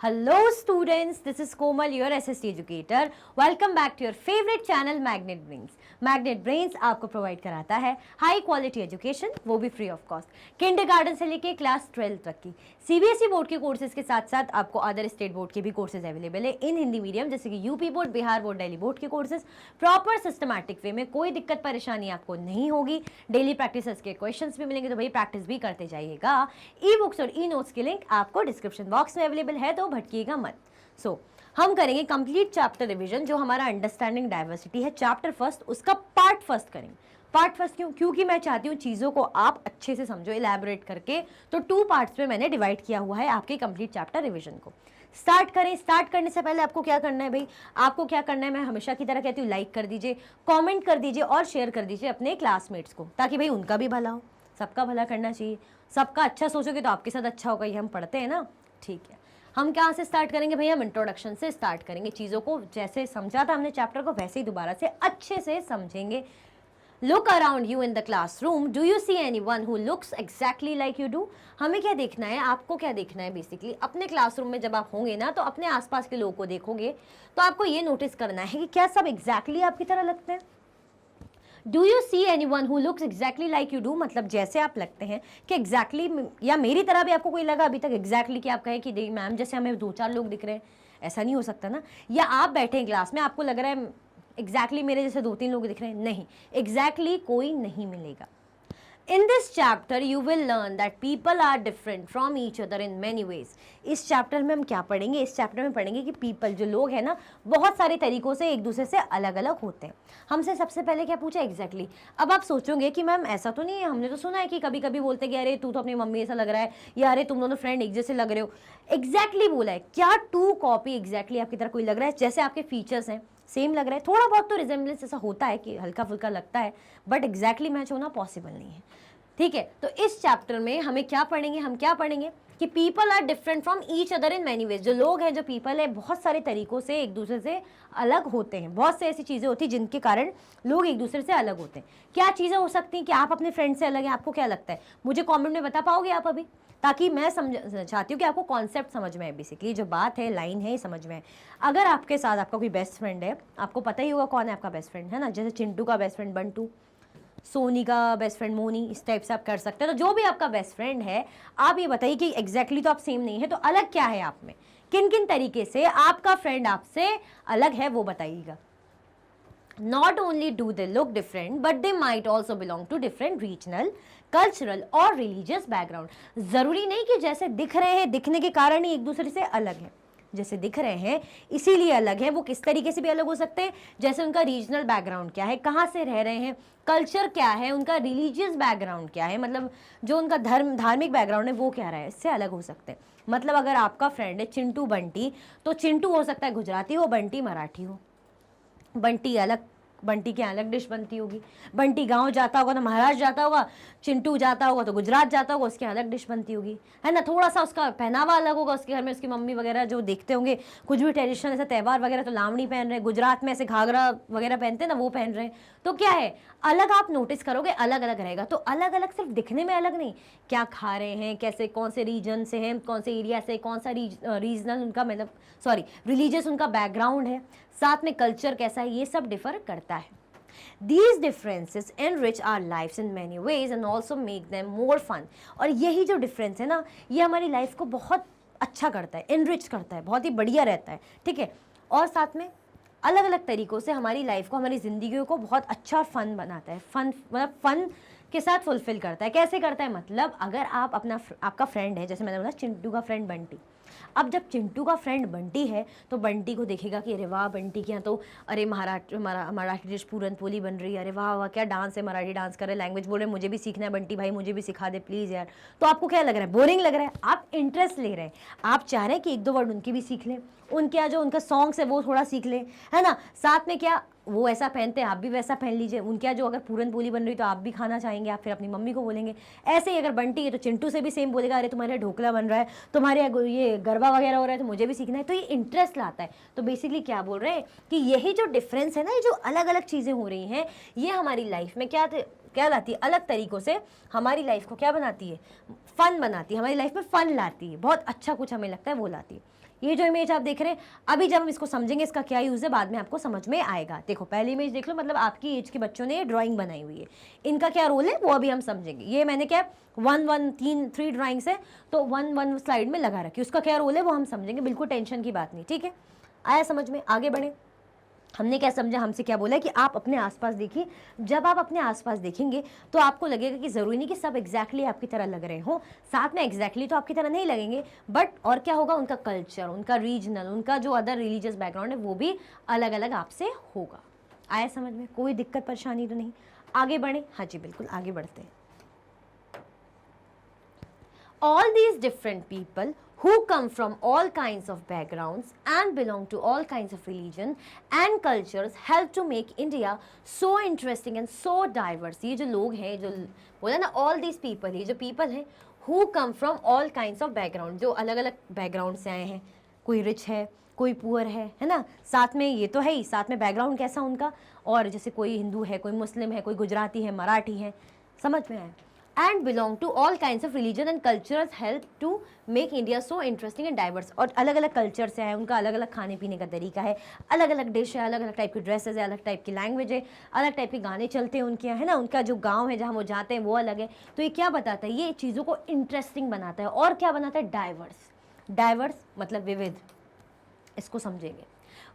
Hello students, this is Komal, your SST educator. Welcome back to your favorite channel Magnet Brains. Magnet brains आपको provide कराता है high quality education, वो भी free of cost, kindergarten से लेके class 12 तक की सीबीएसई बोर्ड के कोर्सेज के साथ साथ आपको अदर स्टेट बोर्ड के भी कोर्सेज अवेलेबल है इन हिंदी मीडियम, जैसे कि UP board, Bihar board, Delhi board के कोर्सेज प्रॉपर सिस्टमैटिक वे में, कोई दिक्कत परेशानी आपको नहीं होगी। डेली प्रैक्टिस के क्वेश्चंस भी मिलेंगे, तो भाई प्रैक्टिस भी करते जाइएगा। ई बुक्स और ई नोट्स की लिंक आपको डिस्क्रिप्शन बॉक्स में अवेलेबल है, तो भटकिएगा मत। हम करेंगे कंप्लीट चैप्टर रिवीजन, जो हमारा अंडरस्टैंडिंग डाइवर्सिटी है चैप्टर फर्स्ट, उसका पार्ट फर्स्ट करेंगे। पार्ट फर्स्ट क्यों? क्योंकि मैं चाहती हूँ चीज़ों को आप अच्छे से समझो, इलैबोरेट करके। तो 2 पार्ट्स में मैंने डिवाइड किया हुआ है आपके कंप्लीट चैप्टर रिवीजन को। स्टार्ट करें। स्टार्ट करने से पहले आपको क्या करना है भाई? आपको क्या करना है, मैं हमेशा की तरह कहती हूँ, लाइक कर दीजिए, कॉमेंट कर दीजिए और शेयर कर दीजिए अपने क्लासमेट्स को, ताकि भाई उनका भी भला हो। सबका भला करना चाहिए, सबका अच्छा सोचोगे तो आपके साथ अच्छा होगा, ये हम पढ़ते हैं ना। ठीक है, हम कहाँ से स्टार्ट करेंगे भैया? हम इंट्रोडक्शन से स्टार्ट करेंगे। चीज़ों को जैसे समझा था हमने चैप्टर को, वैसे ही दोबारा से अच्छे से समझेंगे। Look around you in the classroom, do you see anyone who looks exactly like you do? हमें क्या देखना है, आपको क्या देखना है बेसिकली अपने क्लासरूम में जब आप होंगे ना, तो अपने आसपास के लोगों को देखोगे तो आपको ये नोटिस करना है कि क्या सब एग्जैक्टली आपकी तरह लगते हैं। Do you see any one who looks exactly like you do, मतलब जैसे आप लगते हैं कि एग्जैक्टली, या मेरी तरह भी आपको कोई लगा अभी तक एग्जैक्टली कि आप कहें कि नहीं मैम जैसे हमें 2-4 लोग दिख रहे हैं, ऐसा नहीं हो सकता ना। या आप बैठे हैं क्लास में, आपको लग रहा है एग्जैक्टली मेरे जैसे 2-3 लोग दिख रहे हैं, नहीं, एग्जैक्टली कोई नहीं मिलेगा। In this chapter you will learn that people are different from each other in many ways. इस चैप्टर में हम क्या पढ़ेंगे? इस चैप्टर में पढ़ेंगे कि पीपल, जो लोग हैं ना, बहुत सारे तरीकों से एक दूसरे से अलग अलग होते हैं। हमसे सबसे पहले क्या पूछा? एग्जैक्टली। अब आप सोचोगे कि मैम ऐसा तो नहीं है, हमने तो सुना है कि कभी कभी बोलते हैं कि अरे तू तो अपनी मम्मी ऐसा लग रहा है, या अरे तुम दोनों फ्रेंड एक जैसे लग रहे हो। एग्जैक्टली बोला है, क्या टू कॉपी एग्जैक्टली आपकी तरह कोई लग रहा है? जैसे आपके फीचर्स हैं सेम लग रहा है, थोड़ा बहुत तो रिजेम्बलेंस ऐसा होता है कि हल्का फुल्का लगता है, बट एग्जैक्टली मैच होना पॉसिबल नहीं है। ठीक है, तो इस चैप्टर में हमें क्या पढ़ेंगे? हम क्या पढ़ेंगे कि people are different from each other in many ways. जो लोग हैं, जो पीपल है, बहुत सारे तरीकों से एक दूसरे से अलग होते हैं। बहुत से ऐसी चीज़ें होती हैं जिनके कारण लोग एक दूसरे से अलग होते हैं। क्या चीज़ें हो सकती हैं कि आप अपने फ्रेंड से अलग हैं? आपको क्या लगता है? मुझे कॉमेंट में बता पाओगे आप अभी, ताकि मैं समझ चाहती हूँ कि आपको कॉन्सेप्ट समझ में है, बेसिकली जो बात है, लाइन है, समझ में है। अगर आपके साथ आपका कोई बेस्ट फ्रेंड है, आपको पता ही होगा कौन है आपका बेस्ट फ्रेंड, है ना? जैसे चिंटू का बेस्ट फ्रेंड बंटू, सोनी का बेस्ट फ्रेंड मोनी, इस टाइप से आप कर सकते हैं। तो जो भी आपका बेस्ट फ्रेंड है, आप ये बताइए कि एग्जैक्टली तो आप सेम नहीं है, तो अलग क्या है आप में? किन किन तरीके से आपका फ्रेंड आपसे अलग है, वो बताइएगा। Not only do they look different, but they might also belong to different regional, cultural और religious background. जरूरी नहीं कि जैसे दिख रहे हैं, दिखने के कारण ही एक दूसरे से अलग है। जैसे दिख रहे हैं इसीलिए अलग है, वो किस तरीके से भी अलग हो सकते हैं। जैसे उनका रीजनल बैकग्राउंड क्या है, कहाँ से रह रहे हैं, कल्चर क्या है, उनका रिलीजियस बैकग्राउंड क्या है, मतलब जो उनका धार्मिक बैकग्राउंड है वो क्या रहा है, इससे अलग हो सकते हैं। मतलब अगर आपका फ्रेंड है चिंटू बंटी, तो चिंटू हो सकता है गुजराती हो, बंटी मराठी हो। बंटी अलग, बंटी की अलग डिश बनती होगी। बंटी गांव जाता होगा तो महाराष्ट्र जाता होगा, चिंटू जाता होगा तो गुजरात जाता होगा, उसकी अलग डिश बनती होगी, है ना? थोड़ा सा उसका पहनावा अलग होगा, उसके घर में उसकी मम्मी वगैरह जो देखते होंगे कुछ भी ट्रेडिशनल ऐसा त्यौहार वगैरह, तो लावणी पहन रहे हैं, गुजरात में ऐसे घाघरा वगैरह पहनते हैं ना, वो पहन रहे हैं। तो क्या है, अलग आप नोटिस करोगे, अलग अलग रहेगा। तो अलग अलग सिर्फ दिखने में अलग नहीं, क्या खा रहे हैं, कैसे, कौन से रीजन से हैं, कौन से एरिया से, कौन सा रीजनल उनका, मतलब सॉरी रिलीजियस उनका बैकग्राउंड है, साथ में कल्चर कैसा है, ये सब डिफर करता है। These differences enrich our lives in many ways and also make them more fun. और यही जो डिफरेंस है ना, ये हमारी लाइफ को बहुत अच्छा करता है, इनरिच करता है, बहुत ही बढ़िया रहता है। ठीक है, और साथ में अलग अलग तरीकों से हमारी लाइफ को, हमारी ज़िंदगी को बहुत अच्छा और फन बनाता है। फन मतलब फन के साथ फुलफिल करता है। कैसे करता है? मतलब अगर आप आपका फ्रेंड है, जैसे मैंने बोला चिंटू का फ्रेंड बंटी, अब जब चिंटू का फ्रेंड बंटी है तो बंटी को देखेगा कि अरे वाह, बंटी के यहाँ तो अरे मराठी डिश पूरन पोली बन रही है, अरे वाह वाह क्या डांस है, मराठी डांस कर रहे, लैंग्वेज बोल रहे, मुझे भी सीखना है बंटी भाई, मुझे भी सिखा दे प्लीज़ यार। तो आपको क्या लग रहा है? बोरिंग लग रहा है? आप इंटरेस्ट ले रहे हैं, आप चाह रहे हैं कि 1-2 वर्ड उनके भी सीख लें, उनके यहाँ जो उनका सॉन्ग्स है वो थोड़ा सीख लें, है ना? साथ में क्या, वो ऐसा पहनते हैं आप भी वैसा पहन लीजिए, उनके यहाँ जो अगर पूरन पोली बन रही तो आप भी खाना चाहेंगे, आप फिर अपनी मम्मी को बोलेंगे। ऐसे ही अगर बंटी है तो चिंटू से भी सेम बोलेगा, अरे तुम्हारे यहाँ ढोकला बन रहा है, तुम्हारे यहाँ ये गरबा वगैरह हो रहा है, तो मुझे भी सीखना है। तो ये इंटरेस्ट लाता है। तो बेसिकली क्या बोल रहे हैं कि यही जो डिफरेंस है ना, ये जो अलग अलग चीज़ें हो रही हैं, ये हमारी लाइफ में क्या लाती है? अलग तरीक़ों से हमारी लाइफ को क्या बनाती है? फन बनाती है, हमारी लाइफ में फन लाती है, बहुत अच्छा कुछ हमें लगता है वो लाती है। ये जो इमेज आप देख रहे हैं, अभी जब हम इसको समझेंगे इसका क्या यूज़ है बाद में आपको समझ में आएगा। देखो पहली इमेज देख लो, मतलब आपकी एज के बच्चों ने ये ड्राइंग बनाई हुई है, इनका क्या रोल है वो अभी हम समझेंगे। ये मैंने क्या 3 ड्राइंग्स है तो 1 स्लाइड में लगा रखी, उसका क्या रोल है वो हम समझेंगे, बिल्कुल टेंशन की बात नहीं, ठीक है। आया समझ में, आगे बढ़े। हमने क्या समझा, हमसे क्या बोला कि आप अपने आसपास देखिए, जब आप अपने आसपास देखेंगे तो आपको लगेगा कि ज़रूरी नहीं कि सब एग्जैक्टली आपकी तरह लग रहे हो, साथ में एग्जैक्टली तो आपकी तरह नहीं लगेंगे, बट और क्या होगा, उनका कल्चर, उनका रीजनल, उनका जो अदर रिलीजियस बैकग्राउंड है वो भी अलग अलग आपसे होगा। आया समझ में, कोई दिक्कत परेशानी तो नहीं। आगे बढ़े, हाँ जी बिल्कुल आगे बढ़ते हैं। All these different people who come from all kinds of backgrounds and belong to all kinds of religion and cultures help to make India so interesting and so diverse। ये जो लोग हैं, जो बोला ना all these people, ये जो people हैं who come from all kinds of background, जो अलग अलग बैकग्राउंड से आए हैं, कोई रिच है कोई पुअर है ना, साथ में ये तो है ही, साथ में बैकग्राउंड कैसा उनका, और जैसे कोई हिंदू है, कोई मुस्लिम है, कोई गुजराती है, मराठी है, समझ में आया। And belong to all kinds of religion and cultures help to make India so interesting and diverse. और अलग अलग कल्चर से है, उनका अलग अलग खाने पीने का तरीका है, अलग अलग डिश है, अलग अलग टाइप की ड्रेसेस है, अलग टाइप की लैंग्वेज है, अलग टाइप के गाने चलते हैं उनके यहाँ, है ना, उनका जो गांव है जहाँ वो जाते हैं वो अलग है। तो ये क्या बताता है, ये चीज़ों को इंटरेस्टिंग बनाता है, और क्या बनाता है, डाइवर्स। डाइवर्स मतलब विविध, इसको समझेंगे।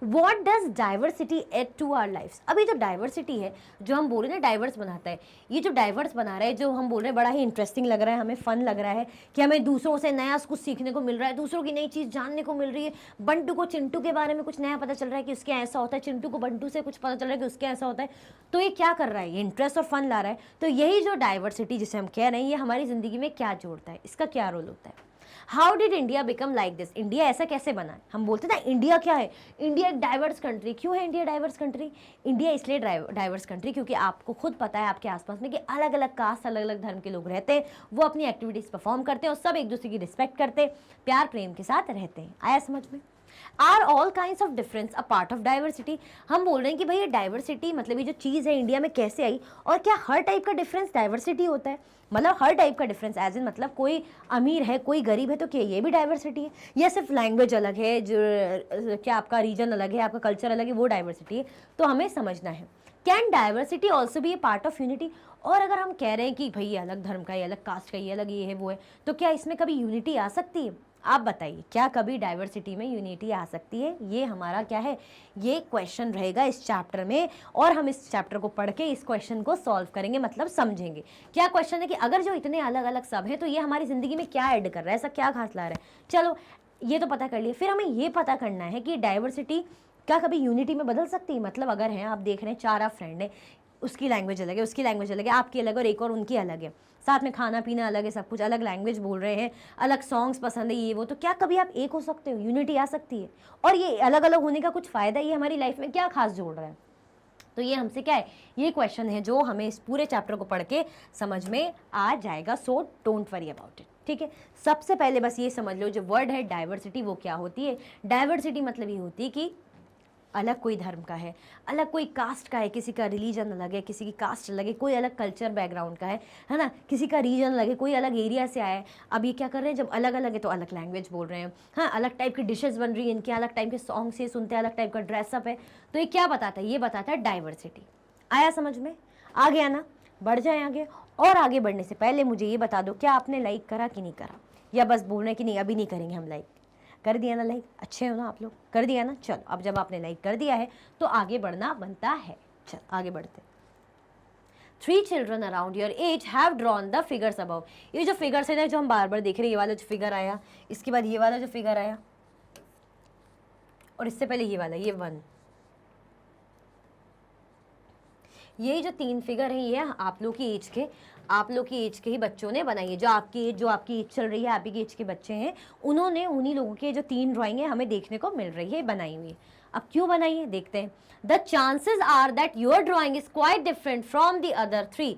What does diversity add to our lives? अभी जो डाइवर्सिटी है, जो हम बोल रहे हैं ना डाइवर्स बनाता है, ये जो डाइवर्स बना रहा है, जो हम बोल रहे हैं बड़ा ही इंटरेस्टिंग लग रहा है, हमें फन लग रहा है कि हमें दूसरों से नया कुछ सीखने को मिल रहा है, दूसरों की नई चीज़ जानने को मिल रही है। बंटू को चिंटू के बारे में कुछ नया पता चल रहा है कि उसके ऐसा होता है, चिंटू को बंटू से कुछ पता चल रहा है कि उसके ऐसा होता है। तो ये क्या कर रहा है, ये इंटरेस्ट और फन ला रहा है। तो यही जो डाइवर्सिटी जिसे हम कह रहे हैं, ये हमारी ज़िंदगी में क्या जोड़ता है, इसका क्या रोल होता है। How did India become like this, India ऐसा कैसे बना है। हम बोलते ना इंडिया क्या है, इंडिया एक डाइवर्स कंट्री। क्यों है इंडिया डाइवर्स कंट्री, इंडिया इसलिए डाइवर्स कंट्री क्योंकि आपको खुद पता है आपके आसपास में कि अलग अलग कास्ट, अलग अलग धर्म के लोग रहते हैं, वो अपनी एक्टिविटीज़ परफॉर्म करते हैं और सब एक दूसरे की रिस्पेक्ट करते हैं, प्यार प्रेम के साथ रहते हैं। आया समझ में। Are all kinds of difference a part of diversity. हम बोल रहे हैं कि भाई ये डाइवर्सिटी मतलब ये जो चीज़ है इंडिया में कैसे आई, और क्या हर टाइप का डिफरेंस डाइवर्सिटी होता है, मतलब हर टाइप का डिफरेंस एज इन मतलब कोई अमीर है कोई गरीब है, तो क्या ये भी डाइवर्सिटी है, या सिर्फ लैंग्वेज अलग है, जो क्या आपका रीजन अलग है, आपका कल्चर अलग है, वो डाइवर्सिटी है। तो हमें समझना है, can diversity also be A part of unity. और अगर हम कह रहे हैं कि भाई ये अलग धर्म का, ये अलग कास्ट का, ये अलग ये है वो है, तो क्या इसमें कभी यूनिटी आ सकती है। आप बताइए, क्या कभी डाइवर्सिटी में यूनिटी आ सकती है। ये हमारा क्या है, ये क्वेश्चन रहेगा इस चैप्टर में, और हम इस चैप्टर को पढ़ के इस क्वेश्चन को सॉल्व करेंगे, मतलब समझेंगे। क्या क्वेश्चन है कि अगर जो इतने अलग अलग सब हैं तो ये हमारी ज़िंदगी में क्या ऐड कर रहा है, ऐसा क्या खास ला रहा है। चलो ये तो पता कर लिए, फिर हमें ये पता करना है कि डाइवर्सिटी क्या कभी यूनिटी में बदल सकती है। मतलब अगर हैं, आप देख रहे हैं 4 फ्रेंड है, उसकी लैंग्वेज अलग है, उसकी लैंग्वेज अलग है, आपकी अलग, और एक और उनकी अलग है, साथ में खाना पीना अलग है, सब कुछ अलग, लैंग्वेज बोल रहे हैं, अलग सॉन्ग्स पसंद है, ये वो, तो क्या कभी आप एक हो सकते हो, यूनिटी आ सकती है। और ये अलग अलग होने का कुछ फ़ायदा, ये हमारी लाइफ में क्या खास जोड़ रहा है। तो ये हमसे क्या है, ये क्वेश्चन है जो हमें इस पूरे चैप्टर को पढ़ के समझ में आ जाएगा। So don't worry about it, ठीक है। सबसे पहले बस ये समझ लो, जो वर्ड है डाइवर्सिटी वो क्या होती है। डाइवर्सिटी मतलब ये होती है कि अलग कोई धर्म का है, अलग कोई कास्ट का है, किसी का रिलीजन अलग है, किसी की कास्ट अलग है, कोई अलग कल्चर बैकग्राउंड का है ना, किसी का रीजन अलग है, कोई अलग एरिया से आया है। अब ये क्या कर रहे हैं, जब अलग अलग है तो अलग लैंग्वेज बोल रहे हैं, हाँ, अलग टाइप की डिशेस बन रही है इनके, अलग टाइप के सॉन्ग्स ये सुनते हैं, अलग टाइप का ड्रेसअप है। तो ये क्या बताता है, ये बताता है डाइवर्सिटी। आया समझ में, आ गया ना। बढ़ जाए आगे, और आगे बढ़ने से पहले मुझे ये बता दो, क्या आपने लाइक करा कि नहीं करा, या बस बोल रहे हैं कि नहीं अभी नहीं करेंगे हम लाइक। कर दिया ना लाइक, अच्छे हो ना आप लोग, कर दिया ना। चलो अब जब आपने लाइक कर दिया है तो आगे बढ़ना बनता है। चल आगे बढ़ते। 3 children around your age have drawn the figures above। ये जो फिगर्स है ना, जो हम बार बार देख रहे हैं, ये वाला जो फिगर आया, इसके बाद ये वाला जो फिगर आया, और इससे पहले ये वाला, ये 1, ये जो 3 फिगर हैं, ये आप लोग की एज के ही बच्चों ने बनाई है। जो आपकी एज चल रही है, आप ही की एज के बच्चे हैं, उन्होंने उन्हीं लोगों के जो 3 ड्राइंग है हमें देखने को मिल रही है, बनाई हुई है। अब क्यों बनाई है देखते हैं। The chances are that your drawing is quite different from the other 3।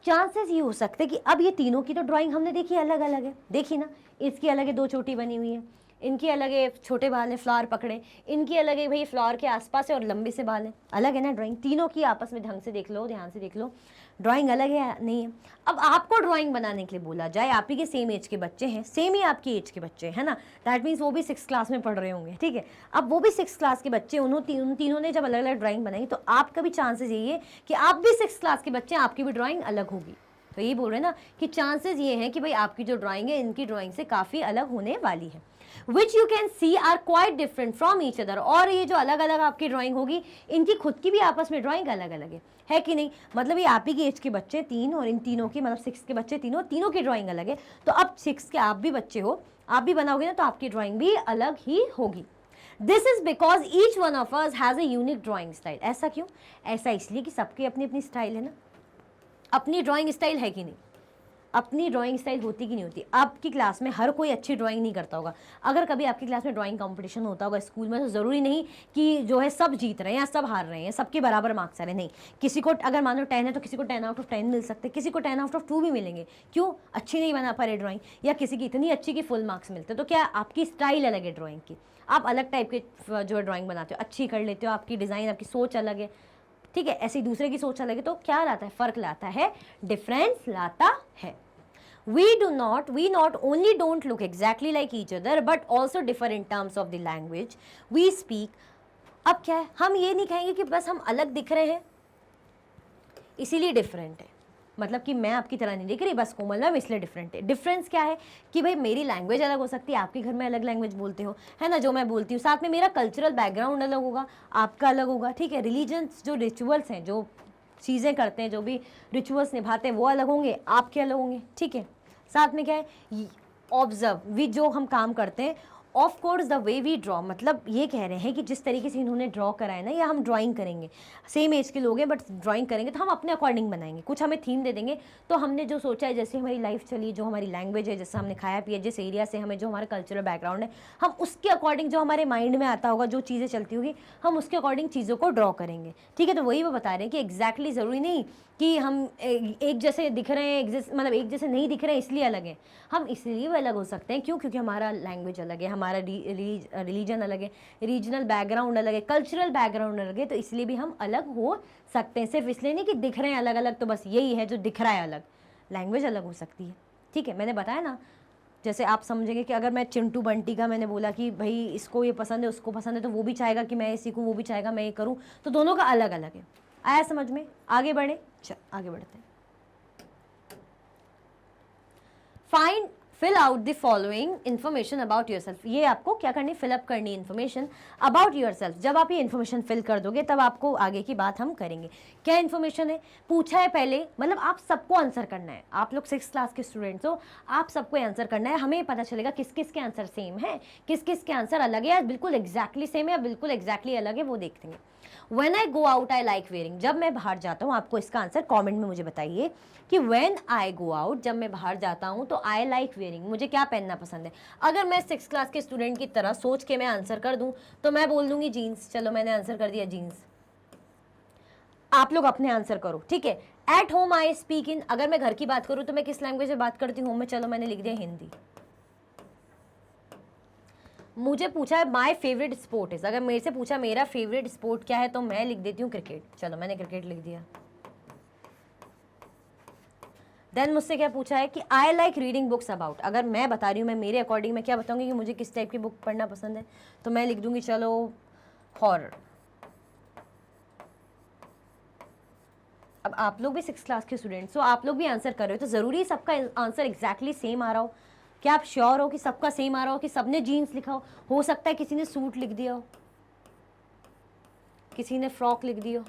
Chances ये हो सकते हैं कि अब ये तीनों की तो ड्राइंग हमने देखी अलग अलग है, देखी ना, इसकी अलग है, 2 चोटी बनी हुई है, इनकी अलग है, छोटे बाल हैं, फ्लावर पकड़े, इनकी अलग है भाई फ्लावर के आसपास है और लंबे से बाल हैं, अलग है ना ड्राइंग, तीनों की आपस में ढंग से देख लो, ध्यान से देख लो, ड्राइंग अलग है नहीं है। अब आपको ड्राइंग बनाने के लिए बोला जाए, आप ही के सेम एज के बच्चे हैं, सेम ही आपकी एज के बच्चे हैं, है ना, दैट मीन्स वो भी 6th क्लास में पढ़ रहे होंगे, ठीक है। अब वो भी 6th क्लास के बच्चे, उन तीनों ने जब अलग अलग ड्राइंग बनाई तो आपका भी चांसेस यही है कि आप भी 6th क्लास के बच्चे हैं, आपकी भी ड्राइंग अलग होगी। तो यही बोल रहे हैं ना कि चांसेस ये हैं कि भाई आपकी जो ड्राइंग है इनकी ड्राइंग से काफ़ी अलग होने वाली है। Which you can see are quite different from each other, और ये जो अलग अलग आपकी ड्राइंग होगी, इनकी खुद की भी आपस में ड्राइंग अलग अलग है कि नहीं। मतलब ये आप ही की एज के बच्चे तीन और इन तीनों की, मतलब 6 के बच्चे तीनों की ड्राइंग अलग है। तो अब 6 के आप भी बच्चे हो, आप भी बनाओगे ना, तो आपकी ड्राइंग भी अलग ही होगी। This is because each one of us has a unique drawing style. ऐसा क्यों? ऐसा इसलिए कि सबकी अपनी अपनी स्टाइल है ना, अपनी ड्राइंग स्टाइल है कि नहीं, अपनी ड्राइंग स्टाइल होती कि नहीं होती। आपकी क्लास में हर कोई अच्छी ड्राइंग नहीं करता होगा। अगर कभी आपकी क्लास में ड्राइंग कंपटीशन होता होगा स्कूल में, तो ज़रूरी नहीं कि जो है सब जीत रहे हैं या सब हार रहे हैं, सबके बराबर मार्क्स आ रहे हैं, नहीं। किसी को अगर मान लो 10 है तो किसी को 10 आउट ऑफ 10 मिल सकते हैं, किसी को 10 आउट ऑफ 2 भी मिलेंगे। क्यों? अच्छी नहीं बना पा रहे ड्राइंग, या किसी की इतनी अच्छी कि फुल मार्क्स मिलते। तो क्या आपकी स्टाइल अलग है ड्राइंग की, आप अलग टाइप के जो है ड्राइंग बनाते हो, अच्छी कर लेते हो, आपकी डिज़ाइन, आपकी सोच अलग है, ठीक है। ऐसे दूसरे की सोच अलग है, तो क्या लाता है? फ़र्क लाता है, डिफरेंस लाता है। We not only don't look exactly like each other but also differ in terms of the language we speak। अब क्या है, हम ये नहीं कहेंगे कि बस हम अलग दिख रहे हैं इसीलिए डिफरेंट है, मतलब कि मैं आपकी तरह नहीं दिख रही, बस कोमल मैम इसलिए डिफरेंट है। डिफरेंस क्या है कि भाई मेरी लैंग्वेज अलग हो सकती है, आपके घर में अलग लैंग्वेज बोलते हो, है ना, जो मैं बोलती हूँ, साथ में मेरा कल्चरल बैकग्राउंड अलग होगा, आपका अलग होगा, ठीक है। रिलीजन्स, जो रिचुअल्स हैं, जो चीज़ें करते हैं, जो भी रिचुअल्स निभाते हैं, वो अलग होंगे, आपके अलग होंगे, ठीक है। साथ में क्या है, ऑब्जर्व, वी जो हम काम करते हैं, of course the way we draw, मतलब ये कह रहे हैं कि जिस तरीके से इन्होंने ड्रॉ करा है ना, या हम ड्राइंग करेंगे, सेम एज के लोग हैं बट ड्राइंग करेंगे तो हम अपने अकॉर्डिंग बनाएंगे, कुछ हमें थीम दे देंगे। तो हमने जो सोचा है, जैसे हमारी लाइफ चली, जो हमारी लैंग्वेज है, जैसे हमने खाया पिया, जिस एरिया से हमें, जो हमारा कल्चरल बैकग्राउंड है, हम उसके अकॉर्डिंग, जो हमारे माइंड में आता होगा, जो चीज़ें चलती होगी, हम उसके अकॉर्डिंग चीज़ों को ड्रॉ करेंगे, ठीक है। तो वही वो बता रहे हैं कि एग्जैक्टली ज़रूरी नहीं कि हम एक जैसे दिख रहे हैं, मतलब एक जैसे नहीं दिख रहे हैं इसलिए अलग है। हम इसलिए भी अलग हो सकते हैं, क्यों? क्योंकि हमारा लैंग्वेज अलग है, हमारा रिलीजन अलग है, रीजनल बैकग्राउंड अलग है, कल्चरल बैकग्राउंड अलग है, तो इसलिए भी हम अलग हो सकते हैं। सिर्फ इसलिए नहीं कि दिख रहे हैं अलग अलग, तो बस यही है जो दिख रहा है अलग, लैंग्वेज अलग हो सकती है, ठीक है। मैंने बताया ना, जैसे आप समझेंगे कि अगर मैं चिंटू बंटी का, मैंने बोला कि भाई इसको ये पसंद है, उसको पसंद है, तो वो भी चाहेगा कि मैं ये सीखूँ, वो भी चाहेगा मैं ये करूँ, तो दोनों का अलग अलग है। आया समझ में? आगे बढ़े, चल आगे बढ़ते हैं। Find fill out the following information about yourself. ये आपको क्या करनी, फिलअप करनी इन्फॉर्मेशन अबाउट योर सेल्फ। जब आप ये इन्फॉर्मेशन फिल कर दोगे तब आपको आगे की बात हम करेंगे। क्या इन्फॉर्मेशन है, पूछा है पहले, मतलब आप सबको आंसर करना है। आप लोग 6th क्लास के स्टूडेंट्स हो, आप सबको आंसर करना है। हमें पता चलेगा किस किस के आंसर सेम है, किस किस के आंसर अलग है, या बिल्कुल एग्जैक्टली सेम है, या बिल्कुल एग्जैक्टली अलग है, वो देखते हैं। When I go out I like wearing, जब मैं बाहर जाता हूँ, आपको इसका आंसर कमेंट में मुझे बताइए कि when I go out, जब मैं बाहर जाता हूँ तो I like wearing, मुझे क्या पहनना पसंद है। अगर मैं 6th क्लास के स्टूडेंट की तरह सोच के मैं आंसर कर दूँ तो मैं बोल दूंगी जीन्स। चलो मैंने आंसर कर दिया जीन्स, आप लोग अपने आंसर करो, ठीक है। At home I speak in, अगर मैं घर की बात करूँ तो मैं किस लैंग्वेज में बात करती हूँ होम में, चलो मैंने लिख दिया हिंदी। मुझे पूछा है माय फेवरेट स्पोर्ट इज, अगर मेरे से पूछा मेरा फेवरेट स्पोर्ट क्या है तो मैं लिख देती हूँ क्रिकेट, चलो मैंने क्रिकेट लिख दिया। देन मुझसे क्या पूछा है कि I like reading books about, अगर मैं बता रही हूँ, मैं मेरे अकॉर्डिंग मैं क्या बताऊँगी कि मुझे किस टाइप की बुक पढ़ना पसंद है, तो मैं लिख दूंगी चलो हॉरर। अब आप लोग भी 6th क्लास के स्टूडेंट्स हो, आप लोग भी आंसर कर रहे हो, तो ज़रूरी सबका आंसर एग्जैक्टली सेम आ रहा हो। क्या आप श्योर हो कि सबका सेम आ रहा हो, कि सबने जीन्स लिखा हो सकता है किसी ने सूट लिख दिया हो, किसी ने फ्रॉक लिख दिया हो,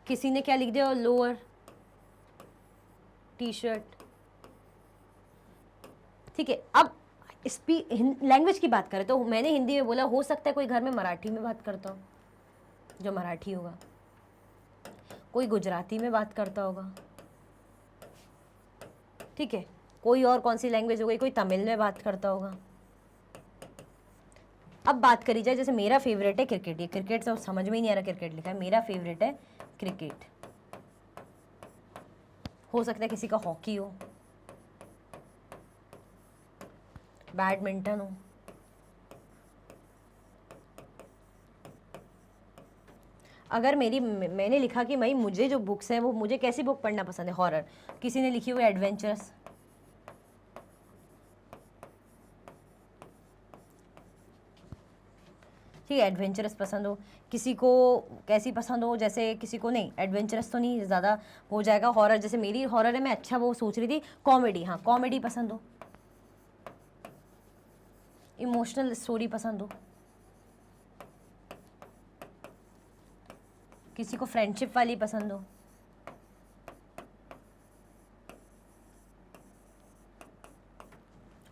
किसी ने क्या लिख दिया हो, लोअर टी शर्ट, ठीक है। अब लैंग्वेज की बात करें तो मैंने हिंदी में बोला, हो सकता है कोई घर में मराठी में बात करता हो, जो मराठी होगा, कोई गुजराती में बात करता होगा, ठीक है। कोई और कौन सी लैंग्वेज हो गई, कोई तमिल में बात करता होगा। अब बात करी जाए, जैसे मेरा फेवरेट है क्रिकेट, ये क्रिकेट तो समझ में ही नहीं आ रहा क्रिकेट लिखा है, मेरा फेवरेट है क्रिकेट। हो सकता है किसी का हॉकी हो, बैडमिंटन हो, अगर मैंने लिखा कि भाई मुझे जो बुक्स हैं वो मुझे कैसी बुक पढ़ना पसंद है, हॉरर, किसी ने लिखी हुई एडवेंचरस, ठीक है, एडवेंचरस पसंद हो, किसी को कैसी पसंद हो, जैसे किसी को नहीं एडवेंचरस तो नहीं ज़्यादा हो जाएगा, हॉरर जैसे मेरी हॉरर है, मैं अच्छा वो सोच रही थी कॉमेडी, हाँ कॉमेडी पसंद हो, इमोशनल स्टोरी पसंद हो, किसी को फ्रेंडशिप वाली पसंद हो,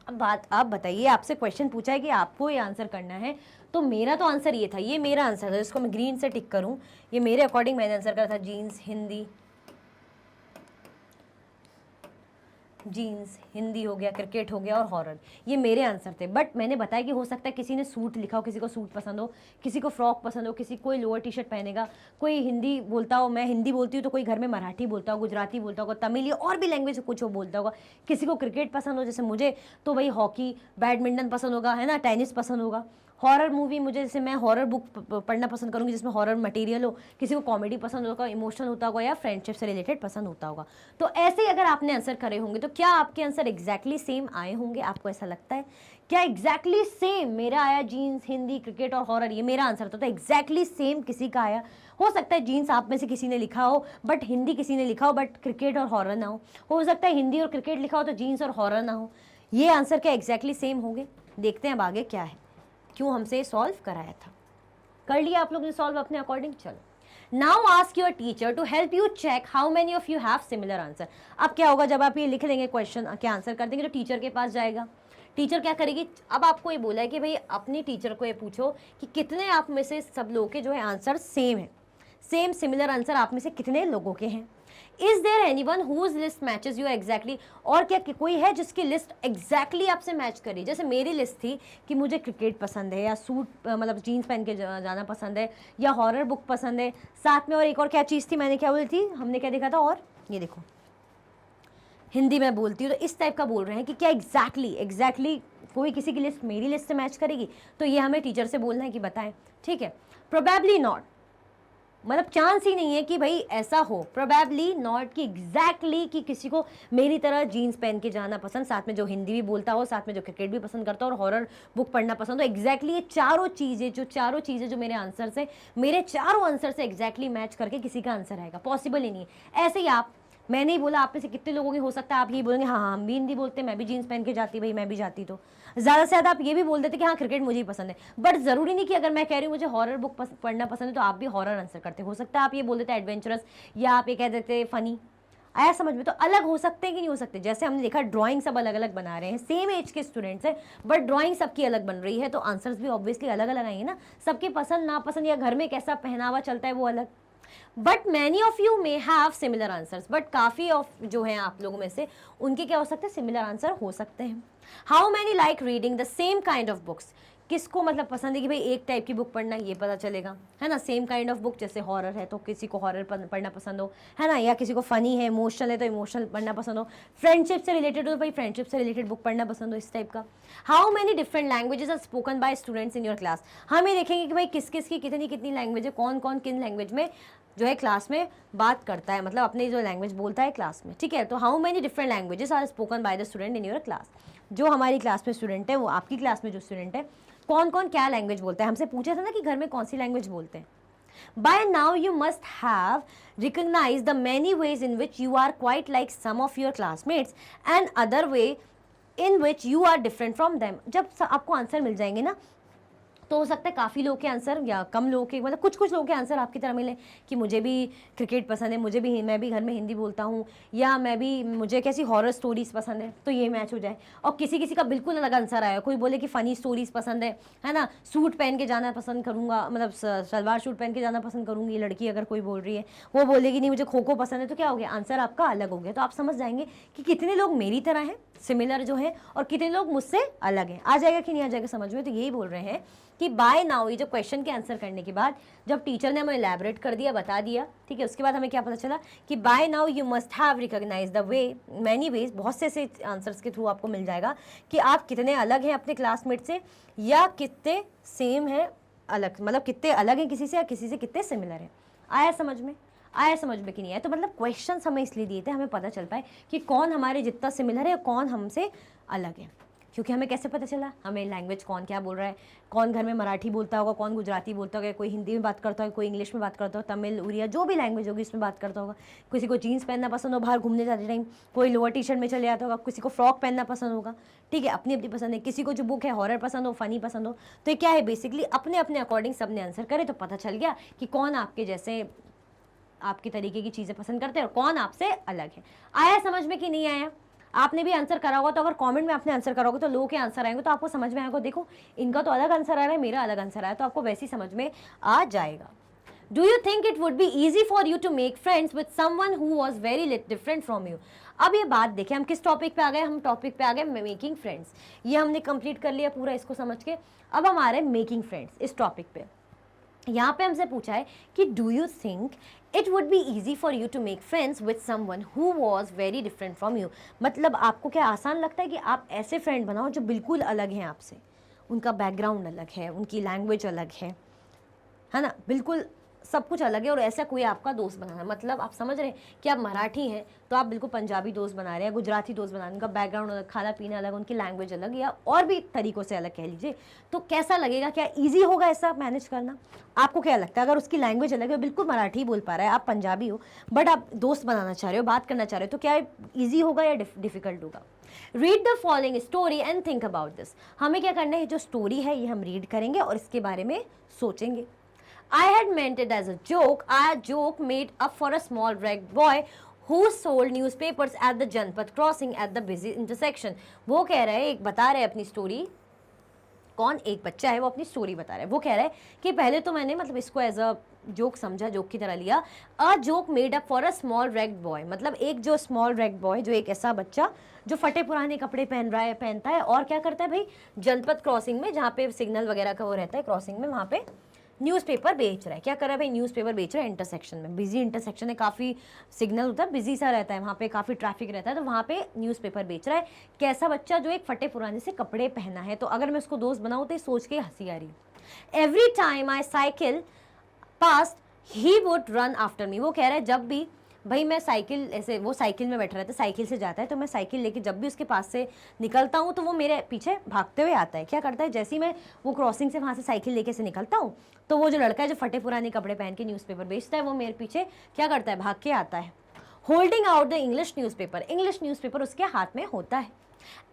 अब बात आप बताइए, आपसे क्वेश्चन पूछा है कि आपको ये आंसर करना है, तो मेरा तो आंसर ये था, ये मेरा आंसर था जिसको मैं ग्रीन से टिक करूं, ये मेरे अकॉर्डिंग मैंने आंसर करा था जीन्स हिंदी हो गया, क्रिकेट हो गया और हॉरर, ये मेरे आंसर थे। बट मैंने बताया कि हो सकता है किसी ने सूट लिखा हो, किसी को सूट पसंद हो, किसी को फ्रॉक पसंद हो, किसी कोई लोअर टी शर्ट पहनेगा, कोई हिंदी बोलता हो, मैं हिंदी बोलती हूँ तो कोई घर में मराठी बोलता हो, गुजराती बोलता होगा, तमिल या और भी लैंग्वेज कुछ वो बोलता होगा, किसी को क्रिकेट पसंद हो जैसे मुझे, तो भाई हॉकी बैडमिंटन पसंद होगा, है ना, टेनिस पसंद होगा। हॉरर मूवी मुझे, जैसे मैं हॉरर बुक पढ़ना पसंद करूँगी जिसमें हॉरर मटेरियल हो, किसी को कॉमेडी पसंद होगा, इमोशनल होता होगा या फ्रेंडशिप से रिलेटेड पसंद होता होगा। तो ऐसे ही अगर आपने आंसर करे होंगे तो क्या आपके आंसर एग्जैक्टली सेम आए होंगे? आपको ऐसा लगता है क्या एग्जैक्टली सेम मेरा आया जीन्स, हिंदी, क्रिकेट और हॉरर, ये मेरा आंसर था, तो एग्जैक्टली सेम किसी का आया? हो सकता है जीन्स आप में से किसी ने लिखा हो बट हिंदी किसी ने लिखा हो बट क्रिकेट और हॉरर ना हो सकता है हिंदी और क्रिकेट लिखा हो तो जीन्स और हॉरर ना हो। ये आंसर क्या एग्जैक्टली सेम होंगे? देखते हैं अब आगे क्या है, क्यों हमसे सॉल्व कराया था। कर लिया आप लोग ने सॉल्व अपने अकॉर्डिंग? चलो, now ask your teacher to help you check how many of you have similar answer. अब क्या होगा, जब आप ये लिख लेंगे क्वेश्चन के आंसर कर देंगे तो टीचर के पास जाएगा, टीचर क्या करेगी, अब आपको ये बोला है कि भाई अपनी टीचर को ये पूछो कि कितने आप में से सब लोगों के जो है आंसर सेम है, सेम सिमिलर आंसर आप में से कितने लोगों के हैं। Is there anyone who list matches you exactly, और क्या कोई है जिसकी लिस्ट एग्जैक्टली आपसे मैच करी? जैसे मेरी लिस्ट थी कि मुझे क्रिकेट पसंद है या सूट मतलब जीन्स पहन के जाना पसंद है या हॉरर बुक पसंद है, साथ में और एक और क्या चीज़ थी, मैंने क्या बोली थी, हमने क्या देखा था, और ये देखो हिंदी में बोलती हूँ, तो इस टाइप का बोल रहे हैं कि क्या एग्जैक्टली कोई किसी की लिस्ट मेरी लिस्ट से मैच करेगी? तो ये हमें टीचर से बोलना है कि बताएं, ठीक है। प्रोबेबली नॉट, मतलब चांस ही नहीं है कि भाई ऐसा हो, प्रोबेबली नॉट कि एग्जैक्टली कि किसी को मेरी तरह जीन्स पहन के जाना पसंद, साथ में जो हिंदी भी बोलता हो, साथ में जो क्रिकेट भी पसंद करता हो और हॉरर बुक पढ़ना पसंद हो, एग्जैक्टली ये चारों चीज़ें जो मेरे आंसर से, मेरे चारों आंसर से एग्जैक्टली मैच करके किसी का आंसर आएगा, पॉसिबल ही नहीं है। ऐसे ही आप, मैंने ही बोला, आप में से कितने लोगों की हो सकता है आप ये बोलेंगे हाँ हम भी हिंदी बोलते हैं, मैं भी जीन्स पहन के जाती, भाई मैं भी जाती, तो ज़्यादा से ज़्यादा आप ये भी बोल देते कि हाँ क्रिकेट मुझे ही पसंद है। बट ज़रूरी नहीं कि अगर मैं कह रही हूँ मुझे हॉरर बुक पढ़ना पसंद है तो आप भी हॉरर आंसर करते, हो सकता है आप ये बोल देते एडवेंचरस या आप ये कह देते फनी। आया समझ में? तो अलग हो सकते हैं कि नहीं हो सकते? जैसे हमने देखा ड्राइंग सब अलग अलग बना रहे हैं, सेम एज के स्टूडेंट्स हैं बट ड्राइंग सबकी अलग बन रही है, तो आंसर्स भी ऑब्वियसली अलग अलग आएंगे ना, सबके पसंद नापसंद या घर में कैसा पहनावा चलता है वो अलग। But many of you may have similar answers, but काफ़ी ऑफ जो हैं आप लोगों में से उनके क्या हो सकते हैं, सिमिलर आंसर हो सकते हैं। How many like reading the same kind of books, किसको मतलब पसंद है कि भाई एक टाइप की बुक पढ़ना, ये पता चलेगा, है ना। सेम काइंड ऑफ बुक, जैसे हॉरर है तो किसी को हॉरर पढ़ना पसंद हो, है ना, या किसी को फनी है, इमोशनल है तो इमोशनल पढ़ना पसंद हो, फ्रेंडशिप से रिलेटेड हो तो भाई फ्रेंडशिप से रिलेटेड बुक पढ़ना पसंद हो, इस टाइप का। How many different languages are spoken by students in your class, हम ये देखेंगे कि भाई किस किस की कितनी कितनी लैंग्वेज है, कौन कौन किन लैंग्वेज में जो है क्लास में बात करता है, मतलब अपनी जो लैंग्वेज बोलता है क्लास में, ठीक है। तो how many different languages are spoken by the student in your class, जो हमारी क्लास में स्टूडेंट है, वो आपकी क्लास में जो स्टूडेंट है, कौन कौन क्या लैंग्वेज बोलता है। हमसे पूछा था ना कि घर में कौन सी लैंग्वेज बोलते हैं। By now you must have recognise the many ways in which you are quite like some of your classmates and other way in which you are different from them. जब आपको आंसर मिल जाएंगे ना, तो हो सकता है काफ़ी लोगों के आंसर या कम लोगों के, मतलब कुछ कुछ लोगों के आंसर आपकी तरह मिले कि मुझे भी क्रिकेट पसंद है, मैं भी घर में हिंदी बोलता हूँ, या मुझे कैसी हॉरर स्टोरीज़ पसंद है, तो ये मैच हो जाए। और किसी किसी का बिल्कुल अलग आंसर आया, कोई बोले कि फ़नी स्टोरीज़ पसंद है ना, सूट पहन के जाना पसंद करूँगा, मतलब सलवार सूट पहन के जाना पसंद करूँगी लड़की अगर कोई बोल रही है, वो बोलेगी नहीं मुझे खो खो पसंद है, तो क्या हो गया, आंसर आपका अलग हो गया। तो आप समझ जाएंगे कि कितने लोग मेरी तरह हैं, सिमिलर जो है, और कितने लोग मुझसे अलग हैं। आ जाएगा कि नहीं आ जाएगा समझ में? तो यही बोल रहे हैं कि बाय नाउ, ये जो क्वेश्चन के आंसर करने के बाद जब टीचर ने हमें इलेबोरेट कर दिया, बता दिया, ठीक है, उसके बाद हमें क्या पता चला कि by now you must have recognise the way, many ways, बहुत से ऐसे आंसर्स के थ्रू आपको मिल जाएगा कि आप कितने अलग हैं अपने क्लासमेट से या कितने सेम हैं, अलग मतलब कितने अलग हैं किसी से या किसी से कितने सिमिलर हैं। आया समझ में? आया समझ में कि नहीं आया? तो मतलब क्वेश्चन हमें इसलिए दिए थे हमें पता चल पाए कि कौन हमारे जितना सिमिलर है, कौन हमसे अलग है। क्योंकि हमें कैसे पता चला? हमें लैंग्वेज कौन क्या बोल रहा है, कौन घर में मराठी बोलता होगा, कौन गुजराती बोलता होगा, कोई हिंदी में बात करता होगा, कोई इंग्लिश में बात करता होगा, तमिल, उड़िया, जो भी लैंग्वेज होगी उसमें बात करता होगा। किसी को जीन्स पहनना पसंद हो बाहर घूमने जाते टाइम, कोई लोअर टी शर्ट में चले जाता होगा, किसी को फ्रॉक पहनना पसंद होगा, ठीक है, अपनी अपनी पसंद है। किसी को जो बुक है हॉरर पसंद हो, फनी पसंद हो, तो ये क्या है, बेसिकली अपने अपने अकॉर्डिंग सब ने आंसर करे, तो पता चल गया कि कौन आपके जैसे आपकी तरीके की चीज़ें पसंद करते हैं और कौन आपसे अलग है। आया समझ में कि नहीं आया? आपने भी आंसर करा होगा, तो अगर कमेंट में आपने आंसर करा होगा तो लोगों के आंसर आएंगे तो आपको समझ में आएगा, देखो इनका तो अलग आंसर आ रहा है, मेरा अलग आंसर आया, तो आपको वैसे ही समझ में आ जाएगा। Do you think it would be easy for you to make friends with someone who was very different from you? अब ये बात देखें, हम किस टॉपिक पे आ गए? हम टॉपिक पे आ गए मेकिंग फ्रेंड्स। ये हमने कंप्लीट कर लिया पूरा इसको समझ के। अब हम आ रहे हैं मेकिंग फ्रेंड्स इस टॉपिक पे। यहाँ पे हमसे पूछा है कि do you think it would be easy for you to make friends with someone who was very different from you? मतलब आपको क्या आसान लगता है कि आप ऐसे फ्रेंड बनाओ जो बिल्कुल अलग हैं आपसे, उनका बैकग्राउंड अलग है, उनकी लैंग्वेज अलग है ना, बिल्कुल सब कुछ अलग है, और ऐसा कोई आपका दोस्त बनाना, मतलब आप समझ रहे हैं कि आप मराठी हैं तो आप बिल्कुल पंजाबी दोस्त बना रहे हैं, गुजराती दोस्त बना रहे हैं, उनका बैकग्राउंड अलग, खाना पीना अलग, उनकी लैंग्वेज अलग, या और भी तरीक़ों से अलग कह लीजिए, तो कैसा लगेगा? क्या ईजी होगा ऐसा मैनेज करना? आपको क्या लगता है? अगर उसकी लैंग्वेज अलग है, बिल्कुल मराठी बोल पा रहा है, आप पंजाबी हो, बट आप दोस्त बनाना चाह रहे हो, बात करना चाह रहे हो, तो क्या ईजी होगा या डिफिकल्ट होगा? Read the following story and think about this. हमें क्या करना है, जो स्टोरी है ये हम रीड करेंगे और इसके बारे में सोचेंगे। I had meant it as a joke. A joke made up for a small ragged boy who sold newspapers at the Janpat crossing at the busy intersection. वो कह रहा है, एक बता रहे अपनी स्टोरी, कौन? एक बच्चा है, वो अपनी स्टोरी बता रहा है। वो कह रहा है कि पहले तो मैंने मतलब इसको एज अ जोक समझा, जोक की तरह लिया। A joke made up for a small ragged boy, मतलब एक जो स्मॉल रैग्ड बॉय, जो एक ऐसा बच्चा जो फटे पुराने कपड़े पहनता है और क्या करता है भाई, जनपद क्रॉसिंग में जहाँ पे सिग्नल वगैरह का वो रहता है क्रॉसिंग में, वहाँ पे न्यूज़पेपर बेच रहा है। क्या कर रहा है भाई? न्यूज़पेपर बेच रहा है इंटरसेक्शन में, बिजी इंटरसेक्शन है, काफ़ी सिग्नल होता है, बिजी सा रहता है, वहाँ पे काफ़ी ट्रैफिक रहता है, तो वहाँ पे न्यूज़पेपर बेच रहा है। कैसा बच्चा? जो एक फटे पुराने से कपड़े पहना है। तो अगर मैं उसको दोस्त बनाऊँ तो सोच के हंसी आ रही है। Every time I cycle past he would run after me. वो कह रहा है जब भी भाई मैं साइकिल, ऐसे वो साइकिल में बैठा रहता है, साइकिल से जाता है, तो मैं साइकिल लेके जब भी उसके पास से निकलता हूँ तो वो मेरे पीछे भागते हुए आता है। क्या करता है? जैसे ही मैं वो क्रॉसिंग से वहाँ से साइकिल लेके से निकलता हूँ तो वो जो लड़का है जो फटे पुराने कपड़े पहन के न्यूज़पेपर बेचता है, वो मेरे पीछे क्या करता है? भाग के आता है। Holding out the English newspaper, English newspaper उसके हाथ में होता है।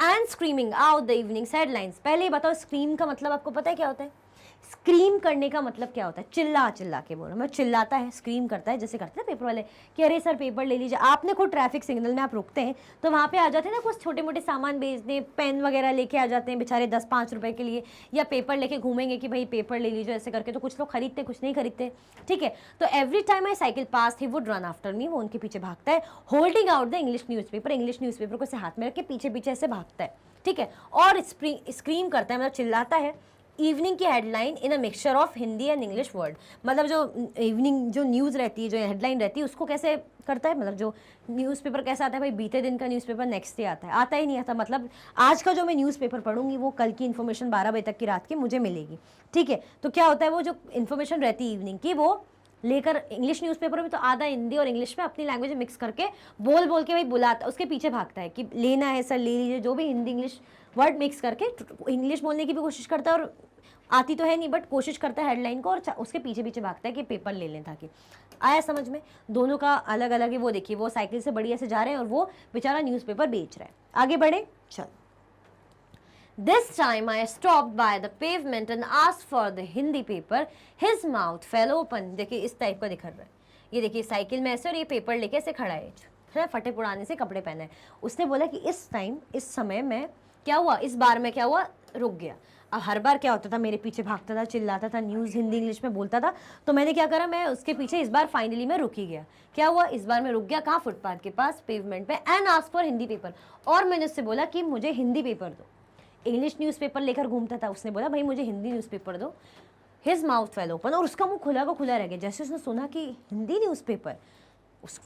And screaming out the evenings headlines. पहले ही बताओ, स्क्रीम का मतलब आपको पता है क्या होता है? स्क्रीम करने का मतलब क्या होता है? चिल्ला चिल्ला के बोलो, मतलब चिल्लाता है, स्क्रीम करता है, जैसे करते हैं पेपर वाले कि अरे सर पेपर ले लीजिए। आपने खुद ट्रैफिक सिग्नल में आप रुकते हैं तो वहाँ पे आ जाते हैं ना कुछ छोटे मोटे सामान बेचने, पेन वगैरह लेके आ जाते हैं बेचारे 10-5 रुपए के लिए, या पेपर लेके घूमेंगे कि भाई पेपर ले लीजिए ऐसे करके, तो कुछ लोग खरीदते कुछ नहीं खरीदते, ठीक है। तो every time I cycle pass he would run after me, वो उनके पीछे भागता है। Holding out the English newspaper, English newspaper को ऐसे हाथ में रख के पीछे पीछे ऐसे भागता है, ठीक है। और स्क्रीम करता है, मतलब चिल्लाता है। इवनिंग की headline in a mixture of Hindi and English word, मतलब जो इवनिंग जो न्यूज़ रहती है, जो हेडलाइन रहती है, उसको कैसे करता है? मतलब जो न्यूज़पेपर कैसा आता है भाई, बीते दिन का न्यूज़पेपर नेक्स्ट डे आता है, आता ही नहीं आता, मतलब आज का जो मैं न्यूज़पेपर पढ़ूंगी वो कल की इन्फॉर्मेशन 12 बजे तक की रात की मुझे मिलेगी, ठीक है। तो क्या होता है, वो जो इन्फॉर्मेशन रहती है इवनिंग की, वो लेकर इंग्लिश न्यूज़पेपर में तो आधा हिंदी और इंग्लिश में अपनी लैंग्वेज मिक्स करके बोल बोल के भाई बुलाता, उसके पीछे भागता है कि लेना है सर ले लीजिए, जो भी हिंदी इंग्लिश वर्ड मिक्स करके इंग्लिश बोलने की भी कोशिश करता है, और आती तो है नहीं बट कोशिश करता है हेडलाइन को, और उसके पीछे पीछे भागता है कि पेपर ले लें ताकि। आया समझ में? दोनों का अलग अलग है। वो देखिए, वो साइकिल से बढ़िया से जा रहे हैं और वो बेचारा न्यूज़पेपर बेच रहा है। आगे बढ़े, चल। This time I stopped by the pavement and asked for the Hindi paper. His mouth fell open. देखिए इस टाइप का दिखा रहा है, ये देखिए साइकिल में ऐसे और ये पेपर लेके ऐसे खड़ा है, फटे पुराने से कपड़े पहने है। उसने बोला कि इस टाइम, इस समय में क्या हुआ, इस बार में क्या हुआ, रुक गया। अब हर बार क्या होता था, मेरे पीछे भागता था, चिल्लाता था, न्यूज़ हिंदी इंग्लिश में बोलता था, तो मैंने क्या करा, मैं उसके पीछे इस बार फाइनली मैं रुक ही गया। क्या हुआ, इस बार मैं रुक गया, कहाँ? फुटपाथ के पास, पेवमेंट पे। And ask for Hindi paper, और मैंने उससे बोला कि मुझे हिंदी पेपर दो। इंग्लिश न्यूज़पेपर लेकर घूमता था। उसने बोला भाई मुझे हिंदी न्यूज़पेपर दो। हिज माउथ फेल ओपन, और उसका मुंह खुला का खुला रह गया। जैसे उसने सुना कि हिंदी न्यूज़पेपर,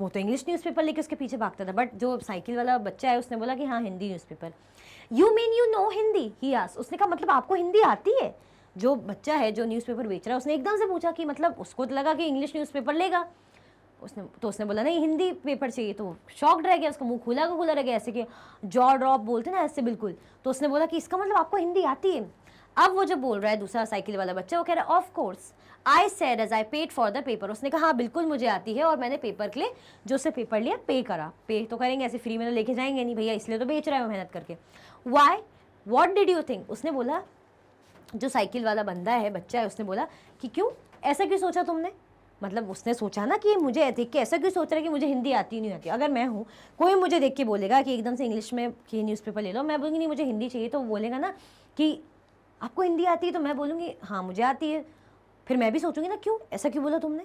वो तो इंग्लिश न्यूज़पेपर लेके उसके पीछे भागता था, बट जो साइकिल वाला बच्चा है उसने बोला कि हाँ Hindi newspaper. You mean you know Hindi, he asked. उसने कहा मतलब आपको हिंदी आती है? जो बच्चा है जो न्यूज़पेपर बेच रहा है उसने एकदम से पूछा कि मतलब उसको तो लगा कि इंग्लिश न्यूज़पेपर लेगा। उसने बोला नहीं हिंदी पेपर चाहिए। तो शॉक्ड रह गया, उसका मुंह खुला का खुला रह गया, ऐसे कि जॉ ड्रॉप बोलते ना ऐसे बिल्कुल। तो उसने बोला कि इसका मतलब आपको हिंदी आती है? अब वो जो बोल रहा है दूसरा साइकिल वाला बच्चा, वो कह रहा है of course I said as I paid for the paper. उसने कहा हाँ बिल्कुल मुझे आती है, और मैंने पेपर के लिए जो उससे पेपर लिया पे करा। पे तो करेंगे, ऐसे फ्री में तो लेके जाएंगे नहीं भैया, इसलिए तो बेच रहा है मेहनत करके। Why what did you think? उसने बोला, जो साइकिल वाला बंदा है बच्चा है, उसने बोला कि क्यों, ऐसा क्यों सोचा तुमने? मतलब उसने सोचा ना कि मुझे देख के ऐसा क्यों सोच रहा है कि मुझे हिंदी आती नहीं आती। अगर मैं हूँ, कोई मुझे देख के बोलेगा कि एकदम से इंग्लिश में कि न्यूज़पेपर ले लो, मैं बोलूँगी नहीं मुझे हिंदी चाहिए, तो बोलेगा ना कि आपको हिंदी आती है, तो मैं बोलूँगी हाँ मुझे आती है। फिर मैं भी सोचूंगी ना क्यों, ऐसा क्यों बोला तुमने।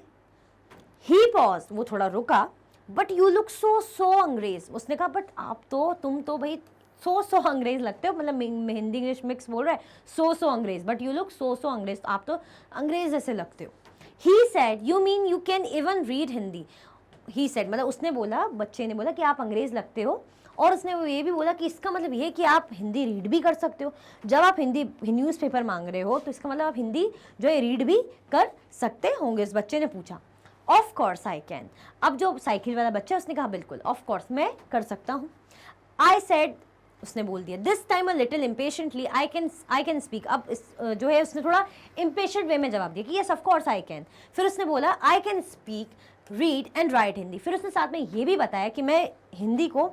ही पॉज, वो थोड़ा रुका। बट यू लुक सो अंग्रेज। उसने कहा बट आप तो, तुम तो भाई सो अंग्रेज लगते हो, मतलब हिंदी इंग्लिश मिक्स बोल रहा है, सो अंग्रेज, बट यू लुक सो अंग्रेज, आप तो अंग्रेज जैसे लगते हो। He said you mean you can even read Hindi. He said मतलब उसने बोला, बच्चे ने बोला कि आप अंग्रेज लगते हो, और उसने ये भी बोला कि इसका मतलब ये कि आप हिंदी रीड भी कर सकते हो। जब आप हिंदी न्यूज़पेपर मांग रहे हो तो इसका मतलब आप हिंदी जो है रीड भी कर सकते होंगे। इस बच्चे ने पूछा। Of course I can. अब जो साइकिल वाला बच्चा है उसने कहा बिल्कुल ऑफ कोर्स मैं कर सकता हूँ। आई सेड, उसने बोल दिया this time a little impatiently I can speak. अब जो है उसने थोड़ा इम्पेशेंट वे में जवाब दिया कि yes of course I can. फिर उसने बोला I can speak, read and right Hindi. फिर उसने साथ में ये भी बताया कि मैं हिंदी को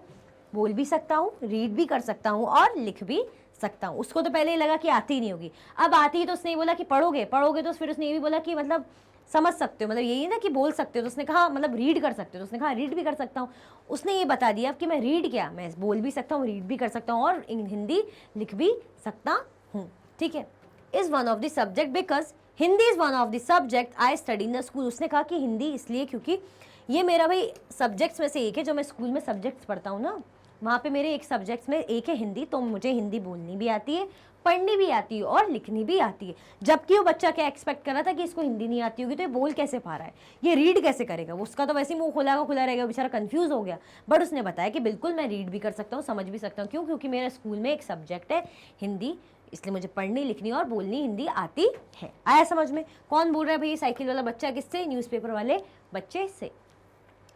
बोल भी सकता हूँ, रीड भी कर सकता हूँ, और लिख भी सकता हूँ। उसको तो पहले ही लगा कि आती नहीं होगी, अब आती है तो उसने ये बोला कि पढ़ोगे तो फिर उसने ये भी बोला कि मतलब समझ सकते हो, मतलब यही ना कि बोल सकते हो। तो उसने कहा मतलब रीड कर सकते हो, तो उसने कहा रीड भी कर सकता हूँ। उसने ये बता दिया कि मैं रीड क्या, मैं बोल भी सकता हूँ, रीड भी कर सकता हूँ, और हिंदी लिख भी सकता हूँ। ठीक है। Is one of the subject because Hindi is one of the subject I study in the school. उसने कहा कि हिंदी इसलिए क्योंकि ये मेरा भाई सब्जेक्ट्स में से एक है, जो मैं स्कूल में सब्जेक्ट्स पढ़ता हूँ ना, वहाँ पे मेरे एक सब्जेक्ट्स में एक है हिंदी। तो मुझे हिंदी बोलनी भी आती है, पढ़नी भी आती है, और लिखनी भी आती है। जबकि वो बच्चा क्या एक्सपेक्ट कर रहा था कि इसको हिंदी नहीं आती होगी तो ये बोल कैसे पा रहा है, ये रीड कैसे करेगा। उसका तो वैसे ही मुंह खुला का खुला रहेगा, बेचारा कंफ्यूज हो गया। बट उसने बताया कि बिल्कुल मैं रीड भी कर सकता हूँ, समझ भी सकता हूँ। क्यों? क्योंकि मेरे स्कूल में एक सब्जेक्ट है हिंदी, इसलिए मुझे पढ़नी लिखनी और बोलनी हिंदी आती है। आया समझ में? कौन बोल रहा है भाई? साइकिल वाला बच्चा। किससे? न्यूज़पेपर वाले बच्चे से।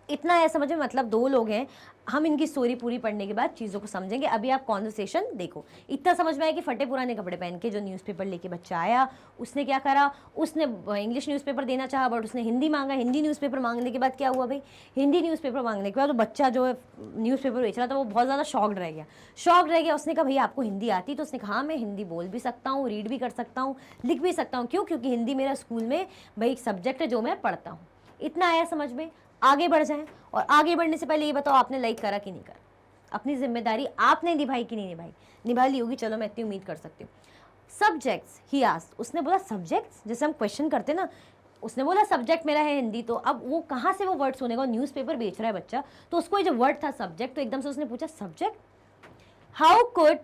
इतना है समझ में? मतलब दो लोग हैं, हम इनकी स्टोरी पूरी पढ़ने के बाद चीज़ों को समझेंगे। अभी आप कॉन्वर्सेशन देखो। इतना समझ में आया कि फटे पुराने कपड़े पहन के जो न्यूज़पेपर लेके बच्चा आया, उसने क्या करा, उसने इंग्लिश न्यूज़पेपर देना चाहा, बट उसने हिंदी मांगा। हिंदी न्यूज़पेपर मांगने के बाद क्या हुआ भाई, हिंदी न्यूज़पेपर मांगने के बाद तो बच्चा जो है न्यूज़पेपर बेच रहा था वो बहुत ज़्यादा शॉक्ड रह गया। उसने कहा भैया आपको हिंदी आती? तो उसने कहा हाँ मैं हिंदी बोल भी सकता हूँ, रीड भी कर सकता हूँ, लिख भी सकता हूँ। क्यों? क्योंकि हिंदी मेरा स्कूल में भाई एक सब्जेक्ट है जो मैं पढ़ता हूँ। इतना आया समझ में? आगे बढ़ जाएं। और आगे बढ़ने से पहले ये बताओ आपने लाइक करा कि नहीं करा, अपनी जिम्मेदारी आपने निभाई कि नहीं निभाई? निभा ली होगी, चलो मैं इतनी उम्मीद कर सकती हूँ। सब्जेक्ट्स ही आस्क्ड, उसने बोला सब्जेक्ट्स, जैसे हम क्वेश्चन करते ना, उसने बोला सब्जेक्ट मेरा है हिंदी। तो अब वो कहाँ से वो वर्ड सुनेगा? न्यूज़पेपर बेच रहा है बच्चा, तो उसको ये जो वर्ड था सब्जेक्ट, तो एकदम से उसने पूछा subject, how could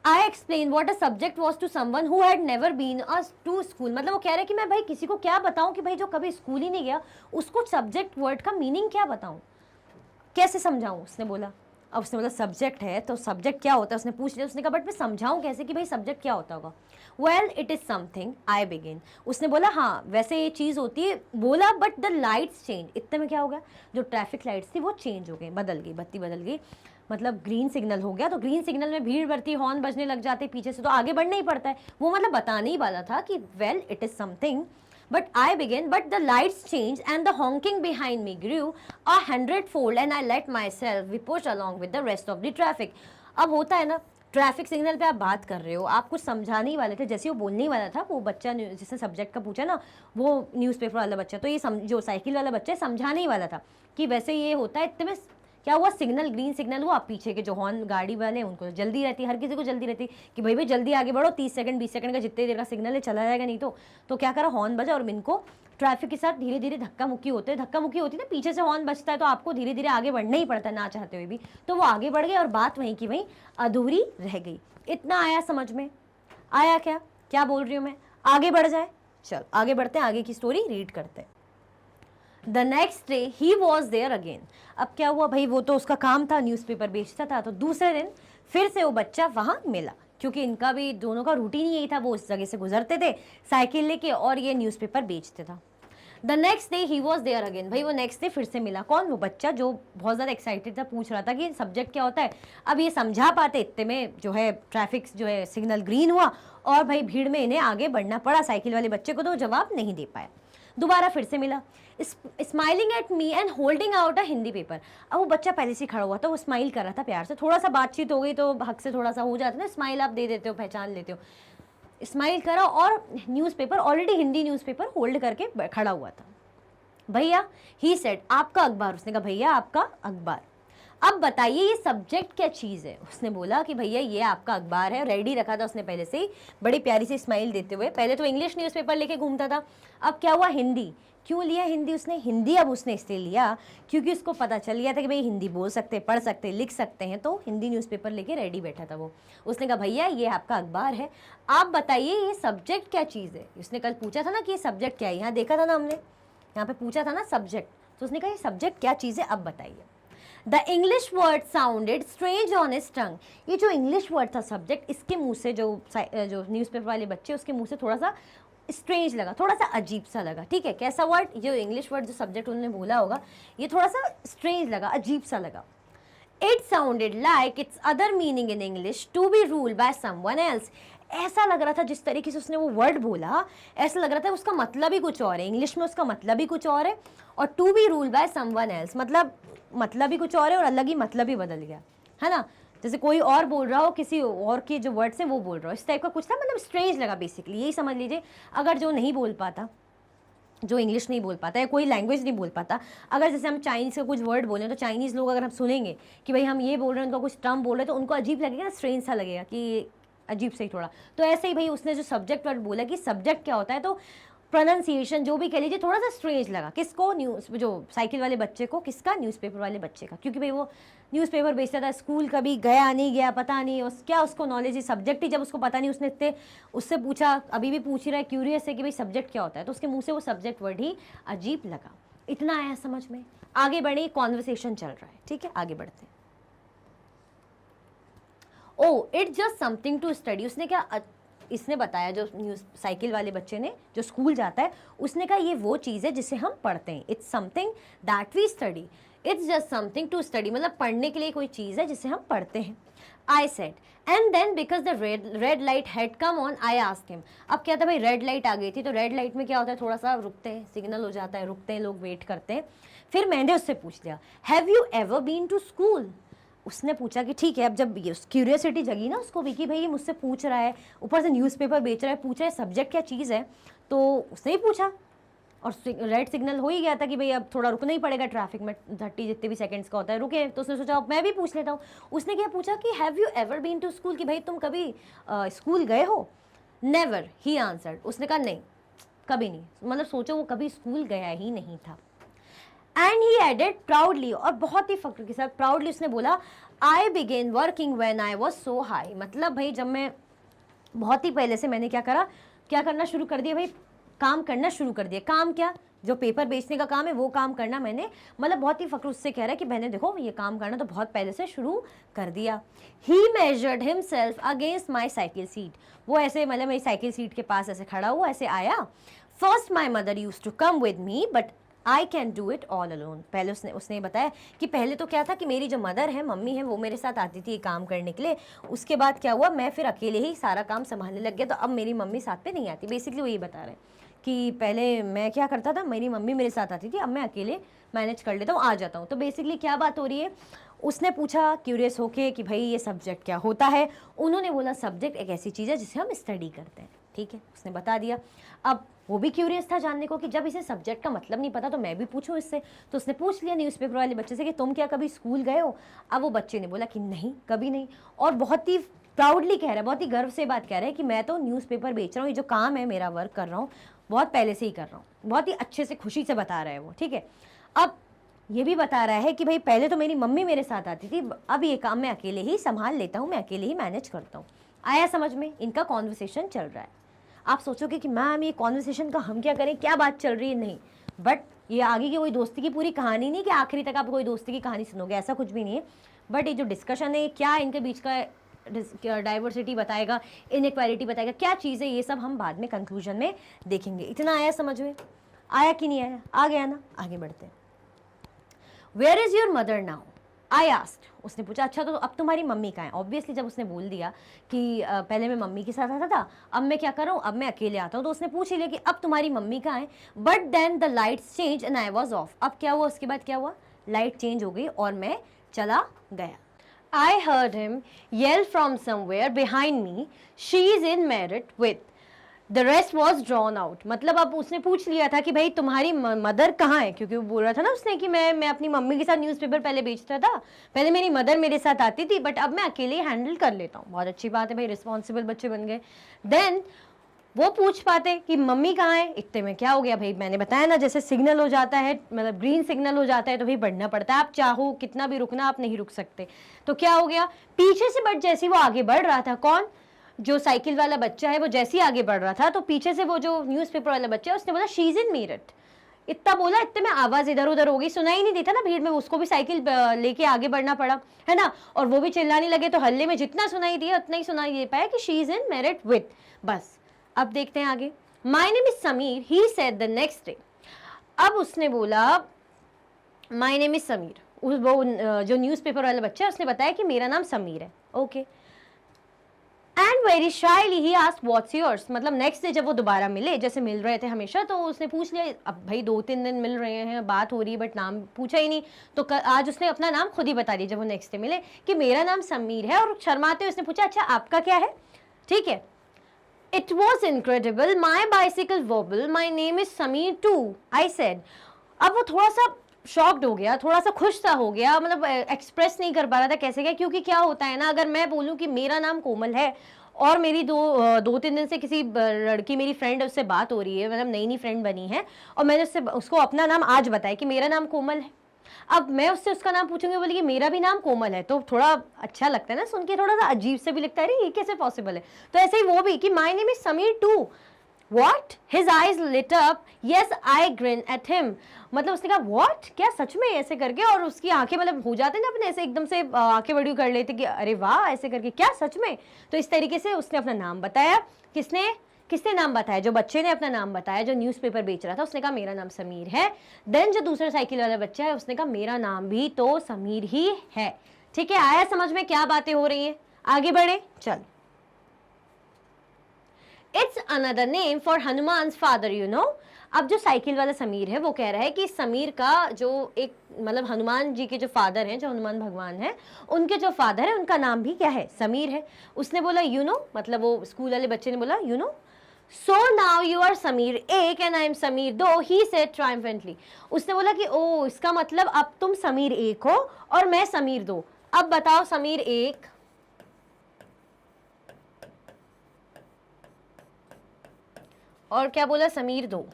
I explain what a subject was to someone who had never been to school. मतलब वो कह रहे हैं कि मैं भाई किसी को क्या बताऊं कि भाई जो कभी स्कूल ही नहीं गया उसको सब्जेक्ट वर्ड का मीनिंग क्या बताऊं, कैसे समझाऊं? उसने बोला। अब उसने बोला सब्जेक्ट है तो सब्जेक्ट क्या होता है उसने पूछ लिया। उसने कहा बट मैं समझाऊं कैसे कि भाई सब्जेक्ट क्या होता होगा? Well it is something I begin. उसने बोला हाँ वैसे ये चीज़ होती है। बोला बट द लाइट्स चेंज। इतने में क्या हो गया, जो ट्रैफिक लाइट्स थी वो चेंज हो गई, बदल गई, बत्ती बदल गई। मतलब ग्रीन सिग्नल हो गया, तो ग्रीन सिग्नल में भीड़ बढ़ती, हॉर्न बजने लग जाते पीछे से, तो आगे बढ़ना ही पड़ता है। वो मतलब बताने ही वाला था कि well it is something but I began, but the lights changed and the honking behind me grew 100-fold and I let myself be pushed along with the rest of the traffic। अब होता है ना, traffic signal पे आप बात कर रहे हो, आप कुछ समझाने ही वाले थे, जैसे वो बोलने ही वाला था वो बच्चा जिसने सब्जेक्ट का पूछा ना, वो न्यूज़पेपर वाला बच्चा, तो ये जो साइकिल वाला बच्चा समझाने ही वाला था कि वैसे ये होता है। इतने में क्या हुआ, सिग्नल ग्रीन सिग्नल हुआ, पीछे के जो हॉर्न गाड़ी वाले हैं उनको जल्दी रहती है, हर किसी को जल्दी रहती है कि भाई जल्दी आगे बढ़ो, 30 सेकंड 20 सेकंड का जितने देर का सिग्नल है चला जाएगा, नहीं तो क्या करा, हॉर्न बजा और इनको ट्रैफिक के साथ धीरे धीरे धक्का मुक्की होती ना, पीछे से हॉर्न बजता है तो आपको धीरे धीरे आगे बढ़ना ही पड़ता है ना चाहते हुए भी। तो वो आगे बढ़ गए और बात वहीं की वहीं अधूरी रह गई। इतना आया समझ में? आया क्या? क्या बोल रही हूँ मैं? आगे बढ़ जाए? चल आगे बढ़ते हैं, आगे की स्टोरी रीड करते हैं। The next day he was there again. अब क्या हुआ भाई, वो तो उसका काम था, न्यूज़पेपर बेचता था, तो दूसरे दिन फिर से वो बच्चा वहाँ मिला, क्योंकि इनका भी दोनों का रूटीन यही था, वो उस जगह से गुजरते थे साइकिल लेके और ये न्यूज़पेपर बेचते था। The next day he was there again. भाई वो नेक्स्ट डे फिर से मिला। कौन? वो बच्चा जो बहुत ज़्यादा एक्साइटेड था, पूछ रहा था कि सब्जेक्ट क्या होता है। अब ये समझा पाते इतने में जो है ट्रैफिक जो है सिग्नल ग्रीन हुआ और भाई भीड़ में इन्हें आगे बढ़ना पड़ा। साइकिल वाले बच्चे को तो जवाब नहीं दे पाया। दोबारा फिर से मिला, smiling at me and holding out a Hindi paper. अब वो बच्चा पहले से खड़ा हुआ था, वो स्माइल कर रहा था प्यार से, थोड़ा सा बातचीत हो गई तो हक से थोड़ा सा हो जाता है ना, स्माइल आप दे देते हो, पहचान लेते हो। स्माइल करा और newspaper, already Hindi newspaper hold करके खड़ा हुआ था। भैया, ही सेड, आपका अखबार। उसने कहा भैया आपका अखबार। अब बताइए ये सब्जेक्ट क्या चीज़ है? उसने बोला कि भैया ये आपका अखबार है। रेडी रखा था उसने पहले से ही, बड़ी प्यारी सी स्माइल देते हुए। पहले तो इंग्लिश न्यूज़पेपर लेके घूमता था, अब क्या हुआ, हिंदी। क्यों लिया हिंदी उसने? हिंदी अब उसने इसलिए लिया क्योंकि उसको पता चल गया था कि भाई हिंदी बोल सकते, पढ़ सकते, लिख सकते हैं, तो हिंदी न्यूज़पेपर लेके रेडी बैठा था वो। उसने कहा भैया ये आपका अखबार है, आप बताइए ये सब्जेक्ट क्या चीज़ है? उसने कल पूछा था ना कि ये सब्जेक्ट क्या है, यहाँ देखा था ना हमने, यहाँ पे पूछा था ना सब्जेक्ट, तो उसने कहा ये सब्जेक्ट क्या चीज़ है, अब बताइए। The English word sounded strange on his टंग। ये जो इंग्लिश वर्ड था सब्जेक्ट, इसके मुंह से जो न्यूज़पेपर वाले बच्चे, उसके मुंह से थोड़ा सा स्ट्रेंज लगा, थोड़ा सा अजीब सा लगा। ठीक है, कैसा वर्ड? जो इंग्लिश वर्ड जो सब्जेक्ट उन्होंने बोला होगा, ये थोड़ा सा स्ट्रेंज लगा, अजीब सा लगा। It sounded like its other meaning in English to be ruled by someone else. ऐसा लग रहा था जिस तरीके से उसने वो वर्ड बोला, ऐसा लग रहा था उसका मतलब ही कुछ और है, इंग्लिश में उसका मतलब ही कुछ और है, और to be ruled by someone else मतलब ही कुछ और है और अलग ही मतलब ही बदल गया, है ना। जैसे कोई और बोल रहा हो, किसी और के जो वर्ड्स हैं वो बोल रहा हो, इस टाइप का कुछ था, मतलब स्ट्रेंज लगा बेसिकली, यही समझ लीजिए। अगर जो नहीं बोल पाता, जो इंग्लिश नहीं बोल पाता या कोई लैंग्वेज नहीं बोल पाता, अगर जैसे हम चाइनीज़ का कुछ वर्ड बोलें तो चाइनीज़ लोग अगर हम सुनेंगे कि भाई हम ये बोल रहे हैं, उनका कुछ टर्म बोल रहे हैं, तो उनको अजीब लगेगा ना, स्ट्रेंज सा लगेगा कि अजीब से ही थोड़ा। तो ऐसे ही भाई उसने जो सब्जेक्ट वर्ड बोला कि सब्जेक्ट क्या होता है, तो प्रोनाउंसिएशन जो भी कह लीजिए थोड़ा सा स्ट्रेंज लगा। किसको? न्यूज़ जो साइकिल वाले बच्चे को। किसका? न्यूज़पेपर वाले बच्चे का, क्योंकि भाई वो न्यूज़पेपर बेचता था, स्कूल कभी गया नहीं गया पता नहीं, क्या उसको नॉलेज है सब्जेक्ट ही जब उसको पता नहीं, उसने इतने उससे पूछा, अभी भी पूछ ही रहा है, क्यूरियस है कि भाई सब्जेक्ट क्या होता है, तो उसके मुंह से वो सब्जेक्ट वर्ड ही अजीब लगा। इतना आया समझ में? आगे बढ़े, कॉन्वर्सेशन चल रहा है, ठीक है, आगे बढ़ते हैं। Oh it's just something to study. उसने क्या, इसने बताया, जो न्यूज़ साइकिल वाले बच्चे ने, जो स्कूल जाता है, उसने कहा ये वो चीज़ है जिसे हम पढ़ते हैं। It's something that we study. It's just something to study, मतलब पढ़ने के लिए कोई चीज़ है जिसे हम पढ़ते हैं। I said, and then because the red light had come on I asked him. अब क्या था भाई, रेड लाइट आ गई थी, तो रेड लाइट में क्या होता है, थोड़ा सा रुकते हैं, सिग्नल हो जाता है, रुकते हैं लोग, वेट करते हैं। फिर मैंने उससे पूछ लिया, have you ever been to school? उसने पूछा कि ठीक है, अब जब क्यूरियोसिटी जगी ना उसको भी कि भाई ये मुझसे पूछ रहा है, ऊपर से न्यूज़पेपर बेच रहा है, पूछ रहा है सब्जेक्ट क्या चीज़ है, तो उसने ही पूछा। और रेड सिग्नल हो ही गया था कि भाई अब थोड़ा रुकना ही पड़ेगा, ट्रैफिक में 30 जितने भी सेकंड्स का होता है, रुके। तो उसने सोचा अब मैं भी पूछ लेता हूँ। उसने क्या पूछा कि have you ever been to school, कि भाई तुम कभी स्कूल गए हो? Never, he answered. उसने कहा नहीं, कभी नहीं, मतलब सोचो वो कभी स्कूल गया ही नहीं था। एंड ही एडेड प्राउडली, और बहुत ही फख्र के साथ प्राउडली उसने बोला, I began working when I was so high. मतलब भाई जब मैं बहुत ही पहले से मैंने क्या करना शुरू कर दिया भाई, काम करना शुरू कर दिया। काम क्या? जो पेपर बेचने का काम है वो काम करना मैंने, मतलब बहुत ही फख्र उससे कह रहा है कि मैंने देखो ये काम करना तो बहुत पहले से शुरू कर दिया। He measured himself against my cycle seat. वो ऐसे मतलब मेरी साइकिल सीट के पास ऐसे खड़ा हुआ, ऐसे आया। First my mother use to come with me but I can do it all alone. पहले उसने बताया कि पहले तो क्या था कि मेरी जो मदर है, मम्मी है, वो मेरे साथ आती थी काम करने के लिए। उसके बाद क्या हुआ, मैं फिर अकेले ही सारा काम संभालने लग गया, तो अब मेरी मम्मी साथ पे नहीं आती। बेसिकली वो ये बता रहे हैं कि पहले मैं क्या करता था, मेरी मम्मी मेरे साथ आती थी, अब मैं अकेले मैनेज कर लेता हूँ, आ जाता हूँ। तो बेसिकली क्या बात हो रही है, उसने पूछा क्यूरियस होके कि भाई ये सब्जेक्ट क्या होता है। उन्होंने बोला सब्जेक्ट एक ऐसी चीज़ है जिसे हम स्टडी करते हैं। ठीक है, उसने बता दिया। अब वो भी क्यूरियस था जानने को कि जब इसे सब्जेक्ट का मतलब नहीं पता तो मैं भी पूछूं इससे। तो उसने पूछ लिया न्यूज़पेपर वाले बच्चे से कि तुम क्या कभी स्कूल गए हो? अब वो बच्चे ने बोला कि नहीं, कभी नहीं। और बहुत ही प्राउडली कह रहा है, बहुत ही गर्व से बात कह रहा है कि मैं तो न्यूज़पेपर बेच रहा हूँ, ये जो काम है मेरा, वर्क कर रहा हूँ, बहुत पहले से ही कर रहा हूँ। बहुत ही अच्छे से, खुशी से बता रहा है वो। ठीक है, अब ये भी बता रहा है कि भाई पहले तो मेरी मम्मी मेरे साथ आती थी, अब ये काम मैं अकेले ही संभाल लेता हूँ, मैं अकेले ही मैनेज करता हूँ। आया समझ में? इनका कॉन्वर्सेशन चल रहा है। आप सोचोगे कि मैम ये कॉन्वर्सेशन का हम क्या करें, क्या बात चल रही है, नहीं, बट ये आगे की कोई दोस्ती की पूरी कहानी नहीं कि आखिरी तक आप कोई दोस्ती की कहानी सुनोगे, ऐसा कुछ भी नहीं है। बट ये जो डिस्कशन है, क्या इनके बीच का डाइवर्सिटी बताएगा, इनइक्वालिटी बताएगा, क्या चीज़ है, ये सब हम बाद में कंक्लूजन में देखेंगे। इतना आया समझ में? आया कि नहीं आया? आ गया ना? आगे बढ़ते हैं। Where is your mother now? I asked. उसने पूछा अच्छा तो अब तुम्हारी मम्मी कहाँ है? ऑब्वियसली जब उसने बोल दिया कि पहले मैं मम्मी के साथ आता था, अब मैं क्या करूँ, अब मैं अकेले आता हूँ, तो उसने पूछ ही लिया कि अब तुम्हारी मम्मी कहाँ है। But then the lights change and I was off. अब क्या हुआ, उसके बाद क्या हुआ, लाइट चेंज हो गई और मैं चला गया। I heard him yell from somewhere behind me, she is in merit with. The rest was drawn out. मतलब अब उसने पूछ लिया था कि भाई तुम्हारी मदर कहाँ है, क्योंकि वो बोल रहा था ना उसने कि मैं अपनी मम्मी के साथ न्यूज़पेपर पहले बेचता था, पहले मेरी मदर मेरे साथ आती थी, बट अब मैं अकेले हैंडल कर लेता हूँ। बहुत अच्छी बात है भाई, रिस्पॉन्सिबल बच्चे बन गए। देन वो पूछ पाते कि मम्मी कहाँ है, इतने में क्या हो गया भाई, मैंने बताया ना जैसे सिग्नल हो जाता है, मतलब ग्रीन सिग्नल हो जाता है तो भाई बढ़ना पड़ता है, आप चाहो कितना भी रुकना आप नहीं रुक सकते। तो क्या हो गया, पीछे से बट जैसे वो आगे बढ़ रहा था, कौन, जो साइकिल वाला बच्चा है, वो जैसे ही आगे बढ़ रहा था तो पीछे से वो जो न्यूज़पेपर वाला बच्चा है उसने बोला शी इज इन मेरठ। इतना बोला, इतने में आवाज़ इधर उधर हो गई, सुनाई नहीं देता ना भीड़ में, उसको भी साइकिल लेके आगे बढ़ना पड़ा, है ना, और वो भी चिल्लाने लगे तो हल्ले में जितना सुनाई दिया उतना ही सुनाई दे पाया कि she is in Meerut with. बस अब देखते हैं आगे। My name is Sameer, he said the next day. अब उसने बोला माई नेम इज समीर, वो जो न्यूज़पेपर वाला बच्चा है उसने बताया कि मेरा नाम समीर है। Okay, and very shyly he asked what's yours. मतलब नेक्स्ट डे जब वो दोबारा मिले, जैसे मिल रहे थे हमेशा, तो उसने पूछ लिया, अब भाई 2-3 दिन मिल रहे हैं, बात हो रही है, बट नाम पूछा ही नहीं, तो आज उसने अपना नाम खुद ही बता दिया जब वो नेक्स्ट डे मिले कि मेरा नाम समीर है, और शर्माते हुए उसने पूछा अच्छा आपका क्या है, ठीक है। It was incredible. My bicycle wobble. My name is Sameer too. I said. अब वो थोड़ा सा शॉक्ड हो गया, थोड़ा सा खुश सा हो गया, मतलब एक्सप्रेस नहीं कर पा रहा था कैसे क्या, क्योंकि क्या होता है ना, अगर मैं बोलूँ कि मेरा नाम कोमल है और मेरी 2-3 दिन से किसी लड़की मेरी फ्रेंड है उससे बात हो रही है, मतलब नई फ्रेंड बनी है, और मैंने उसको अपना नाम आज बताया कि मेरा नाम कोमल है, अब मैं उससे उसका नाम पूछूंगी, बोली कि मेरा भी नाम कोमल है, तो थोड़ा अच्छा लगता है ना सुन के, थोड़ा सा अजीब से भी लगता है, अरे ये कैसे पॉसिबल है। तो ऐसे ही वो भी कि my name is Sameer too. What, his eyes lit up, yes I grin at him. मतलब उसने कहा व्हाट, क्या सच में, ऐसे करके, और उसकी आंखें मतलब हो जाते ना अपने ऐसे एकदम से आंखें बड़ी कर लेते कि अरे वाह, ऐसे करके, क्या सच में। तो इस तरीके से उसने अपना नाम बताया। किसने नाम बताया, जो बच्चे ने अपना नाम बताया, जो न्यूज़पेपर बेच रहा था, उसने कहा मेरा नाम समीर है। देन जो दूसरा साइकिल वाला बच्चा है उसने कहा मेरा नाम भी तो समीर ही है। ठीक है, आया समझ में क्या बातें हो रही हैं? आगे बढ़े, चल। It's another name for Hanuman's father, you know. अब जो साइकिल वाला समीर है वो कह रहा है कि समीर का जो एक मतलब हनुमान जी के जो फादर हैं, जो हनुमान भगवान हैं, उनके जो फादर है उनका नाम भी क्या है, समीर है। उसने बोला यू नो, मतलब वो स्कूल वाले बच्चे ने बोला you know, so now you are Sameer एक एंड आई एम समीर दो, ही सेड ट्रायम्फेंटली। उसने बोला कि ओ, इसका मतलब अब तुम समीर एक हो और मैं समीर दो। अब बताओ समीर एक और क्या बोला, समीर दो।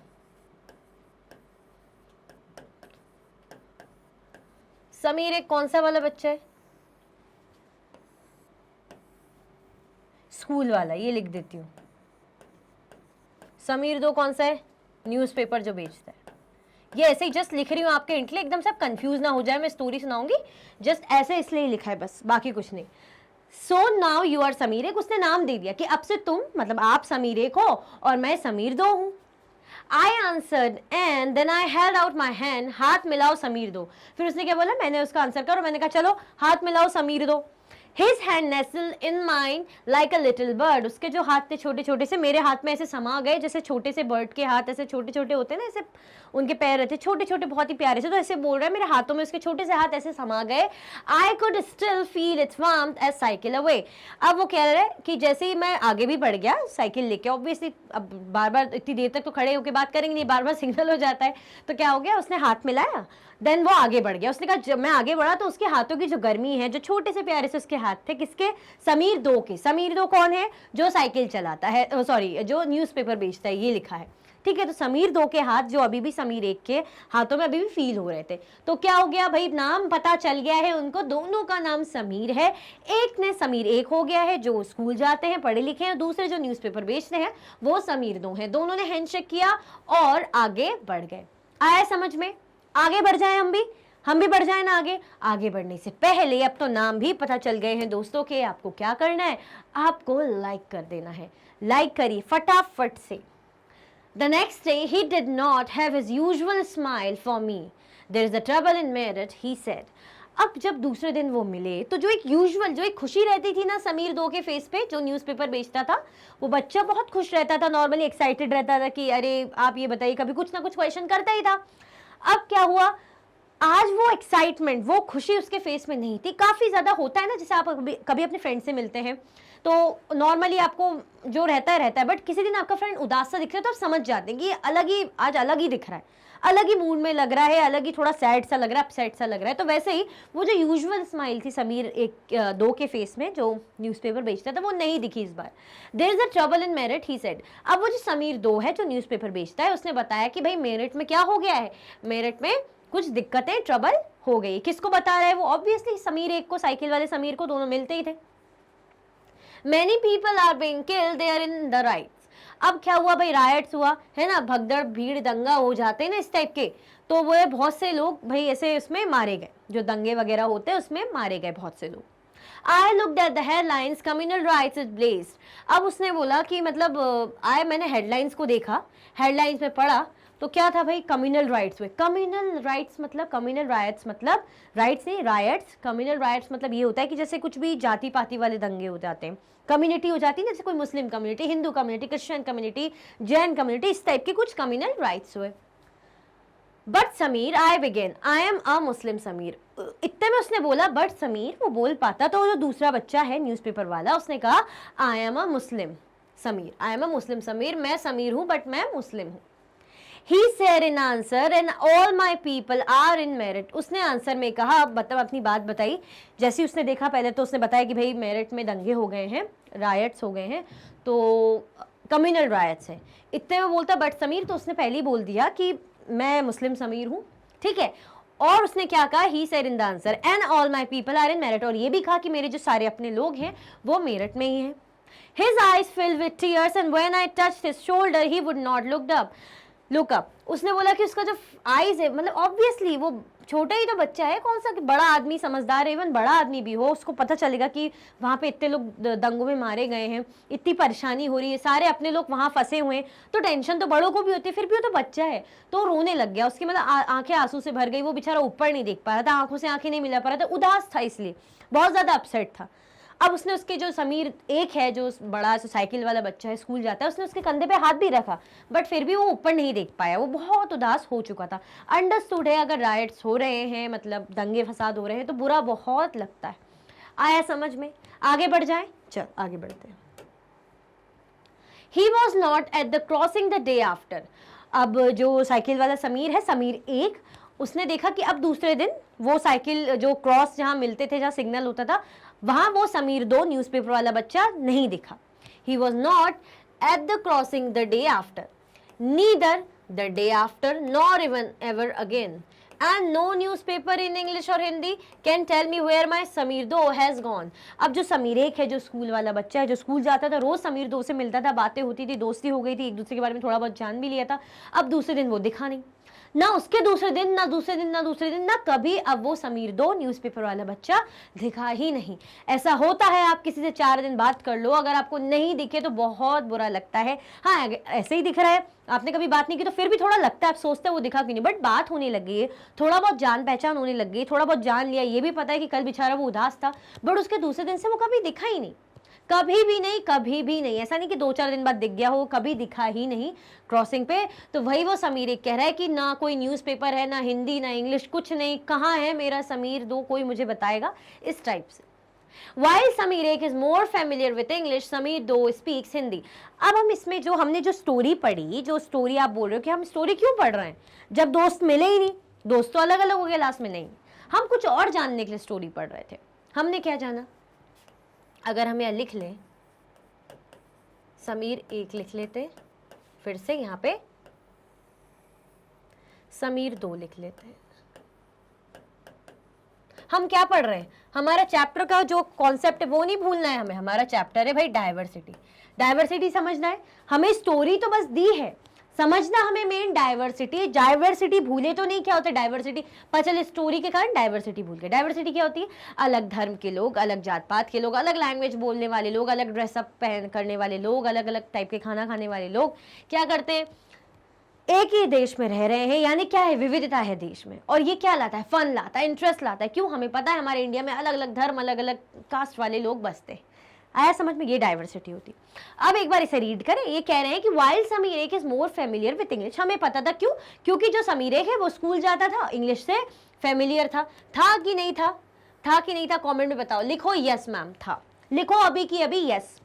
समीर एक कौन सा वाला बच्चा है, स्कूल वाला, ये लिख देती हूँ। समीर दो कौन सा है, न्यूज़पेपर जो बेचता है। ये ऐसे ही जस्ट लिख रही हूँ आपके इंट लिए, एकदम सब कंफ्यूज ना हो जाए, मैं स्टोरी सुनाऊंगी, जस्ट ऐसे इसलिए ही लिखा है बस, बाकी कुछ नहीं। So now you are Sameer एक, उसने नाम दे दिया कि अब से तुम मतलब आप समीर एक हो और मैं समीर दो हूँ। I answered and then I held out my hand, हाथ मिलाओ समीर दो। फिर उसने क्या बोला, मैंने उसका आंसर करा और मैंने कहा चलो हाथ मिलाओ समीर दो। His hand nestled in mine like a little bird. उसके जो हाथ थे छोटे छोटे से मेरे हाथ में ऐसे समा गए, जैसे छोटे से बर्ड के हाथ ऐसे छोटे छोटे होते हैं ना, ऐसे उनके पैर रहते छोटे छोटे बहुत ही प्यारे से, तो ऐसे बोल रहा है मेरे हाथों में उसके छोटे से हाथ ऐसे समा गए। I could still feel its warmth as cycle away. अब वो कह रहा है कि जैसे ही मैं आगे भी बढ़ गया साइकिल लेके, ऑब्वियसली अब बार बार इतनी देर तक तो खड़े होकर बात करेंगे नहीं, बार बार सिग्नल हो जाता है, तो क्या हो गया, उसने हाथ मिलाया, देन वो आगे बढ़ गया। उसने कहा जब मैं आगे बढ़ा तो उसके हाथों की जो गर्मी है, जो छोटे से प्यारे से उसके हाथ थे, किसके? समीर 2 के। समीर 2 कौन है? जो साइकिल चलाता है, सॉरी जो न्यूज़पेपर बेचता है, ये लिखा है, ठीक है। तो समीर 2 के हाथ जो अभी भी समीर 1 के हाथों में अभी भी फील हो रहे थे। तो क्या हो गया भाई, नाम पता चल गया है उनको, दोनों का नाम समीर है। एक ने समीर 1 हो गया है जो स्कूल जाते हैं, पढ़े लिखे हैं, दूसरे जो न्यूज़पेपर बेचते हैं वो समीर 2 हैं। दोनों ने हैंडशेक किया और आगे बढ़ गए। आया समझ में? आगे बढ़ जाए हम भी बढ़ जाए ना आगे। आगे बढ़ने से पहले अब तो नाम भी पता चल गए हैं दोस्तों के। आपको क्या करना है? आपको लाइक कर देना है। लाइक करिए फटाफट से। The next day he did not have his usual smile for me. There is a trouble in merit, he said. अब जब दूसरे दिन वो मिले तो जो एक खुशी रहती थी ना समीर 2 के फेस पे, जो न्यूज़पेपर बेचता था, वो बच्चा बहुत खुश रहता था, नॉर्मली एक्साइटेड रहता था कि अरे आप ये बताइए, कभी कुछ ना कुछ क्वेश्चन करता ही था। अब क्या हुआ, आज वो एक्साइटमेंट, वो खुशी उसके फेस में नहीं थी। काफ़ी ज़्यादा होता है ना, जैसे आप कभी अपने फ्रेंड से मिलते हैं तो नॉर्मली आपको जो रहता है, बट किसी दिन आपका फ्रेंड उदास सा दिख रहा है तो आप समझ जाते हैं कि आज अलग ही दिख रहा है, अलग ही मूड में लग रहा है, अलग ही थोड़ा सैड सा लग रहा है, अपसेट सा लग रहा है। तो वैसे ही वो जो यूजुअल स्माइल थी समीर 2 के फेस में, जो न्यूज़पेपर बेचता था, वो नहीं दिखी इस बार। There is a trouble in merit, he said. अब वो जो समीर 2 है जो न्यूज़पेपर बेचता है, उसने बताया कि भाई मेरिट में क्या हो गया है, मेरिट में कुछ दिक्कतें, ट्रबल हो गई। किसको बता रहा है वो? ऑब्वियसली समीर 1 को, साइकिल वाले समीर को, दोनों मिलते ही थे। Many people are being killed, they are in the riots. अब क्या हुआ भाई, रायट्स हुआ है ना, भगदड़, भीड़, दंगा हो जाते हैं ना इस टाइप के, तो वो बहुत से लोग भाई ऐसे उसमें मारे गए, जो दंगे वगैरह होते हैं उसमें मारे गए बहुत से लोग। I looked at the headlines, communal rights is blazed. अब उसने बोला कि मतलब मैंने हेडलाइंस को देखा, हेडलाइंस में पढ़ा तो क्या था भाई, कम्युनल राइट्स हुए। कम्युनल राइट्स मतलब, कम्युनल राइट्स मतलब राइट्स नहीं, राइट्स। कम्युनल राइट्स मतलब ये होता है कि जैसे कुछ भी जाति पाति वाले दंगे हो जाते हैं, कम्युनिटी हो जाती है, जैसे कोई Muslim community, Hindu community, Christian community, Jain community, इस टाइप के कुछ कम्युनल राइट्स हुए। But Sameer, I began, I am a Muslim Sameer. इतने में उसने बोला बट समीर, वो बोल पाता, तो जो दूसरा बच्चा है न्यूज़पेपर वाला, उसने कहा I am a Muslim Sameer, I am a Muslim Sameer, मैं समीर हूँ बट मैं मुस्लिम हूँ। He said in answer, and all my people are in merit. उसने आंसर में कहा, मतलब अपनी बात बताई। जैसे उसने देखा, पहले तो उसने बताया कि भाई मेरिट में दंगे हो गए हैं, रायट्स हो गए हैं, तो कम्युनल रायट्स हैं। इतने में बोलता बट समीर, तो उसने पहले ही बोल दिया कि मैं मुस्लिम समीर हूँ, ठीक है। और उसने क्या कहा, he said in the answer, and all my people are in merit, और ये भी कहा कि मेरे जो सारे अपने लोग हैं वो मेरठ में ही हैं। His eyes filled with tears, and when I touched his shoulder, he would not look up. Look up, उसने बोला कि उसका जो आईज है, मतलब ऑब्वियसली वो छोटा ही तो बच्चा है, कौन सा बड़ा आदमी, समझदार है, इवन बड़ा आदमी भी हो, उसको पता चलेगा कि वहाँ पे इतने लोग दंगों में मारे गए हैं, इतनी परेशानी हो रही है, सारे अपने लोग वहाँ फंसे हुए हैं, तो टेंशन तो बड़ों को भी होती है, फिर भी वो तो बच्चा है। तो रोने लग गया, उसकी मतलब आंखें आंसू से भर गई, वो बेचारा ऊपर नहीं देख पा रहा था, आंखों से आंखें नहीं मिला पा रहा था, उदास था, इसलिए बहुत ज़्यादा अपसेट था। अब उसने उसके जो समीर 1 है, जो बड़ा जो साइकिल वाला बच्चा है, स्कूल जाता है, उसने उसके कंधे पे हाथ भी रखा, बट फिर भी वो ऊपर नहीं देख पाया, वो बहुत उदास हो चुका था। अंडरस्टूड है, अगर राइट्स हो रहे हैं, मतलब दंगे फसाद हो रहे हैं, तो बुरा बहुत लगता है। आया समझ में? आगे बढ़ जाए, चल आगे बढ़ते हैं। He was not at the crossing the day after. अब जो साइकिल वाला समीर है, समीर 1, उसने देखा कि अब दूसरे दिन वो साइकिल जो क्रॉस जहाँ मिलते थे, जहाँ सिग्नल होता था, वहाँ वो समीर 2 न्यूज़पेपर वाला बच्चा नहीं दिखा। He was not at the crossing the day after, neither the day after nor even ever again, and no newspaper in English or Hindi can tell me where my Sameer 2 has gone. अब जो समीर 1 है, जो school वाला बच्चा है, जो school जाता था, रोज समीर 2 से मिलता था, बातें होती थी, दोस्ती हो गई थी, एक दूसरे के बारे में थोड़ा बहुत जान भी लिया था। अब दूसरे दिन वो दिखा नहीं, ना उसके दूसरे दिन, ना दूसरे दिन, ना दूसरे दिन, ना कभी। अब वो समीर 2 न्यूज़पेपर वाला बच्चा दिखा ही नहीं। ऐसा होता है, आप किसी से 4 दिन बात कर लो, अगर आपको नहीं दिखे तो बहुत बुरा लगता है। हाँ, ऐसे ही दिख रहा है, आपने कभी बात नहीं की तो फिर भी थोड़ा लगता है, आप सोचते हैं वो दिखा क्यों नहीं, बट बात होने लगी है, थोड़ा बहुत जान पहचान होने लग गई, थोड़ा बहुत जान लिया, ये भी पता है कि कल बेचारा वो उदास था, बट उसके दूसरे दिन से वो कभी दिखा ही नहीं, कभी भी नहीं, कभी भी नहीं। ऐसा नहीं कि 2-4 दिन बाद दिख गया हो, कभी दिखा ही नहीं क्रॉसिंग पे। तो वही वो समीर 1 कह रहा है कि ना कोई न्यूज़पेपर है, ना हिंदी, ना इंग्लिश, कुछ नहीं, कहाँ है मेरा समीर 2, कोई मुझे बताएगा, इस टाइप से। While Sameer 1 is more familiar with English, Sameer 2 speaks Hindi. अब हम इसमें जो हमने जो स्टोरी पढ़ी, जो स्टोरी आप बोल रहे हो कि हम स्टोरी क्यों पढ़ रहे हैं, जब दोस्त मिले ही नहीं, दोस्त तो अलग अलग हो गए लास्ट में, नहीं, हम कुछ और जानने के लिए स्टोरी पढ़ रहे थे। हमने क्या जाना, अगर हम यहाँ लिख लें समीर 1 लिख लेते, फिर से यहाँ पे समीर 2 लिख लेते हैं। हम क्या पढ़ रहे हैं, हमारा चैप्टर का जो कॉन्सेप्ट है वो नहीं भूलना है हमें। हमारा चैप्टर है भाई डाइवर्सिटी, डाइवर्सिटी समझना है हमें। स्टोरी तो बस दी है, समझना हमें मेन डाइवर्सिटी। डाइवर्सिटी भूले तो नहीं क्या होता है डाइवर्सिटी, पर चले स्टोरी के कारण डाइवर्सिटी भूल गए। डाइवर्सिटी क्या होती है, अलग धर्म के लोग, अलग जात पात के लोग, अलग लैंग्वेज बोलने वाले लोग, अलग ड्रेसअप पहन करने वाले लोग, अलग अलग टाइप के खाना खाने वाले लोग क्या करते हैं, एक ही देश में रह रहे हैं, यानी क्या है, विविधता है देश में। और ये क्या लाता है, फन लाता है, इंटरेस्ट लाता है। क्यों, हमें पता है हमारे इंडिया में अलग अलग धर्म, अलग अलग कास्ट वाले लोग बसते हैं। आया समझ में, ये डाइवर्सिटी होती है। अब एक बार इसे रीड करें, ये कह रहे हैं कि वाइल समीर एक is more familiar with English. हमें पता था, क्यों, क्योंकि जो समीर एक है वो स्कूल जाता था, इंग्लिश से फेमिलियर था कि नहीं था, था कि नहीं था, कमेंट में बताओ। लिखो यस मैम था, लिखो अभी की अभी yes.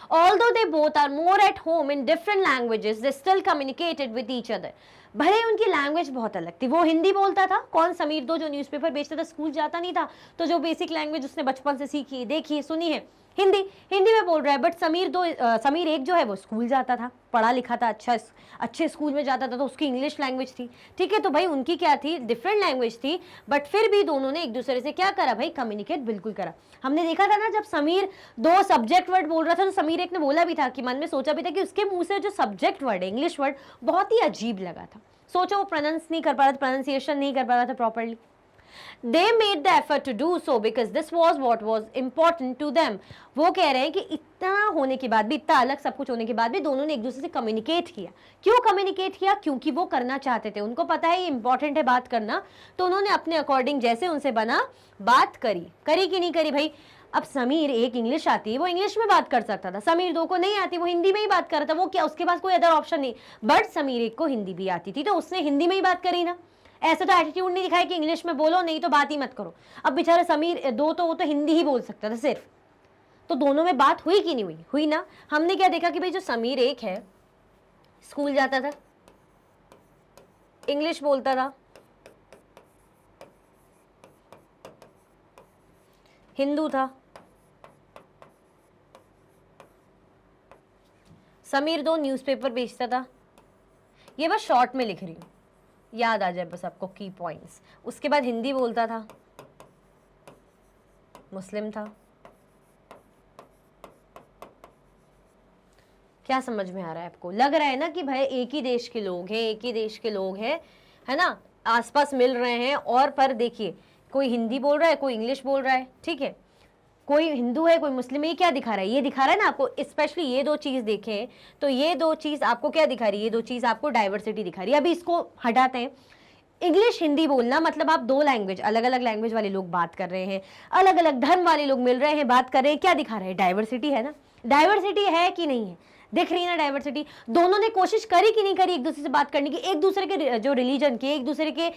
Although they both are more at home in different languages, they still communicated with each other. भले उनकी लैंग्वेज बहुत अलग थी, वो हिंदी बोलता था, कौन, समीर 2 जो न्यूज़पेपर बेचता था, स्कूल जाता नहीं था, तो जो बेसिक लैंग्वेज उसने बचपन से सीखी, देखी, सुनी है, हिंदी में बोल रहा है। बट समीर 1 जो है वो स्कूल जाता था, पढ़ा लिखा था, अच्छे स्कूल में जाता था, तो उसकी इंग्लिश लैंग्वेज थी, ठीक है। तो भाई उनकी क्या थी, डिफरेंट लैंग्वेज थी, बट फिर भी दोनों ने एक दूसरे से क्या करा भाई, कम्युनिकेट बिल्कुल करा। हमने देखा था ना, जब समीर 2 सब्जेक्ट वर्ड बोल रहा था, तो समीर 1 ने बोला भी था कि मन में सोचा भी था कि उसके मुंह से जो सब्जेक्ट वर्ड है, इंग्लिश वर्ड, बहुत ही अजीब लगा था। सोचो वो प्रोनाउंस नहीं कर पा रहा था, प्रोनाउंसिएशन नहीं कर पा रहा था properly. They made the effort to do so because this was what was important to them. वो कह रहे हैं कि इतना होने के बाद भी, इतना अलग सब कुछ होने के बाद भी, दोनों ने एक दूसरे से कम्युनिकेट किया। क्यों कम्युनिकेट किया, क्योंकि वो करना चाहते थे, उनको पता है ये इंपॉर्टेंट है बात करना, तो उन्होंने अपने अकॉर्डिंग जैसे उनसे बना बात करी कि नहीं करी भाई। अब समीर 1 इंग्लिश आती है, वो इंग्लिश में बात कर सकता था, समीर 2 को नहीं आती, वो हिंदी में ही बात कर रहा था, वो क्या, उसके पास कोई अदर ऑप्शन नहीं। बट समीर 1 को हिंदी भी आती थी, तो उसने हिंदी में ही बात करी ना। ऐसा तो एटीट्यूड नहीं दिखाया कि इंग्लिश में बोलो, नहीं तो बात ही मत करो। अब बेचारा समीर 2 तो वो तो हिंदी ही बोल सकता था सिर्फ, तो दोनों में बात हुई कि नहीं हुई, हुई ना। हमने क्या देखा कि भाई जो समीर 1 है, स्कूल जाता था, इंग्लिश बोलता था, हिंदू था। समीर 2 न्यूज़पेपर बेचता था। ये बस शॉर्ट में लिख रही हूँ, याद आ जाए बस आपको की पॉइंट्स। उसके बाद हिंदी बोलता था, मुस्लिम था। क्या समझ में आ रहा है आपको, लग रहा है ना कि भाई एक ही देश के लोग हैं, एक ही देश के लोग हैं, है ना, आसपास मिल रहे हैं। और पर देखिए, कोई हिंदी बोल रहा है, कोई इंग्लिश बोल रहा है, ठीक है, कोई हिंदू है, कोई मुस्लिम है। ये क्या दिखा रहा है, ये दिखा रहा है ना आपको, स्पेशली ये 2 चीज देखें तो ये 2 चीज आपको क्या दिखा रही है, ये 2 चीज आपको डाइवर्सिटी दिखा रही है। अभी इसको हटाते हैं, इंग्लिश हिंदी बोलना मतलब आप 2 लैंग्वेज, अलग अलग लैंग्वेज वाले लोग बात कर रहे हैं, अलग अलग धर्म वाले लोग मिल रहे हैं, बात कर रहे हैं, क्या दिखा रहे हैं, डाइवर्सिटी है ना। डाइवर्सिटी है कि नहीं है, दिख रही है ना डाइवर्सिटी। दोनों ने कोशिश करी कि नहीं करी एक दूसरे से बात करने की, एक दूसरे के जो रिलीजन की, एक दूसरे के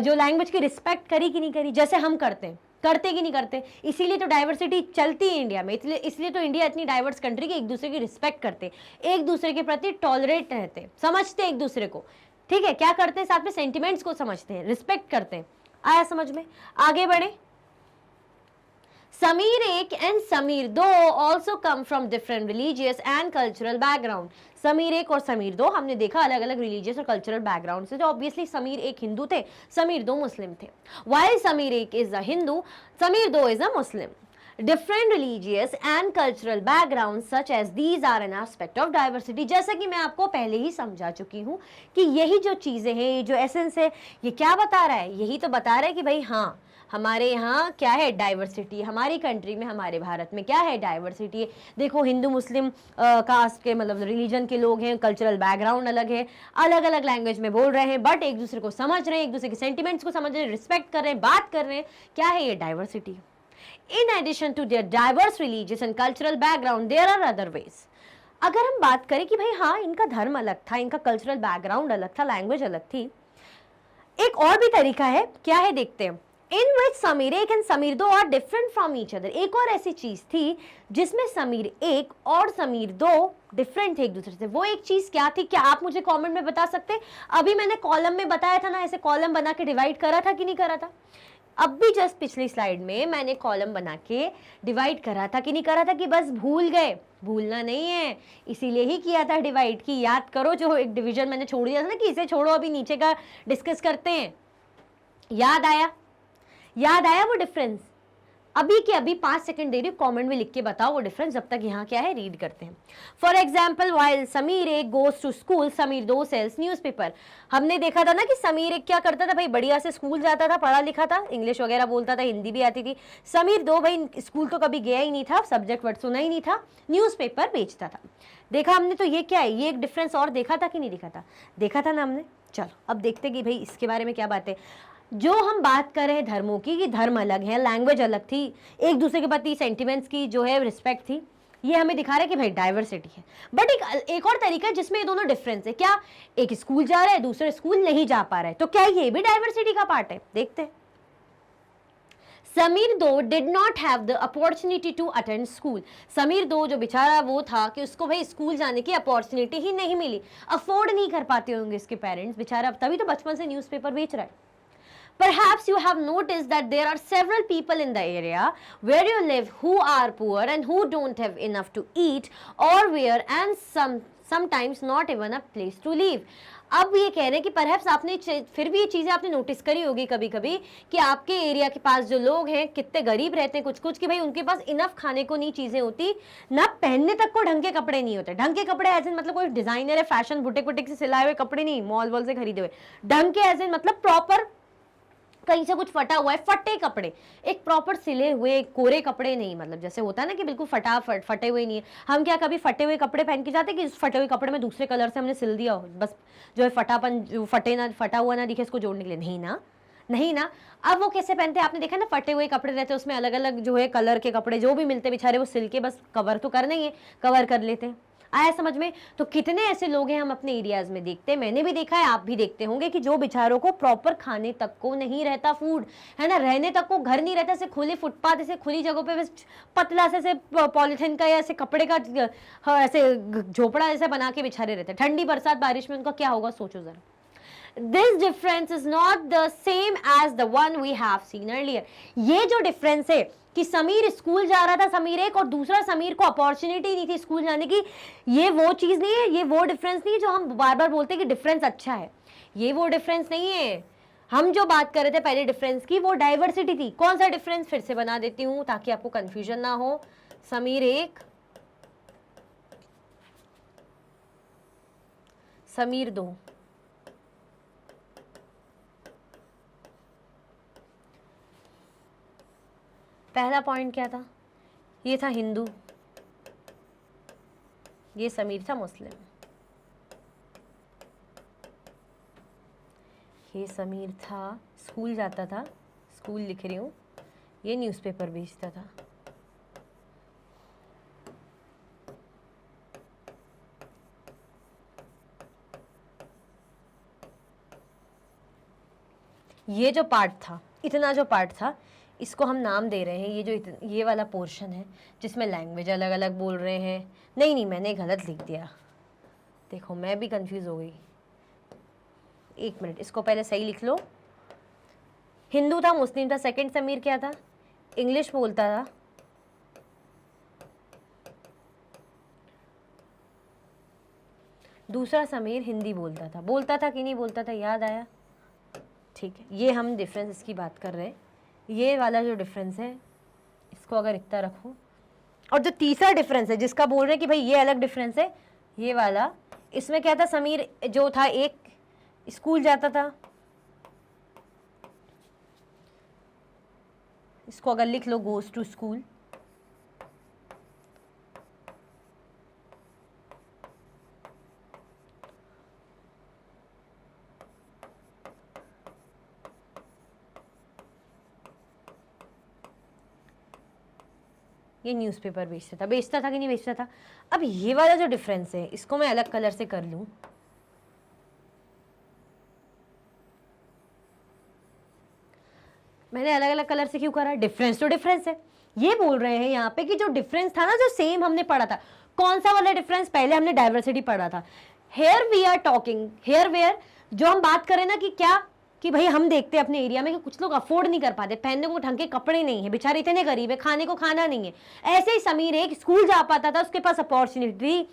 जो लैंग्वेज की रिस्पेक्ट करी कि नहीं करी, जैसे हम करते हैं, करते कि नहीं करते। इसीलिए तो डाइवर्सिटी चलती है इंडिया में, इसलिए तो इंडिया इतनी डाइवर्स कंट्री की, एक दूसरे की रिस्पेक्ट करते, एक दूसरे के प्रति टॉलरेट रहते, समझते एक दूसरे को, ठीक है, क्या करते हैं साथ में, सेंटिमेंट्स को समझते हैं, रिस्पेक्ट करते हैं। आया समझ में, आगे बढ़े। Sameer 1 and Sameer 2 also come from different religious and cultural background. Sameer 1 और समीर 2 हमने देखा अलग अलग रिलीजियस और कल्चरल बैकग्राउंड से। तो ऑब्वियसली समीर 1 हिंदू थे, समीर 2 मुस्लिम थे। While Sameer 1 is a Hindu, Sameer 2 is a Muslim. Different religious and cultural backgrounds such as these are an aspect of diversity. जैसा कि मैं आपको पहले ही समझा चुकी हूँ कि यही जो चीज़ें हैं, ये जो एसेंस है, ये क्या बता रहा है, यही तो बता रहा है कि भाई हाँ, हमारे यहाँ क्या है, डाइवर्सिटी, हमारी कंट्री में, हमारे भारत में क्या है, डाइवर्सिटी है। देखो हिंदू मुस्लिम कास्ट के मतलब रिलीजन के लोग हैं, कल्चरल बैकग्राउंड अलग है, अलग अलग लैंग्वेज में बोल रहे हैं, बट एक दूसरे को समझ रहे हैं, एक दूसरे के सेंटिमेंट्स को समझ रहे हैं, रिस्पेक्ट कर रहे हैं, बात कर रहे हैं, क्या है ये, diversity. In addition to their diverse religious and cultural background, there are other ways. अगर हम बात करें कि भाई हाँ, इनका धर्म अलग था, इनका कल्चरल बैकग्राउंड अलग था, लैंग्वेज अलग थी, एक और भी तरीका है, क्या है देखते हैं। इन विच समीर एक एंड समीर दो are different from each other. एक और ऐसी चीज थी जिसमें समीर एक और समीर दो डिफरेंट थे एक दूसरे से। वो एक चीज क्या थी, क्या आप मुझे कमेंट में बता सकते? अभी मैंने कॉलम में बताया था ना, ऐसे कॉलम बना के डिवाइड करा था कि नहीं करा था? अब भी जस्ट पिछली स्लाइड में मैंने कॉलम बना के डिवाइड करा था कि नहीं करा था? कि बस भूल गए? भूलना नहीं है, इसीलिए ही किया था डिवाइड की। याद करो जो एक डिवीजन मैंने छोड़ दिया था ना कि इसे छोड़ो अभी नीचे का डिस्कस करते हैं। याद आया? याद आया वो डिफरेंस? अभी के अभी 5 सेकंड दे रही हूँ, कमेंट में लिख के बताओ वो डिफरेंस। जब तक यहाँ क्या है रीड करते हैं। फॉर एग्जाम्पल, वाइल समीर एक गोज टू स्कूल, समीर दो सेल्स न्यूज़पेपर। हमने देखा था ना कि समीर एक क्या करता था भाई, बढ़िया से स्कूल जाता था, पढ़ा लिखा था, इंग्लिश वगैरह बोलता था, हिंदी भी आती थी। समीर दो भाई स्कूल तो कभी गया ही नहीं था, सब्जेक्ट वर्ड सुना ही नहीं था, न्यूज़पेपर बेचता था। देखा हमने? तो ये क्या है, ये एक डिफरेंस और देखा था कि नहीं देखा था? देखा था ना हमने। चलो अब देखते कि भाई इसके बारे में क्या बात है। जो हम बात कर रहे हैं धर्मों की, कि धर्म अलग है, लैंग्वेज अलग थी, एक दूसरे के प्रति सेंटिमेंट्स की जो है रिस्पेक्ट थी, ये हमें दिखा रहा है कि भाई डाइवर्सिटी है। बट एक और तरीका है जिसमें ये दोनों डिफरेंस है। क्या? एक स्कूल जा रहा है, दूसरे स्कूल नहीं जा पा रहा है, तो क्या ये भी डाइवर्सिटी का पार्ट है? देखते हैं। समीर दो did not have the opportunity to attend school. Sameer दो जो बेचारा वो था कि उसको भाई स्कूल जाने की अपॉर्चुनिटी ही नहीं मिली, अफोर्ड नहीं कर पाते होंगे इसके पेरेंट्स, बेचारा तभी तो बचपन से न्यूज़पेपर बेच रहा है। Perhaps you have noticed that there are several people in the area where you live who are poor and who don't have enough to eat or wear and sometimes not even a place to live. अब ये कह रहे हैं कि perhaps आपने फिर भी ये चीज़ें आपने नोटिस करी होगी कभी कभी कि आपके एरिया के पास जो लोग हैं कितने गरीब रहते हैं कुछ कुछ, कि भाई उनके पास इनफ खाने को नहीं चीज़ें होती, ना पहनने तक को ढंग के कपड़े नहीं होते। ढंग के कपड़े ऐसे मतलब कोई डिजाइनर है, फैशन बुटीक वुटीक से सिलाए हुए कपड़े नहीं, मॉल वॉल से खरीदे हुए। ढंग के ऐसे मतलब प्रॉपर, कहीं से कुछ फटा हुआ है, फटे कपड़े, एक प्रॉपर सिले हुए कोरे कपड़े नहीं, मतलब जैसे होता है ना कि बिल्कुल फटे हुए नहीं है। हम क्या कभी फटे हुए कपड़े पहन के जाते कि इस फटे हुए कपड़े में दूसरे कलर से हमने सिल दिया हो, बस जो है फटापन जो फटा हुआ ना दिखे इसको जोड़ने के लिए? नहीं ना, नहीं ना। अब वो कैसे पहनते हैं? आपने देखा ना, फटे हुए कपड़े रहते हैं, उसमें अलग अलग जो है कलर के कपड़े जो भी मिलते बेचारे वो सिल के बस कवर तो करना ही है, कवर कर लेते हैं। आया समझ में? तो कितने ऐसे लोग हैं हम अपने एरियाज में देखते हैं, मैंने भी देखा है, आप भी देखते होंगे, कि जो बेचारों को प्रॉपर खाने तक को नहीं रहता फूड, है ना, रहने तक को घर नहीं रहता, ऐसे खुले फुटपाथ, ऐसे खुली जगहों पे बस पतला से पॉलिथीन का या ऐसे कपड़े का ऐसे झोपड़ा ऐसे बना के बेचारे रहते हैं। ठंडी बरसात बारिश में उनका क्या होगा, सोचो जरा। This difference is not the same as the one we have seen earlier. ये जो डिफरेंस है कि समीर स्कूल जा रहा था, समीर एक, और दूसरा समीर को अपॉर्चुनिटी नहीं थी स्कूल जाने की, ये वो चीज नहीं है, ये वो डिफरेंस नहीं है जो हम बार बार बोलते हैं कि डिफरेंस अच्छा है। ये वो डिफरेंस नहीं है। हम जो बात कर रहे थे पहले डिफरेंस की, वो डाइवर्सिटी थी। कौन सा डिफरेंस? फिर से बना देती हूँ ताकि आपको कंफ्यूजन ना हो। समीर एक, समीर दो। पहला पॉइंट क्या था? ये था हिंदू, ये समीर था मुस्लिम। ये समीर था स्कूल जाता था, स्कूल लिख रही हूँ, ये न्यूज़पेपर बेचता था। ये जो पार्ट था, इतना जो पार्ट था, इसको हम नाम दे रहे हैं, ये जो ये वाला पोर्शन है जिसमें लैंग्वेज अलग अलग बोल रहे हैं। नहीं, मैंने गलत लिख दिया, देखो मैं भी कंफ्यूज हो गई। एक मिनट, इसको पहले सही लिख लो। हिंदू था, मुस्लिम था, सेकंड समीर क्या था? इंग्लिश बोलता था, दूसरा समीर हिंदी बोलता था। बोलता था कि नहीं बोलता था, याद आया? ठीक है, ये हम डिफरेंस इसकी बात कर रहे हैं। ये वाला जो डिफरेंस है इसको अगर इतना रखो, और जो तीसरा डिफरेंस है जिसका बोल रहे हैं कि भाई ये अलग डिफरेंस है, ये वाला, इसमें क्या था? समीर जो था एक स्कूल जाता था, इसको अगर लिख लो गोज टू स्कूल, ये न्यूज़पेपर बेचता था कि नहीं बेचता था? अब ये वाला जो डिफरेंस है इसको मैं अलग कलर से कर लूँ, मैंने अलग अलग कलर से क्यों करा? डिफरेंस तो डिफरेंस है। ये बोल रहे हैं यहाँ पे कि जो डिफरेंस था ना, जो सेम हमने पढ़ा था, कौन सा वाला डिफरेंस? पहले हमने डाइवर्सिटी पढ़ा था। Here we are talking, here where जो हम बात करें ना कि क्या, कि भाई हम देखते हैं अपने एरिया में कि कुछ लोग अफोर्ड नहीं कर पाते, पहनने को ढंग के कपड़े नहीं है, बेचारे इतने गरीब है, खाने को खाना नहीं है। ऐसे ही समीर एक स्कूल जा पाता था, उसके पास अपॉर्चुनिटी।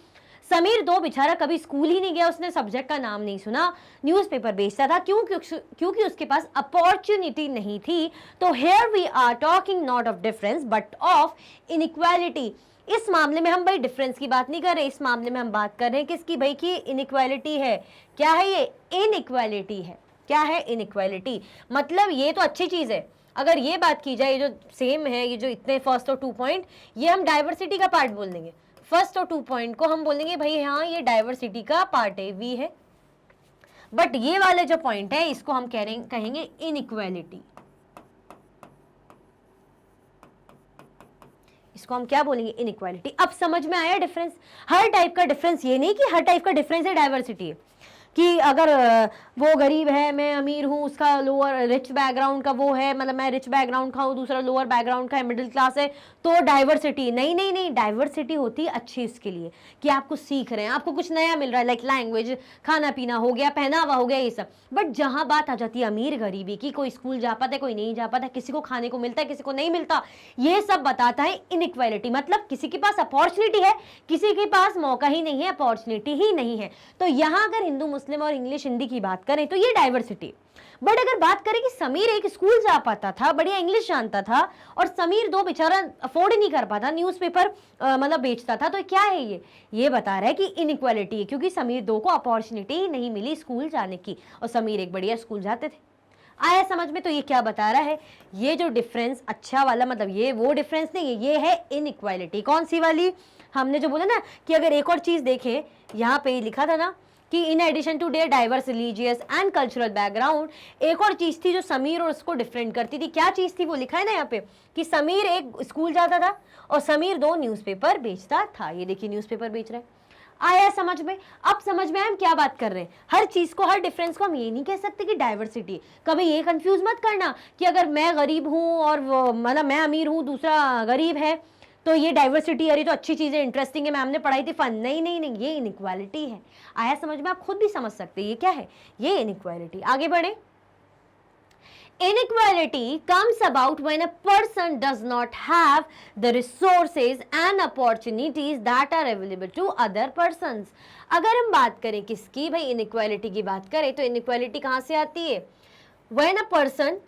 समीर दो बेचारा कभी स्कूल ही नहीं गया, उसने सब्जेक्ट का नाम नहीं सुना, न्यूज़पेपर बेचता था, क्योंकि उसके पास अपॉर्चुनिटी नहीं थी। तो here we are talking not of difference but of inequality. इस मामले में हम भाई डिफरेंस की बात नहीं कर रहे, इस मामले में हम बात कर रहे हैं किसकी भाई? की इनइक्वालिटी है। क्या है ये? इनइक्वालिटी है। क्या है? इनइक्वालिटी। मतलब ये तो अच्छी चीज है। अगर ये बात की जाए, ये जो सेम है, ये जो इतने फर्स्ट और 2 पॉइंट, ये हम डाइवर्सिटी का पार्ट बोल देंगे। फर्स्ट और 2 पॉइंट को हम बोलेंगे भाई हाँ ये डाइवर्सिटी का पार्ट है, वी है। बट ये वाले जो पॉइंट है इसको हम कहेंगे इनइक्वालिटी। इसको हम क्या बोलेंगे? इनइक्वालिटी। अब समझ में आया डिफरेंस? हर टाइप का डिफरेंस, ये नहीं कि हर टाइप का डिफरेंस है डाइवर्सिटी है, कि अगर वो गरीब है, मैं अमीर हूँ, उसका लोअर रिच बैकग्राउंड का वो है, मतलब मैं रिच बैकग्राउंड का हूँ, दूसरा लोअर बैकग्राउंड का है, मिडिल क्लास है, तो डाइवर्सिटी। नहीं नहीं नहीं, डाइवर्सिटी होती है अच्छी इसके लिए कि आप कुछ सीख रहे हैं, आपको कुछ नया मिल रहा है, लाइक लैंग्वेज, खाना पीना हो गया, पहनावा हो गया, ये सब। बट जहाँ बात आ जाती है अमीर गरीबी की, कोई स्कूल जा पाता है, कोई नहीं जा पाता, किसी को खाने को मिलता है, किसी को नहीं मिलता, ये सब बताता है इनइक्वालिटी। मतलब किसी के पास अपॉर्चुनिटी है, किसी के पास मौका ही नहीं है, अपॉर्चुनिटी ही नहीं है। तो यहाँ अगर हिंदू मुस्लिम और इंग्लिश हिंदी की बात करें तो ये डाइवर्सिटी। बट अगर बात करें कि समीर एक स्कूल जा पाता था, बढ़िया इंग्लिश जानता था, और समीर दो बेचारा अफोर्ड ही नहीं कर पाता, न्यूज़पेपर मतलब बेचता था, तो क्या है ये बता रहा है कि इनइक्वालिटी है, क्योंकि समीर दो को अपॉर्चुनिटी ही नहीं मिली स्कूल जाने की, और समीर एक बढ़िया स्कूल जाते थे। आया समझ में? तो ये क्या बता रहा है? ये जो डिफरेंस अच्छा वाला, मतलब ये वो डिफरेंस नहीं है, ये है इनइक्वालिटी। कौन सी वाली? हमने जो बोला ना कि अगर एक और चीज देखे, यहाँ पे लिखा था ना कि in addition to their diverse religious and cultural background, एक और चीज थी जो समीर और उसको डिफरेंट करती थी। क्या चीज थी? वो लिखा है ना यहाँ पे कि समीर एक स्कूल जाता था और समीर 2 न्यूज़पेपर बेचता था। ये देखिए न्यूज़पेपर बेच रहे हैं। आया समझ में? अब समझ में हम क्या बात कर रहे हैं। हर चीज को, हर डिफरेंस को हम ये नहीं कह सकते कि डाइवर्सिटी। कभी ये कंफ्यूज मत करना कि अगर मैं गरीब हूँ और मतलब मैं अमीर हूँ, दूसरा गरीब है, तो ये डाइवर्सिटी, अरे तो अच्छी चीज है, इंटरेस्टिंग है, मैम ने पढ़ाई थी, फन। नहीं नहीं नहीं, ये इनइक्वालिटी है। आया समझ में? आप खुद भी समझ सकते हैं ये क्या है, ये इनइक्वालिटी। आगे बढ़े। Inequality comes about when a person does not have the resources and opportunities that are available to other persons. अगर हम बात करें किसकी भाई, inequality की बात करें, तो inequality कहाँ से आती है? When a person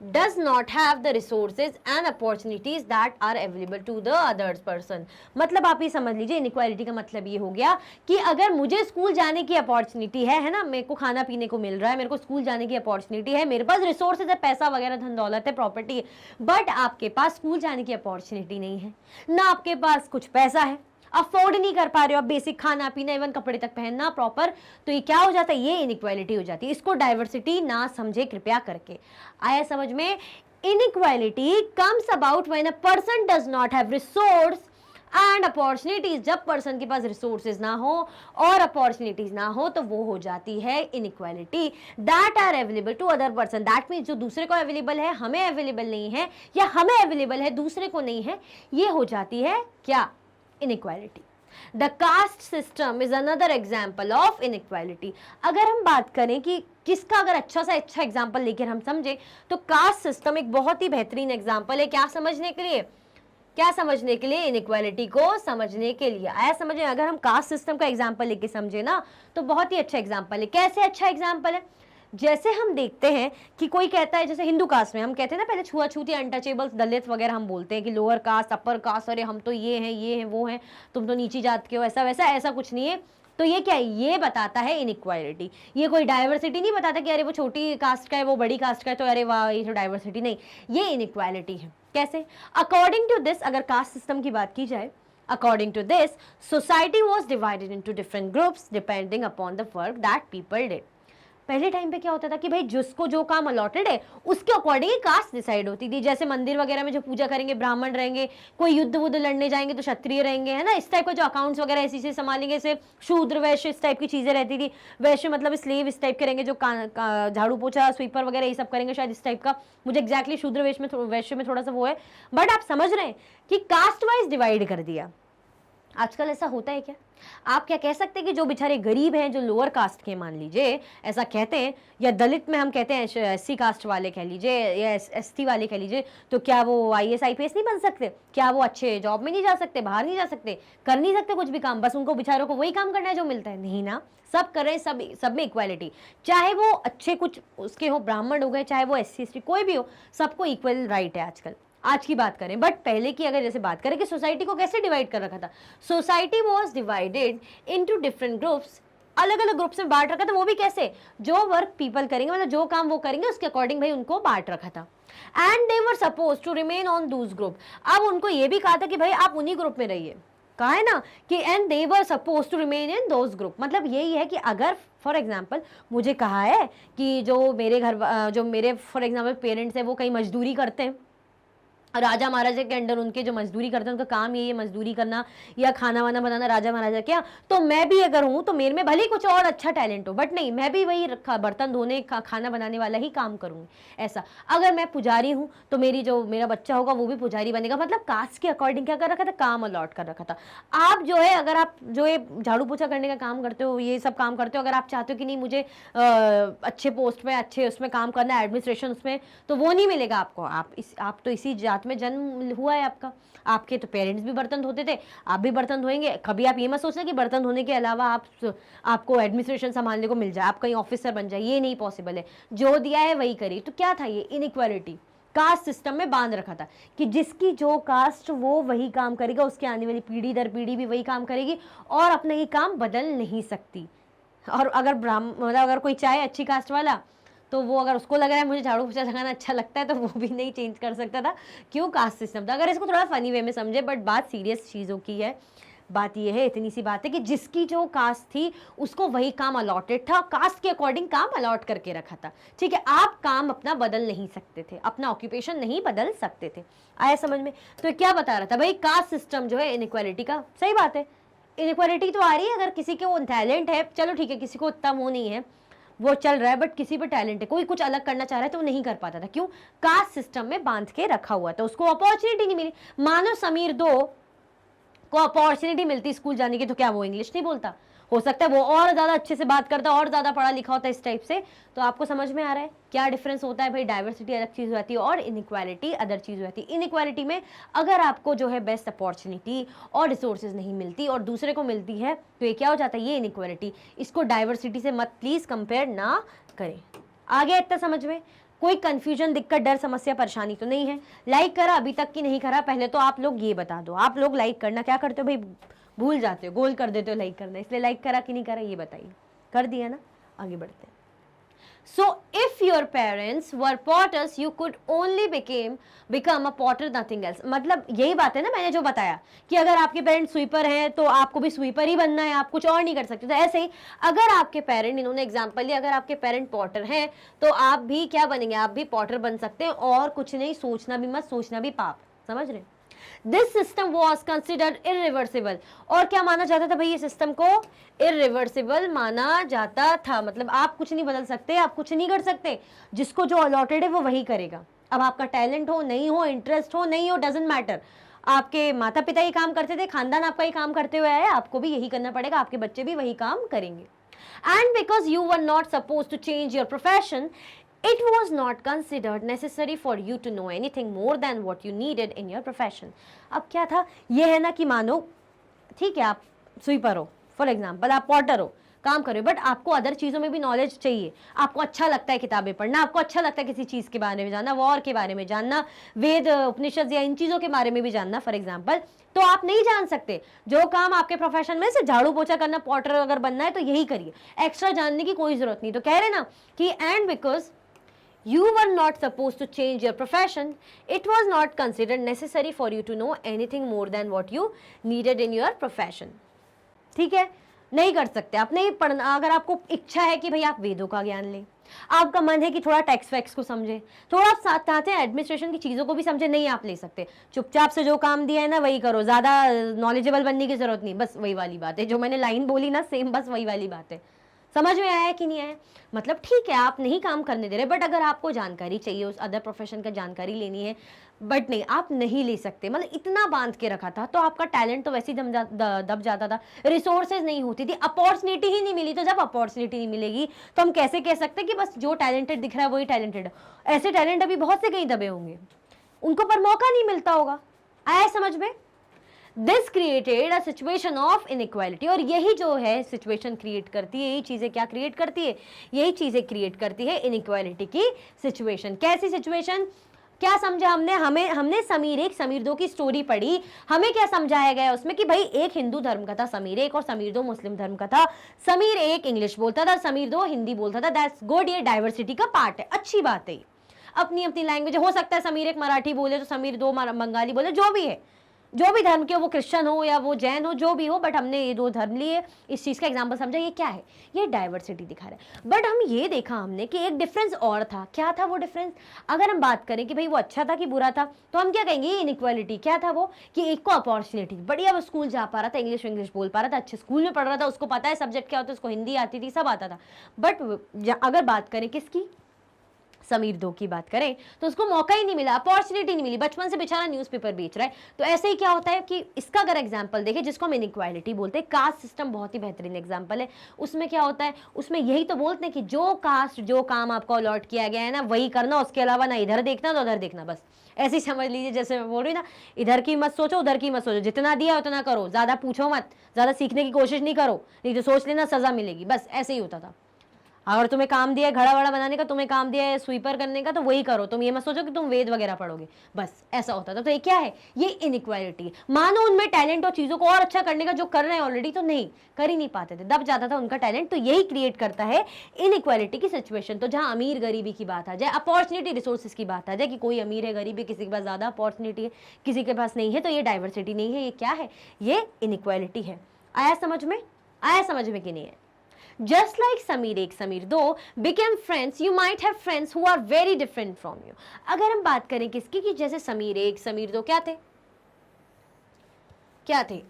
does not have the resources and opportunities that are available to the other person. मतलब आप ये समझ लीजिए, इनइक्वालिटी का मतलब ये हो गया कि अगर मुझे स्कूल जाने की अपॉर्चुनिटी है ना, मेरे को खाना पीने को मिल रहा है, मेरे को स्कूल जाने की अपॉर्चुनिटी है, मेरे पास रिसोर्सेज है, पैसा वगैरह, धन दौलत है, प्रॉपर्टी है, बट आपके पास स्कूल जाने की अपॉर्चुनिटी नहीं है, ना आपके पास कुछ पैसा है, अफोर्ड नहीं कर पा रहे हो आप बेसिक खाना पीना, इवन कपड़े तक पहनना प्रॉपर, तो ये क्या हो जाता है? ये इनइक्वालिटी हो जाती है। इसको डाइवर्सिटी ना समझे कृपया करके। आया समझ में? Inequality comes about when a person does not have resource and opportunities. जब पर्सन के पास रिसोर्सेज ना हो और अपॉर्चुनिटीज ना हो तो वो हो जाती है inequality. That are available to other person, that means जो दूसरे को अवेलेबल है हमें अवेलेबल नहीं है, या हमें अवेलेबल है दूसरे को नहीं है, ये हो जाती है क्या? Inequality. The caste system is another example of inequality. अगर हम बात करें कि किसका अगर अच्छा सा अच्छा एग्जाम्पल लेकर हम समझे, तो कास्ट सिस्टम एक बहुत ही बेहतरीन एग्जाम्पल है। क्या समझने के लिए? क्या समझने के लिए? इनइक्वालिटी को समझने के लिए। आया समझे? अगर हम कास्ट सिस्टम का एग्जाम्पल लेके समझे ना, तो बहुत ही अच्छा एग्जाम्पल है। कैसे अच्छा एग्जाम्पल है? जैसे हम देखते हैं कि कोई कहता है, जैसे हिंदू कास्ट में हम कहते हैं ना पहले छुआछूती, अनटचेबल्स, दलित वगैरह हम बोलते हैं कि लोअर कास्ट, अपर कास्ट, अरे हम तो ये हैं वो हैं, तुम तो नीची जात के हो, ऐसा वैसा, ऐसा कुछ नहीं है। तो ये क्या है? ये बताता है इनइक्वालिटी। ये कोई डाइवर्सिटी नहीं बताता कि अरे वो छोटी कास्ट का है, वो बड़ी कास्ट का है, तो अरे वाह ये तो डाइवर्सिटी नहीं, ये इनइक्वालिटी है। कैसे? अकॉर्डिंग टू दिस, अगर कास्ट सिस्टम की बात की जाए, according to this, society was divided into different groups depending upon the work that people did. पहले टाइम पे क्या होता था कि भाई जिसको जो काम अलॉटेड है उसके अकॉर्डिंग ही कास्ट डिसाइड होती थी। जैसे मंदिर वगैरह में जो पूजा करेंगे ब्राह्मण रहेंगे, कोई युद्ध वुद्ध लड़ने जाएंगे तो क्षत्रिय रहेंगे, है ना, इस टाइप का जो अकाउंट्स वगैरह ऐसी से संभालेंगे, से शूद्र वैश्य इस टाइप की चीजें रहती थी। वैश्य मतलब स्लेव इस टाइप के रहेंगे, जो झाड़ू पोछा स्वीपर वगैरह ये सब करेंगे शायद इस टाइप का, मुझे एग्जैक्टली शूद्र वैश्य में थोड़ा सा वो है, बट आप समझ रहे हैं कि कास्ट वाइज डिवाइड कर दिया। आजकल ऐसा होता है क्या? आप क्या कह सकते हैं कि जो बेचारे गरीब हैं, जो लोअर कास्ट के, मान लीजिए ऐसा कहते हैं, या दलित में हम कहते हैं एससी कास्ट वाले कह लीजिए या एसटी वाले कह लीजिए, तो क्या वो आईएएस आईपीएस नहीं बन सकते? क्या वो अच्छे जॉब में नहीं जा सकते, बाहर नहीं जा सकते, कर नहीं सकते कुछ भी काम, बस उनको बेचारों को वही काम करना है जो मिलता है? नहीं ना, सब कर रहे हैं, सब में इक्वालिटी, चाहे वो अच्छे कुछ उसके हो, ब्राह्मण हो गए, चाहे वो एससी एसटी कोई भी हो, सबको इक्वल राइट है आजकल। आज की बात करें, बट पहले की अगर जैसे बात करें कि सोसाइटी को कैसे डिवाइड कर रखा था, society was divided into different groups, अलग अलग ग्रुप्स में बांट रखा था। वो भी कैसे? जो वर्क पीपल करेंगे, मतलब जो काम वो करेंगे उसके अकॉर्डिंग भाई उनको बांट रखा था। And they were suppose to remain on those group. अब उनको ये भी कहा था कि भाई आप उन्हीं ग्रुप में रहिए, कहा है ना कि and they were suppose to remain in those group. मतलब यही है कि अगर फॉर एग्जाम्पल मुझे कहा है कि जो मेरे फॉर एग्जाम्पल पेरेंट्स है वो कहीं मजदूरी करते हैं, राजा महाराजा के अंडर उनके जो मजदूरी करते हैं, उनका काम ये मजदूरी करना या खाना वाना बनाना, राजा महाराजा क्या, तो मैं भी अगर हूं तो मेरे में भले ही कुछ और अच्छा टैलेंट हो, बट नहीं, मैं भी वही बर्तन धोने खाना बनाने वाला ही काम करूंगी। ऐसा अगर मैं पुजारी हूं तो मेरा बच्चा होगा वो भी पुजारी बनेगा। मतलब कास्ट के अकॉर्डिंग क्या कर रखा था, काम अलॉट कर रखा था। आप जो है, अगर आप जो है झाड़ू पोछा करने का काम करते हो, ये सब काम करते हो, अगर आप चाहते हो कि नहीं मुझे अच्छे पोस्ट में अच्छे उसमें काम करना है, एडमिनिस्ट्रेशन उसमें, तो वो नहीं मिलेगा आपको। आप तो इसी जात में जन्म हुआ है आपका, आपके तो पेरेंट्स भी बर्तन धोते थे, आप भी बर्तन धोएंगे। कभी आप ये मत सोचना कि बर्तन धोने के अलावा आपको एडमिनिस्ट्रेशन संभालने को मिल जाए, आप कहीं ऑफिसर बन जाए, ये नहीं पॉसिबल है। जो दिया है वही करिए। तो क्या था ये? इनइक्वालिटी कास्ट सिस्टम में बांध रखा था कि जिसकी जो कास्ट वो वही काम करेगा, उसके आने वाली पीढ़ी दर पीढ़ी भी वही काम करेगी और अपना ये काम बदल नहीं सकती। और अगर मतलब अगर कोई चाहे अच्छी कास्ट वाला, तो वो अगर उसको लग रहा है मुझे झाड़ू पोछा लगाना अच्छा लगता है, तो वो भी नहीं चेंज कर सकता था। क्यों? कास्ट सिस्टम था। अगर इसको थोड़ा फनी वे में समझे, बट बात सीरियस चीज़ों की है। बात ये है, इतनी सी बात है कि जिसकी जो कास्ट थी उसको वही काम अलॉटेड था, कास्ट के अकॉर्डिंग काम अलॉट करके रखा था। ठीक है, आप काम अपना बदल नहीं सकते थे, अपना ऑक्यूपेशन नहीं बदल सकते थे। आया समझ में? तो क्या बता रहा था भाई, कास्ट सिस्टम जो है इनइक्वालिटी का, सही बात है, इनइक्वालिटी तो आ रही है। अगर किसी के वो टैलेंट है, चलो ठीक है, किसी को उतना वो नहीं है, वो चल रहा है, बट किसी पे टैलेंट है, कोई कुछ अलग करना चाह रहा है तो वो नहीं कर पाता था। क्यों? कास्ट सिस्टम में बांध के रखा हुआ था, उसको अपॉर्चुनिटी नहीं मिली। मानो समीर दो को अपॉर्चुनिटी मिलती स्कूल जाने की, तो क्या वो इंग्लिश नहीं बोलता? हो सकता है वो और ज्यादा अच्छे से बात करता, और ज्यादा पढ़ा लिखा होता है, इस टाइप से। तो आपको समझ में आ रहा है क्या डिफरेंस होता है भाई? डाइवर्सिटी अलग चीज हो जाती है और इनइक्वालिटी अदर चीज हो जाती है। इनइक्वालिटी में अगर आपको जो है बेस्ट अपॉर्चुनिटी और रिसोर्सेज नहीं मिलती और दूसरे को मिलती है, तो ये क्या हो जाता है? ये इनइक्वालिटी। इसको डाइवर्सिटी से मत प्लीज कंपेयर ना करें। आ गया इतना समझ में? कोई कंफ्यूजन, दिक्कत, डर, समस्या, परेशानी तो नहीं है? लाइक करा अभी तक की नहीं करा? पहले तो आप लोग ये बता दो, आप लोग लाइक करना क्या करते हो भाई? भूल जाते हो, गोल कर देते हो लाइक करना, इसलिए लाइक करा कि नहीं करा ये बताइए। कर दिया ना? आगे बढ़ते हैं। So if your parents were potters, you could only become a potter, nothing else. मतलब यही बात है ना, मैंने जो बताया कि अगर आपके पेरेंट्स स्वीपर हैं तो आपको भी स्वीपर ही बनना है, आप कुछ और नहीं कर सकते। तो ऐसे ही अगर आपके पेरेंट, इन्होंने एग्जांपल लिया, अगर आपके पेरेंट पॉटर हैं तो आप भी क्या बनेंगे? आप भी पॉटर बन सकते हैं, और कुछ नहीं, सोचना भी मत, सोचना भी पाप। समझ रहे? This system was considered irreversible. और क्या माना जाता था भाई? ये सिस्टम को इरिवर्सिबल माना जाता था। मतलब आप कुछ नहीं बदल सकते, आप कुछ नहीं कर सकते, जिसको जो अलॉटेड है वो वही करेगा। अब आपका टैलेंट हो, नहीं हो, इंटरेस्ट हो, नहीं हो, डजेंट मैटर। आपके माता पिता ये काम करते थे, खानदान आपका ये काम करते हुए आया है, आपको भी यही करना पड़ेगा, आपके बच्चे भी वही काम करेंगे। And because you were not suppose to change your profession, it was not considered necessary for you to know anything more than what you needed in your profession. अब क्या था? ये है ना कि मानो ठीक है, आप स्वीपर हो, फॉर एग्जाम्पल आप पॉटर हो, काम कर रहे हो, बट आपको अदर चीज़ों में भी नॉलेज चाहिए। आपको अच्छा लगता है किताबें पढ़ना, आपको अच्छा लगता है किसी चीज़ के बारे में जानना, वॉर के बारे में जानना, वेद उपनिषद या इन चीज़ों के बारे में भी जानना फॉर एग्जाम्पल, तो आप नहीं जान सकते। जो काम आपके प्रोफेशन में से झाड़ू पोछा करना, पॉटर अगर बनना है तो यही करिए, एक्स्ट्रा जानने की कोई जरूरत नहीं। तो कह रहे ना कि and because you were not supposed to change your profession, it was not considered necessary for you to know anything more than what you needed in your profession. ठीक है? नहीं कर सकते आप, नहीं पढ़ना। अगर आपको इच्छा है कि भाई आप वेदों का ज्ञान लें, आपका मन है कि थोड़ा टैक्स वैक्स को समझे, थोड़ा आप साथ चाहते हैं एडमिनिस्ट्रेशन की चीज़ों को भी समझे, नहीं आप ले सकते। चुपचाप से जो काम दिया है ना वही करो, ज़्यादा नॉलेजेबल बनने की जरूरत नहीं। बस वही वाली बात है जो मैंने लाइन बोली ना, सेम बस वही वाली बात है। समझ में आया कि नहीं आया? मतलब ठीक है आप नहीं काम करने दे रहे, बट अगर आपको जानकारी चाहिए, उस अदर प्रोफेशन का जानकारी लेनी है, बट नहीं आप नहीं ले सकते। मतलब इतना बांध के रखा था तो आपका टैलेंट तो वैसे ही दब जाता था, रिसोर्सेज नहीं होती थी, अपॉर्चुनिटी ही नहीं मिली। तो जब अपॉर्चुनिटी नहीं मिलेगी तो हम कैसे कह सकते कि बस जो टैलेंटेड दिख रहा है वही टैलेंटेड है? ऐसे टैलेंट अभी बहुत से कहीं दबे होंगे, उनको पर मौका नहीं मिलता होगा। आया समझ में? This created a situation of inequality. और यही जो है सिचुएशन क्रिएट करती है, यही चीजें क्या क्रिएट करती है? यही चीजें क्रिएट करती है इनइक्वालिटी की सिचुएशन। कैसी सिचुएशन? क्या समझा हमने? हमने समीर एक समीर दो की स्टोरी पढ़ी, हमें क्या समझाया गया उसमें कि भाई एक हिंदू धर्म का था समीर एक, और समीर दो मुस्लिम धर्म का था। समीर एक इंग्लिश बोलता था, समीर दो हिंदी बोलता था। दैट्स गुड, ये डाइवर्सिटी का पार्ट है, अच्छी बात है। अपनी अपनी लैंग्वेज हो सकता है, समीर एक मराठी बोले तो समीर दो बंगाली बोले, जो भी है, जो भी धर्म के, वो क्रिश्चियन हो या वो जैन हो, जो भी हो, बट हमने ये दो धर्म लिए, इस चीज का एग्जांपल समझा। ये क्या है? ये डाइवर्सिटी दिखा रहा है। बट हम ये देखा हमने कि एक डिफरेंस और था। क्या था वो डिफरेंस? अगर हम बात करें कि भाई वो अच्छा था कि बुरा था, तो हम क्या कहेंगे? इनइक्वालिटी। क्या था वो? कि एक को अपॉर्चुनिटी, बढ़िया वो स्कूल जा पा रहा था, इंग्लिश बोल पा रहा था, अच्छे स्कूल में पढ़ रहा था, उसको पता है सब्जेक्ट क्या होता है, उसको हिंदी आती थी, सब आता था। बट अगर बात करें किसकी, समीर दो की बात करें, तो उसको मौका ही नहीं मिला, अपॉर्चुनिटी नहीं मिली। बचपन से बेचारा न्यूज़पेपर बेच रहा है। तो ऐसे ही क्या होता है कि इसका अगर एग्जांपल देखें, जिसको हम इनइक्वालिटी बोलते हैं, कास्ट सिस्टम बहुत ही बेहतरीन एग्जांपल है। उसमें क्या होता है? उसमें यही तो बोलते हैं कि जो कास्ट, जो काम आपको अलॉट किया गया है ना वही करना, उसके अलावा ना इधर देखना ना उधर देखना। बस ऐसे ही समझ लीजिए, जैसे मैं बोल रही ना, इधर की मत सोचो उधर की मत सोचो, जितना दिया उतना करो, ज्यादा पूछो मत, ज्यादा सीखने की कोशिश नहीं करो, नहीं तो सोच लेना सजा मिलेगी। बस ऐसे ही होता था। अगर तुम्हें काम दिया है घड़ा वड़ा बनाने का, तुम्हें काम दिया है स्वीपर करने का, तो वही करो। तुम ये मत सोचो कि तुम वेद वगैरह पढ़ोगे। बस ऐसा होता था। तो ये क्या है? ये इनइक्वालिटी। मानो उनमें टैलेंट और चीजों को और अच्छा करने का, जो कर रहे हैं ऑलरेडी, तो नहीं कर ही नहीं पाते थे, दब जाता था उनका टैलेंट। तो यही क्रिएट करता है इनइक्वालिटी की सिचुएशन। तो जहां अमीर गरीबी की बात आ जाए, अपॉर्चुनिटी रिसोर्सेज की बात आ जाए, कि कोई अमीर है, गरीब है, किसी के पास ज्यादा अपॉर्चुनिटी है, किसी के पास नहीं है, तो ये डाइवर्सिटी नहीं है, ये क्या है? ये इनइक्वालिटी है। आया समझ में? आया समझ में कि नहीं है? Just like समीर एक समीर दो became friends, you might have friends who are very different from you. अगर हम बात करें किसकी, कि जैसे समीर एक समीर दो क्या थे? क्या थे?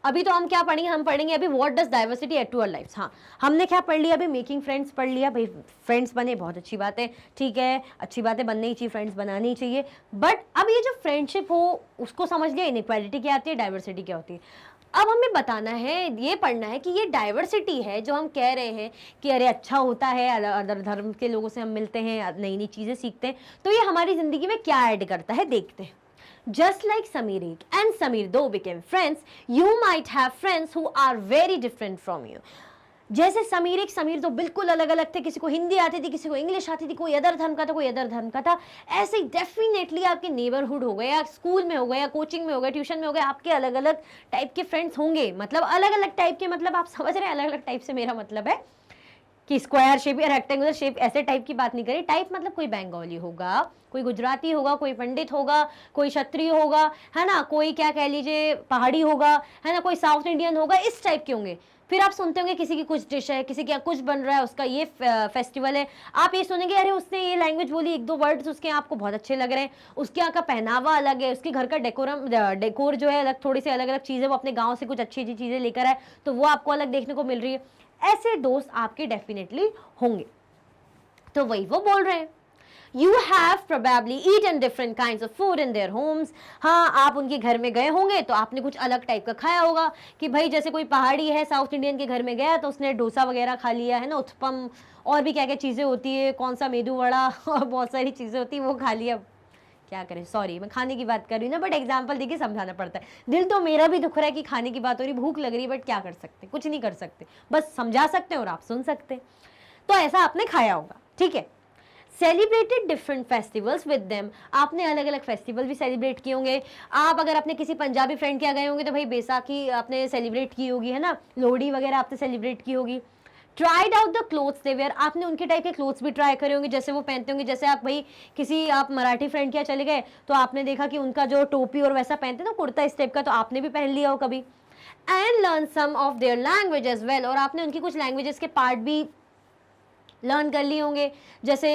अभी तो हम क्या पढ़ेंगे? हम पढ़ेंगे अभी what does diversity add to our lifes. हाँ, हमने क्या पढ़ लिया अभी? मेकिंग फ्रेंड्स पढ़ लिया। भाई फ्रेंड्स बने, बहुत अच्छी बात है, ठीक है, अच्छी बात है, बनने ही चाहिए, फ्रेंड्स बनाने ही चाहिए। बट अब ये जो फ्रेंडशिप हो उसको समझ लिया, इनइक्वालिटी क्या आती है, डाइवर्सिटी क्या होती है। अब हमें बताना है, ये पढ़ना है कि ये डाइवर्सिटी है जो हम कह रहे हैं कि अरे अच्छा होता है, अदर धर्म के लोगों से हम मिलते हैं, नई नई चीजें सीखते हैं, तो ये हमारी जिंदगी में क्या ऐड करता है, देखते हैं। Just like Sameer ek and Sameer do became friends, you might have friends who are very different from you. जैसे समीर एक समीर दो बिल्कुल अलग अलग थे, किसी को हिंदी आती थी, किसी को इंग्लिश आती थी, कोई अदर धर्म का था, कोई अदर धर्म का था, ऐसे ही डेफिनेटली आपके नेबरहुड हो गए, या स्कूल में हो गए, या कोचिंग में हो गए, ट्यूशन में हो गए, आपके अलग अलग टाइप के फ्रेंड्स होंगे। मतलब अलग अलग टाइप के, मतलब आप समझ रहे हैं, अलग अलग टाइप से मेरा मतलब है कि स्क्वायर शेप या रेक्टेंगुलर शेप, ऐसे टाइप की बात नहीं करें। टाइप मतलब कोई बंगाली होगा, कोई गुजराती होगा, कोई पंडित होगा, कोई क्षत्रिय होगा, है ना, कोई क्या कह लीजिए पहाड़ी होगा, है ना, कोई साउथ इंडियन होगा, इस टाइप के होंगे। फिर आप सुनते होंगे किसी की कुछ डिश है, किसी के यहाँ कुछ बन रहा है, उसका ये फेस्टिवल है, आप ये सुनेंगे अरे उसने ये लैंग्वेज बोली, एक दो वर्ड्स उसके आपको बहुत अच्छे लग रहे हैं, उसके यहाँ का पहनावा अलग है, उसके घर का डेकोर जो है अलग, थोड़ी सी अलग अलग चीज़ें, वो अपने गाँव से कुछ अच्छी अच्छी चीज़ें लेकर आए, तो वो आपको अलग देखने को मिल रही है। ऐसे दोस्त आपके डेफिनेटली होंगे। तो वही वो बोल रहे हैं, You have probably eaten different kinds of food in their homes. हाँ, आप उनके घर में गए होंगे तो आपने कुछ अलग टाइप का खाया होगा, कि भाई जैसे कोई पहाड़ी है साउथ इंडियन के घर में गया तो उसने डोसा वगैरह खा लिया, है ना, उत्पम, और भी क्या क्या चीज़ें होती है, कौन सा मेदू वड़ा और बहुत सारी चीज़ें होती है, वो खा लिया। क्या करें, सॉरी मैं खाने की बात कर रही हूँ ना, बट एग्जाम्पल देखिए समझाना पड़ता है। दिल तो मेरा भी दुख रहा है कि खाने की बात हो रही, भूख लग रही है, बट क्या कर सकते, कुछ नहीं कर सकते, बस समझा सकते हैं और आप सुन सकते हैं। तो ऐसा आपने खाया होगा, ठीक है। Celebrated different festivals with them, आपने अलग अलग फेस्टिवल भी सेलिब्रेट किए होंगे। आप अगर अपने किसी पंजाबी फ्रेंड के यहाँ गए होंगे तो भाई बैसाखी आपने सेलिब्रेट की होगी, है ना, लोहड़ी वगैरह आपने सेलिब्रेट की होगी। Tried out the clothes they wear, आपने उनके टाइप के क्लोथ्स भी ट्राई करे होंगे, जैसे वो पहनते होंगे। जैसे आप भाई किसी आप मराठी फ्रेंड के यहाँ चले गए तो आपने देखा कि उनका जो टोपी और वैसा पहनते ना, कुर्ता इस टाइप का, तो आपने भी पहन लिया हो कभी। And learn some of their language as well, और आपने उनकी कुछ लैंग्वेजेस के पार्ट भी लर्न कर लिए होंगे। जैसे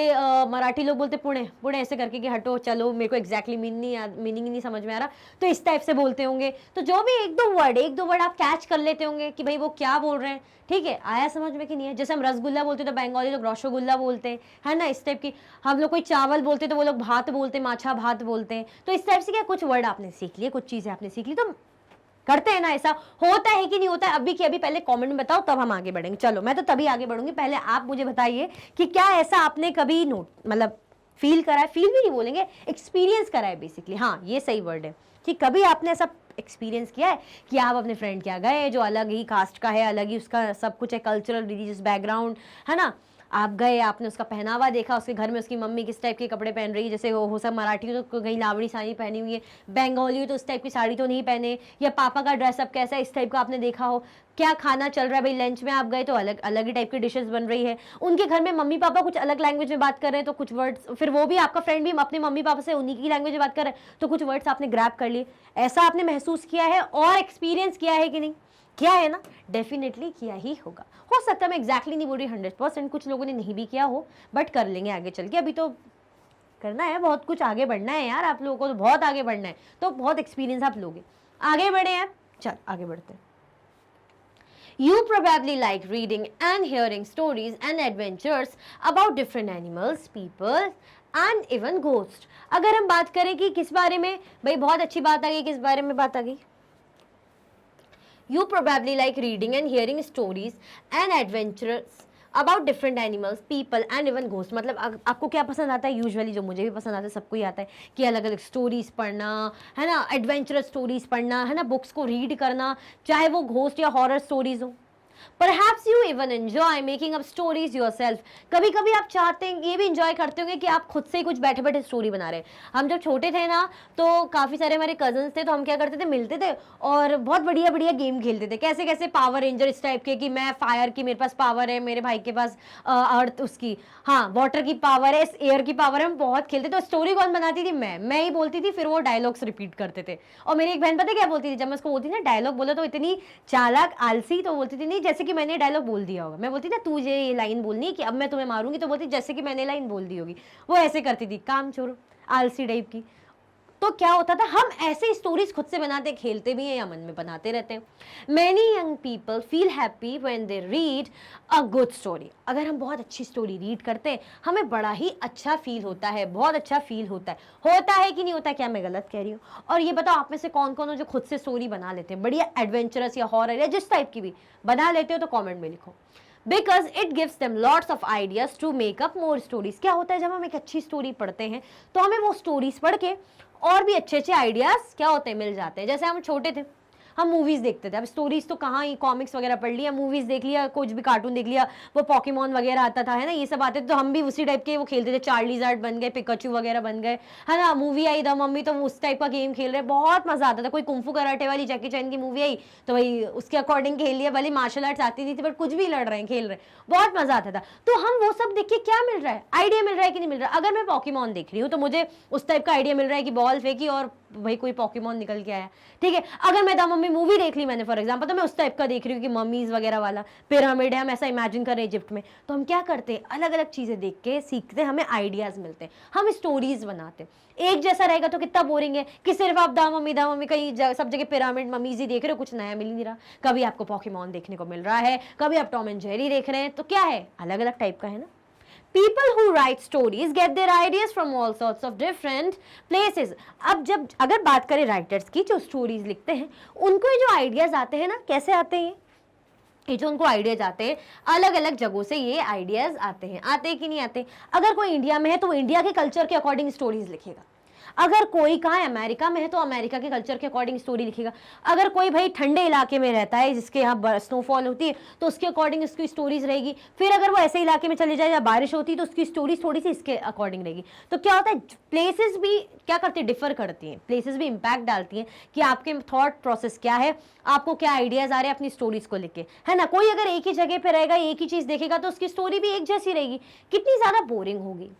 मराठी लोग बोलते पुणे पुणे ऐसे करके कि हटो चलो, मेरे को एग्जैक्टली मीनिंग ही नहीं समझ में आ रहा, तो इस टाइप से बोलते होंगे। तो जो भी एक दो वर्ड आप कैच कर लेते होंगे कि भाई वो क्या बोल रहे हैं, ठीक है, आया समझ में कि नहीं है। जैसे हम रसगुल्ला बोलते तो बंगाली लोग रसगुल्ला बोलते हैं, है ना, इस टाइप की। हम लोग कोई चावल बोलते तो वो लोग भात बोलते, माछा भात बोलते हैं। तो इस टाइप से क्या कुछ वर्ड आपने सीख लिए, कुछ चीज़ें आपने सीख ली, तो करते हैं ना, ऐसा होता है कि नहीं होता है। अभी की अभी पहले कमेंट में बताओ, तब हम आगे बढ़ेंगे। चलो मैं तो तभी आगे बढ़ूंगी, पहले आप मुझे बताइए कि क्या ऐसा आपने कभी नोट मतलब फील करा है, फील भी नहीं बोलेंगे, एक्सपीरियंस करा है बेसिकली, हाँ ये सही वर्ड है, कि कभी आपने ऐसा एक्सपीरियंस किया है कि आप अपने फ्रेंड के यहाँ गए जो अलग ही कास्ट का है, अलग ही उसका सब कुछ है, कल्चरल रिलीजियस बैकग्राउंड है ना, आप गए, आपने उसका पहनावा देखा, उसके घर में उसकी मम्मी किस टाइप के कपड़े पहन रही है, जैसे हो सब मराठी तो कहीं लावड़ी साड़ी पहनी हुई है, बंगाली तो उस टाइप की साड़ी तो नहीं पहने, या पापा का ड्रेसअप कैसा है इस टाइप का आपने देखा हो, क्या खाना चल रहा है भाई, लंच में आप गए तो अलग अलग ही टाइप की डिशेस बन रही है, उनके घर में मम्मी पापा कुछ अलग लैंग्वेज में बात कर रहे हैं तो कुछ वर्ड्स, फिर वो भी आपका फ्रेंड भी अपने मम्मी पापा से उन्हीं की लैंग्वेज में बात कर रहे हैं तो कुछ वर्ड्स आपने ग्रैब कर लिए। ऐसा आपने महसूस किया है और एक्सपीरियंस किया है कि नहीं? किया है ना, डेफिनेटली किया ही होगा। हो सकता है मैं एग्जैक्टली नहीं बोल रही 100%, कुछ लोगों ने नहीं भी किया हो, बट कर लेंगे आगे चल के। अभी तो करना है, बहुत कुछ आगे बढ़ना है यार, आप लोगों को तो बहुत आगे बढ़ना है, तो बहुत एक्सपीरियंस आप लोगे। आगे बढ़े हैं, चल आगे बढ़ते हैं। You probably like reading and hearing stories and adventures about different animals, people and even ghosts. अगर हम बात करें कि किस बारे में, भाई बहुत अच्छी बात आ गई, किस बारे में बात आ गई? You probably like reading and hearing stories and adventures about different animals, people and even ghosts. मतलब आपको क्या पसंद आता है? यूजुअली जो मुझे भी पसंद आता है, सबको ही आता है कि अलग अलग स्टोरीज पढ़ना, है ना, एडवेंचरस स्टोरीज पढ़ना, है ना, बुक्स को रीड करना, चाहे वो घोस्ट या हॉरर स्टोरीज हो। Perhaps you even enjoy making up stories yourself. कभी कभी आप चाहते हैं, ये भी इंजॉय करते होंगे कि आप खुद से ही कुछ बैठे बैठे स्टोरी बना रहे हैं। हम जब छोटे थे ना, तो काफ़ी सारे हमारे कजन्स थे, तो हम क्या करते थे, मिलते थे और बहुत बढ़िया बढ़िया गेम खेलते थे, कैसे कैसे पावर रेंजर इस टाइप के, कि मैं फायर की, मेरे पास पावर है, मेरे भाई के पास अर्थ उसकी, हाँ वाटर की पावर है, एयर की पावर है। हम बहुत खेलते थे। तो स्टोरी कौन बनाती थी? मैं ही बोलती थी, फिर वो डायलॉग्स रिपीट करते थे। और मेरी एक बहन पता क्या बोलती थी, जब मैं उसको बोलती थी ना डायलॉग बोलो, तो इतनी चालाक आलसी, तो बोलती थी नहीं जैसे कि मैंने डायलॉग बोल दिया होगा। मैं बोलती ना तुझे ये लाइन बोलनी है कि अब मैं तुम्हें मारूंगी, तो बोलती जैसे कि मैंने लाइन बोल दी होगी। वो ऐसे करती थी, काम चोर आलसी टाइप की। तो क्या होता था, हम ऐसे स्टोरीज खुद से बनाते, खेलते भी हैं या मन में बनाते रहते हैं। Many young people feel happy when they read a good story. अगर हम बहुत अच्छी स्टोरी रीड करते हैं, हमें बड़ा ही अच्छा फील होता है, बहुत अच्छा फील होता है कि नहीं होता? क्या मैं गलत कह रही हूँ? और ये बताओ आप में से कौन कौन हो जो खुद से स्टोरी बना लेते हैं, बढ़िया एडवेंचरस या हॉरर या जिस टाइप की भी बना लेते हो, तो कॉमेंट में लिखो। Because it gives them lots of ideas to make up more stories. क्या होता है, जब हम एक अच्छी स्टोरी पढ़ते हैं तो हमें वो स्टोरीज पढ़ के और भी अच्छे अच्छे आइडियाज क्या होते हैं, मिल जाते हैं। जैसे हम छोटे थे, हम मूवीज देखते थे, अब स्टोरीज तो कहाँ ही, कॉमिक्स वगैरह पढ़ लिया, मूवीज देख लिया, कुछ भी कार्टून देख लिया, वो पॉकीमॉन वगैरह आता था, है ना, ये सब आते थे, तो हम भी उसी टाइप के वो खेलते थे, चार्लीजार्ड बन गए, पिकाचू वगैरह बन गए, है ना। मूवी आई द मम्मी, तो उस टाइप का गेम खेल रहे, बहुत मजा आता था। कोई कुंफू कराटे वाली जैकी चैन की मूवी आई तो भाई उसके अकॉर्डिंग खेल लिया, भले मार्शल आर्ट्स आती नहीं थी, बट कुछ भी लड़ रहे हैं, खेल रहे हैं, बहुत मजा आता था। तो हम वो सब देख के क्या मिल रहा है, आइडिया मिल रहा है कि नहीं मिल रहा है? अगर मैं पॉकीमॉन देख रही हूँ तो मुझे उस टाइप का आइडिया मिल रहा है कि बॉल फेंकी और भाई कोई पॉकीमॉन निकल के आया, ठीक है। अगर मैं द मम्मी मूवी देख ली मैंने फॉर एग्जांपल, तो मैं उस टाइप का देख रही हूँ कि मम्मीज वगैरह वाला पिरामिड है, हम ऐसा इमेजिन कर रहे हैं इजिप्ट में। तो हम क्या करते हैं, अलग अलग चीजें देख के सीखते हैं, हमें आइडियाज मिलते हैं, हम स्टोरीज बनाते हैं। एक जैसा रहेगा तो कितना बोरिंग है कि सिर्फ आप द मम्मी कहीं सब जगह पिरामिड मम्मीज ही देख रहे हो, कुछ नया मिल नहीं रहा। कभी आपको पॉकीमॉन देखने को मिल रहा है, कभी आप टॉम एंड जेरी देख रहे हैं, तो क्या है, अलग अलग टाइप का है ना। People who write stories get their ideas from all sorts of different places. अब जब अगर बात करें राइटर्स की, जो स्टोरीज लिखते हैं, उनको ये जो आइडियाज आते हैं ना, कैसे आते हैं ये जो उनको आइडियाज आते हैं, अलग अलग जगहों से ये आइडियाज आते हैं कि नहीं आते? अगर कोई इंडिया में है तो वो इंडिया के कल्चर के अकॉर्डिंग स्टोरीज लिखेगा। अगर कोई कहाँ अमेरिका में है तो अमेरिका के कल्चर के अकॉर्डिंग स्टोरी लिखेगा। अगर कोई भाई ठंडे इलाके में रहता है जिसके यहाँ स्नोफॉल होती है तो उसके अकॉर्डिंग उसकी स्टोरीज रहेगी। फिर अगर वो ऐसे इलाके में चले जाए जहाँ बारिश होती है तो उसकी स्टोरीज थोड़ी सी इसके अकॉर्डिंग रहेगी। तो क्या होता है, प्लेसेस भी क्या करती है, डिफर करती हैं, प्लेसेस भी इम्पैक्ट डालती हैं कि आपके थॉट प्रोसेस क्या है, आपको क्या आइडियाज आ रहे हैं अपनी स्टोरीज को लेके, है ना। कोई अगर एक ही जगह पे रहेगा, एक ही चीज देखेगा, तो उसकी स्टोरी भी एक जैसी रहेगी, कितनी ज्यादा बोरिंग होगी।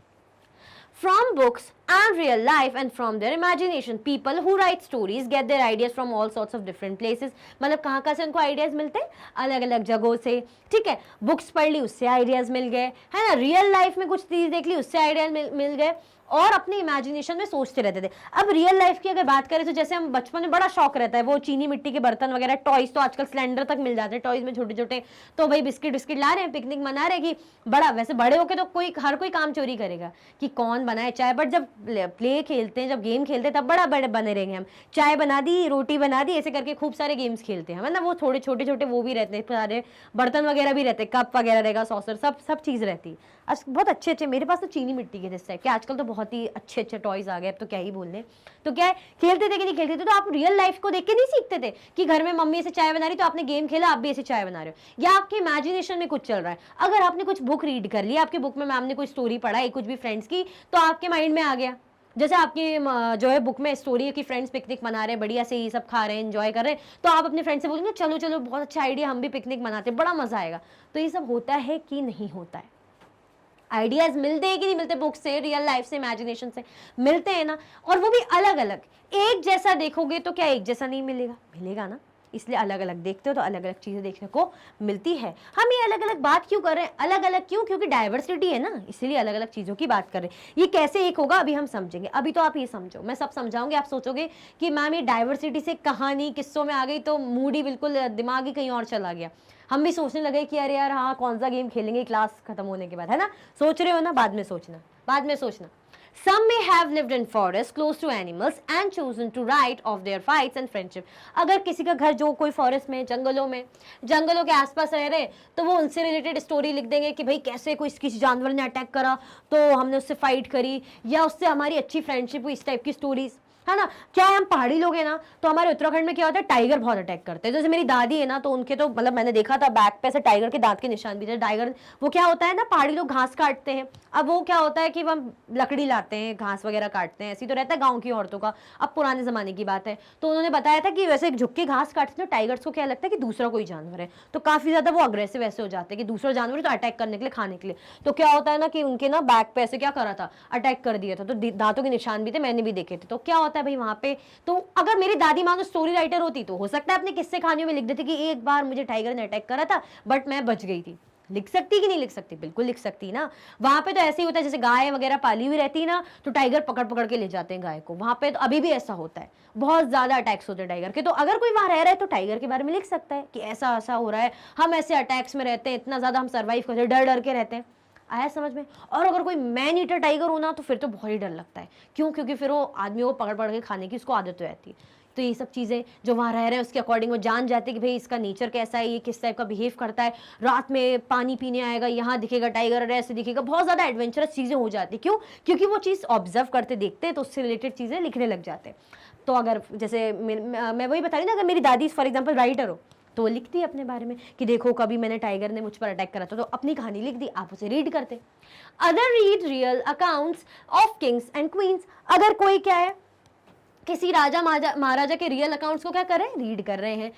From books and real life and from their imagination. People who write stories get their ideas from all sorts of different places. मतलब कहाँ से उनको आइडियाज मिलते हैं, अलग अलग जगहों से, ठीक है। बुक्स पढ़ ली उससे आइडियाज मिल गए, है ना, रियल लाइफ में कुछ चीज देख ली उससे आइडियाज मिल गए, और अपनी इमेजिनेशन में सोचते रहते थे। अब रियल लाइफ की अगर बात करें तो जैसे हम बचपन में बड़ा शौक रहता है वो चीनी मिट्टी के बर्तन वगैरह, टॉयज तो आजकल सिलेंडर तक मिल जाते हैं टॉयज में छोटे छोटे, तो भाई बिस्किट ला रहे हैं, पिकनिक मना रहे हैं कि बड़ा, वैसे बड़े होके तो हर कोई काम चोरी करेगा कि कौन बनाए चाय, बट जब प्ले खेलते हैं, जब गेम खेलते हैं तब बड़ा बड़े बने रहेंगे हम, चाय बना दी, रोटी बना दी, ऐसे करके खूब सारे गेम्स खेलते हैं, मतलब वो थोड़े छोटे छोटे वो भी रहते हैं, सारे बर्तन वगैरह भी रहते हैं, कप वगैरह रहेगा, सॉसर, सब चीज़ रहती है। आज बहुत अच्छे मेरे पास तो चीनी मिट्टी के जैसे है कि आजकल तो बहुत ही अच्छे टॉयज आ गए, अब तो क्या ही बोलने, तो क्या है, खेलते थे कि नहीं खेलते थे, तो आप रियल लाइफ को देख के नहीं सीखते थे कि घर में मम्मी ऐसे चाय बना रही तो आपने गेम खेला, आप भी ऐसे चाय बना रहे हो, या आपके इमेजिनेशन में कुछ चल रहा है। अगर आपने कुछ बुक रीड कर लिया, आपके बुक में मैम ने कोई स्टोरी पढ़ा, कुछ भी फ्रेंड्स की, तो आपके माइंड में आ गया, जैसे आपकी जो है बुक में स्टोरी है कि फ्रेंड्स पिकनिक मना रहे हैं, बढ़िया से ये सब खा रहे हैं, एंजॉय कर रहे हैं, तो आप अपने फ्रेंड से बोलेंगे चलो चलो बहुत अच्छा आइडिया, हम भी पिकनिक मनाते हैं, बड़ा मजा आएगा। तो ये सब होता है कि नहीं होता है? आइडियाज मिलते हैं कि नहीं मिलते? बुक से, रियल लाइफ से, इमेजिनेशन से मिलते हैं ना, और वो भी अलग अलग। एक जैसा देखोगे तो क्या एक जैसा नहीं मिलेगा? मिलेगा ना, इसलिए अलग अलग देखते हो तो अलग अलग चीजें देखने को मिलती है। हम ये अलग अलग बात क्यों कर रहे हैं? अलग अलग क्यों? क्योंकि डाइवर्सिटी है ना, इसलिए अलग अलग चीजों की बात कर रहे हैं। ये कैसे एक होगा अभी हम समझेंगे। अभी तो आप ये समझो, मैं सब समझाऊंगी, आप सोचोगे कि मैम ये डाइवर्सिटी से कहानी किस्सों में आ गई तो मूड ही बिल्कुल, दिमाग ही कहीं और चला गया। हम भी सोचने लगे कि अरे यार हाँ कौन सा गेम खेलेंगे क्लास खत्म होने के बाद, है ना, सोच रहे हो ना, बाद में सोचना। Some may have lived in forests close to animals and chosen to write of their fights and friendship. अगर किसी का घर जो कोई फॉरेस्ट में, जंगलों के आसपास रह रहे, तो वो उनसे रिलेटेड स्टोरी लिख देंगे कि भाई कैसे कोई किसी जानवर ने अटैक करा तो हमने उससे फाइट करी, या उससे हमारी अच्छी फ्रेंडशिप हुई, इस टाइप की स्टोरीज, है ना। क्या है, हम पहाड़ी लोग हैं ना, तो हमारे उत्तराखंड में क्या होता है, टाइगर बहुत अटैक करते हैं। जैसे मेरी दादी है ना, तो उनके तो मतलब मैंने देखा था बैक पे ऐसे टाइगर के दांत के निशान भी थे। टाइगर वो क्या होता है ना, पहाड़ी लोग घास काटते हैं, अब वो क्या होता है कि हम लकड़ी लाते हैं, घास वगैरह काटते हैं, ऐसी तो रहता है गाँव की औरतों का, अब पुराने जमाने की बात है। तो उन्होंने बताया था कि वैसे झुक के घास काटते हैं, टाइगर्स को क्या लगता है कि दूसरा कोई जानवर है, तो काफी ज्यादा वो अग्रेसिव ऐसे हो जाते हैं कि दूसरा जानवर तो अटैक करने के लिए, खाने के लिए। तो क्या होता है ना कि उनके ना बैक पे ऐसे क्या करा था, अटैक कर दिया था, तो दांतों के निशान भी थे, मैंने भी देखे थे। तो क्या होता है भाई वहां पे, तो अगर मेरी दादी माँ तो स्टोरी राइटर होती तो हो सकता है अपने किस्से कहानियों में लिख देती कि एक बार मुझे टाइगर ने अटैक करा था बट मैं बच गई थी। लिख सकती कि नहीं लिख सकती? बिल्कुल लिख सकती ना। वहां पे तो ऐसे ही होता है, जैसे गाय वगैरह पाली हुई रहती है ना, तो टाइगर पकड़ पकड़ के ले जाते हैं गाय को, वहां पे तो अभी भी ऐसा होता है, बहुत ज्यादा अटैक्स होते हैं टाइगर के। तो अगर कोई वहां रह रहा है तो टाइगर के बारे में लिख सकता है कि ऐसा ऐसा हो रहा है, हम ऐसे अटैक्स में रहते हैं, इतना ज्यादा हम सर्वाइव करते हैं, डर डर के रहते हैं। आया समझ में? और अगर कोई मैन ईटर टाइगर होना तो फिर तो बहुत ही डर लगता है। क्यों? क्योंकि फिर वो आदमी को पकड़ पकड़ के खाने की उसको आदत हो जाती है। तो ये सब चीज़ें जो वहाँ रह रहे हैं उसके अकॉर्डिंग वो जान जाते हैं कि भाई इसका नेचर कैसा है, ये किस टाइप का बिहेव करता है, रात में पानी पीने आएगा, यहाँ दिखेगा टाइगर, ऐसे दिखेगा, बहुत ज़्यादा एडवेंचरस चीज़ें हो जाती है। क्यों? क्योंकि वो चीज़ ऑब्जर्व करते देखते हैं तो उससे रिलेटेड चीज़ें लिखने लग जाते हैं। तो अगर जैसे मैं वही बता रही ना, अगर मेरी दादी फॉर एग्जाम्पल राइटर हो तो वो लिखती है अपने बारे में कि देखो कभी मैंने टाइगर ने मुझ पर अटैक करा था, तो अपनी कहानी लिख दी, आप उसे रीड करते। Other read real accounts of Kings and queen's. अगर कोई क्या है, किसी राजा महाराजा के रियल अकाउंट्स को क्या कर रहे हैं, रीड कर रहे हैं।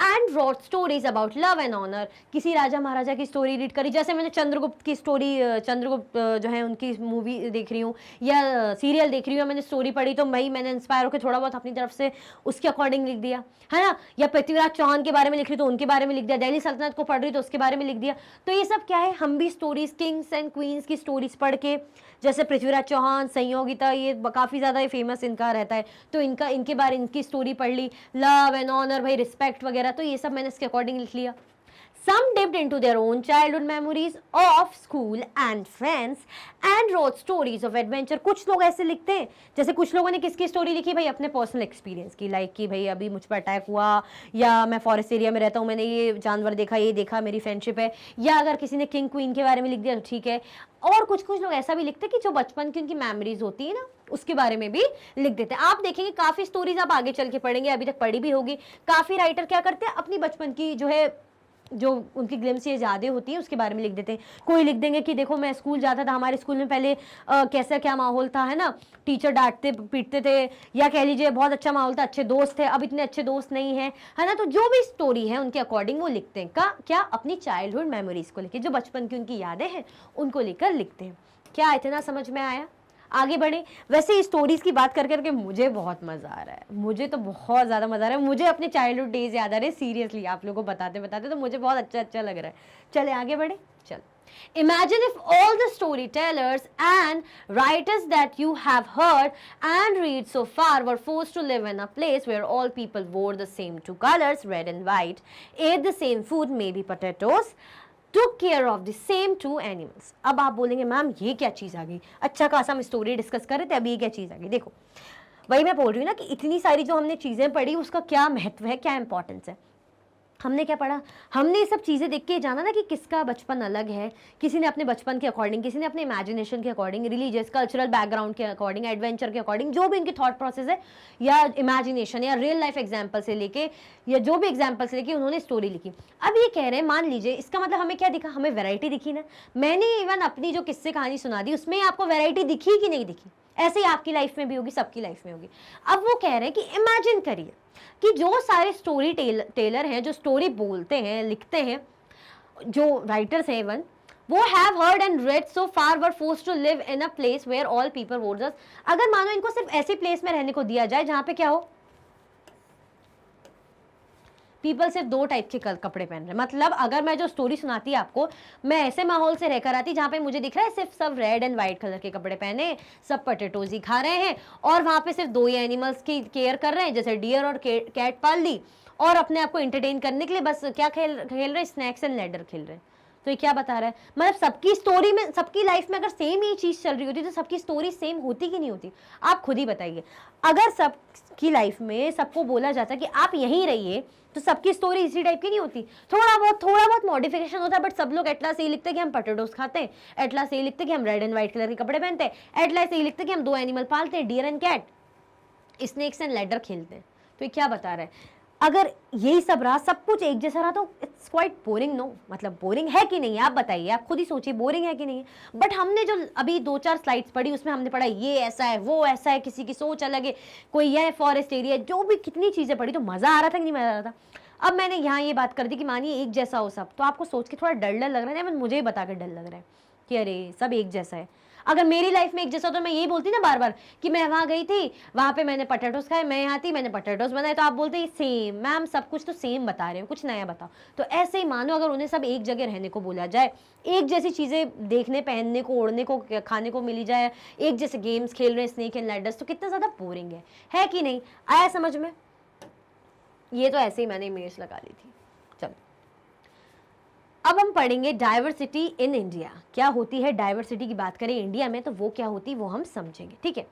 And wrote stories about love and honour. किसी राजा महाराजा की स्टोरी रीड करी, जैसे मैंने चंद्रगुप्त की स्टोरी, चंद्रगुप्त जो है उनकी मूवी देख रही हूँ या सीरियल देख रही हूँ, मैंने स्टोरी पढ़ी तो भाई मैंने इंस्पायर होकर थोड़ा बहुत अपनी तरफ से उसके अकॉर्डिंग लिख दिया, है ना। या पृथ्वीराज चौहान के बारे में लिख रही तो उनके बारे में लिख दिया, दिल्ली सल्तनत को पढ़ रही तो उसके बारे में लिख दिया। तो ये सब क्या है, हम भी स्टोरीज, किंग्स एंड क्वींस की स्टोरीज पढ़ के, जैसे पृथ्वीराज चौहान, संयोगिता, ये काफ़ी ज़्यादा फेमस इनका रहता है, तो इनके बारे, इनकी स्टोरी पढ़ ली, लव एंड ऑनर, भाई रिस्पेक्ट वगैरह, तो ये सब मैंने इसके अकॉर्डिंग लिख लिया। Some dipped into their own childhood memories of school and friends and wrote stories of adventure. कुछ लोग ऐसे लिखते हैं, जैसे कुछ लोगों ने किसकी स्टोरी लिखी भाई, अपने पर्सनल एक्सपीरियंस की, लाइक कि भाई अभी मुझ पर अटैक हुआ, या मैं फॉरेस्ट एरिया में रहता हूँ, मैंने ये जानवर देखा, ये देखा, मेरी फ्रेंडशिप है। या अगर किसी ने किंग क्वीन के बारे में लिख दिया तो ठीक है। और कुछ लोग ऐसा भी लिखते हैं कि जो बचपन की उनकी मेमोरीज होती है ना, उसके बारे में भी लिख देते हैं। आप देखेंगे काफी स्टोरीज आप आगे चल के पढ़ेंगे, अभी तक पढ़ी भी होगी, काफी राइटर क्या करते हैं, अपनी बचपन की जो है, जो उनकी ग्लिम्स ये यादें होती हैं उसके बारे में लिख देते हैं। कोई लिख देंगे कि देखो मैं स्कूल जाता था, हमारे स्कूल में पहले कैसा क्या माहौल था, है ना, टीचर डांटते पीटते थे, या कह लीजिए बहुत अच्छा माहौल था, अच्छे दोस्त थे, अब इतने अच्छे दोस्त नहीं है, है ना। तो जो भी स्टोरी है उनके अकॉर्डिंग वो लिखते हैं, क्या अपनी चाइल्डहुड मेमोरीज को लेकर, जो बचपन की उनकी यादें हैं उनको लेकर लिखते हैं। क्या इतना समझ में आया? आगे बढ़े। वैसे स्टोरीज की बात कर करके मुझे बहुत मजा आ रहा है, मुझे तो बहुत ज्यादा मजा आ रहा है, मुझे अपने चाइल्डहुड डेज याद आ रहे हैं सीरियसली, आप लोगों को बताते बताते तो मुझे बहुत अच्छा लग रहा है। चले आगे बढ़े। चल, imagine if all the storytellers and writers that you have heard and read so far were forced to live in a place where all people wore the same two colors, red and white, ate the same food, maybe potatoes, took care of the same two animals. अब आप बोलेंगे ma'am ये क्या चीज़ आ गई, अच्छा खासा हम story discuss कर रहे थे, अभी ये क्या चीज़ आ गई। देखो वही मैं बोल रही हूँ ना कि इतनी सारी जो हमने चीज़ें पढ़ी उसका क्या महत्व है, क्या इंपॉर्टेंस है। हमने क्या पढ़ा, हमने ये सब चीज़ें देख के जाना ना कि किसका बचपन अलग है, किसी ने अपने बचपन के अकॉर्डिंग, किसी ने अपने इमेजिनेशन के अकॉर्डिंग, रिलीजियस कल्चरल बैकग्राउंड के अकॉर्डिंग, एडवेंचर के अकॉर्डिंग, जो भी इनकी थॉट प्रोसेस है या इमेजिनेशन या रियल लाइफ एग्जाम्पल से लेके या जो भी एग्जाम्पल से लेके उन्होंने स्टोरी लिखी। अब ये कह रहे हैं, मान लीजिए इसका मतलब हमें क्या दिखा, हमें वेराइटी दिखी ना। मैंने इवन अपनी जो किस्से कहानी सुना दी उसमें आपको वेराइटी दिखी कि नहीं दिखी, ऐसे ही आपकी लाइफ में भी होगी, सबकी लाइफ में होगी। अब वो कह रहे हैं कि इमेजिन करिए कि जो सारे स्टोरी टेलर हैं, जो स्टोरी बोलते हैं, लिखते हैं, जो राइटर्स हैं इवन, वो have heard and read so far were forced to live in a place where all people were just. अगर मानो इनको सिर्फ ऐसे प्लेस में रहने को दिया जाए जहां पे क्या हो, पीपल सिर्फ दो टाइप के कपड़े पहन रहे हैं। मतलब अगर मैं जो स्टोरी सुनाती आपको, मैं ऐसे माहौल से रहकर आती जहाँ पे मुझे दिख रहा है सिर्फ सब रेड एंड व्हाइट कलर के कपड़े पहने, सब ही खा रहे हैं और वहाँ पे सिर्फ दो ही एनिमल्स की केयर कर रहे हैं, जैसे डियर और कैट पाल ली, और अपने आप को एंटरटेन करने के लिए बस क्या खेल रहे, स्नैक्स एंड लैडर खेल रहे हैं। तो ये क्या बता रहा है, मतलब सबकी स्टोरी में, सबकी लाइफ में अगर सेम ही चीज चल रही होती तो सबकी स्टोरी सेम होती कि नहीं होती, आप खुद ही बताइए। अगर सबकी लाइफ में सबको बोला जाता कि आप यहीं रहिए तो सबकी स्टोरी इसी टाइप की नहीं होती, थोड़ा बहुत मॉडिफिकेशन होता है, बट सब लोग एटलास यही लिखते हैं कि हम पोटैटोस खाते हैं, एटलास यही लिखते हैं कि हम रेड एंड व्हाइट कलर के कपड़े पहनते हैं, एटलास यही लिखते हैं कि हम दो एनिमल पालते हैं, deer and cat, snakes and ladder खेलते हैं। तो ये क्या बता रहा है, अगर यही सब रहा, सब कुछ एक जैसा रहा, तो इट्स क्वाइट बोरिंग। नो, मतलब बोरिंग है कि नहीं, आप बताइए, आप खुद ही सोचिए बोरिंग है कि नहीं। बट हमने जो अभी 2-4 स्लाइड्स पढ़ी उसमें हमने पढ़ा ये ऐसा है, वो ऐसा है, किसी की सोच अलग है, कोई ये फॉरेस्ट एरिया, जो भी कितनी चीजें पढ़ी, तो मजा आ रहा था कि नहीं मजा आ रहा था। अब मैंने यहाँ ये बात कर दी कि मानिए एक जैसा हो सब, तो आपको सोच के थोड़ा डर लग रहा है, मुझे ही बता कर डर लग रहा है कि अरे सब एक जैसा है। अगर मेरी लाइफ में एक जैसा, तो मैं यही बोलती ना बार बार कि मैं वहां गई थी, वहां पे मैंने पोटैटोस खाए, मैं यहाँ थी, मैंने पोटैटोस बनाए, तो आप बोलते हैं सेम। मैम सब कुछ तो सेम बता रहे हो, कुछ नया बताओ। तो ऐसे ही मानो अगर उन्हें सब एक जगह रहने को बोला जाए, एक जैसी चीजें देखने, पहनने को, ओढ़ने को, खाने को मिली जाए, एक जैसे गेम्स खेल रहे हैं स्नेक एंड लैडर्स, तो कितना ज्यादा बोरिंग है कि नहीं। आया समझ में? ये तो ऐसे ही मैंने इमेज लगा ली थी। चलो अब हम पढ़ेंगे डाइवर्सिटी इन इंडिया। क्या होती है डाइवर्सिटी की बात करें इंडिया में, तो वो क्या होती है वो हम समझेंगे, ठीक है।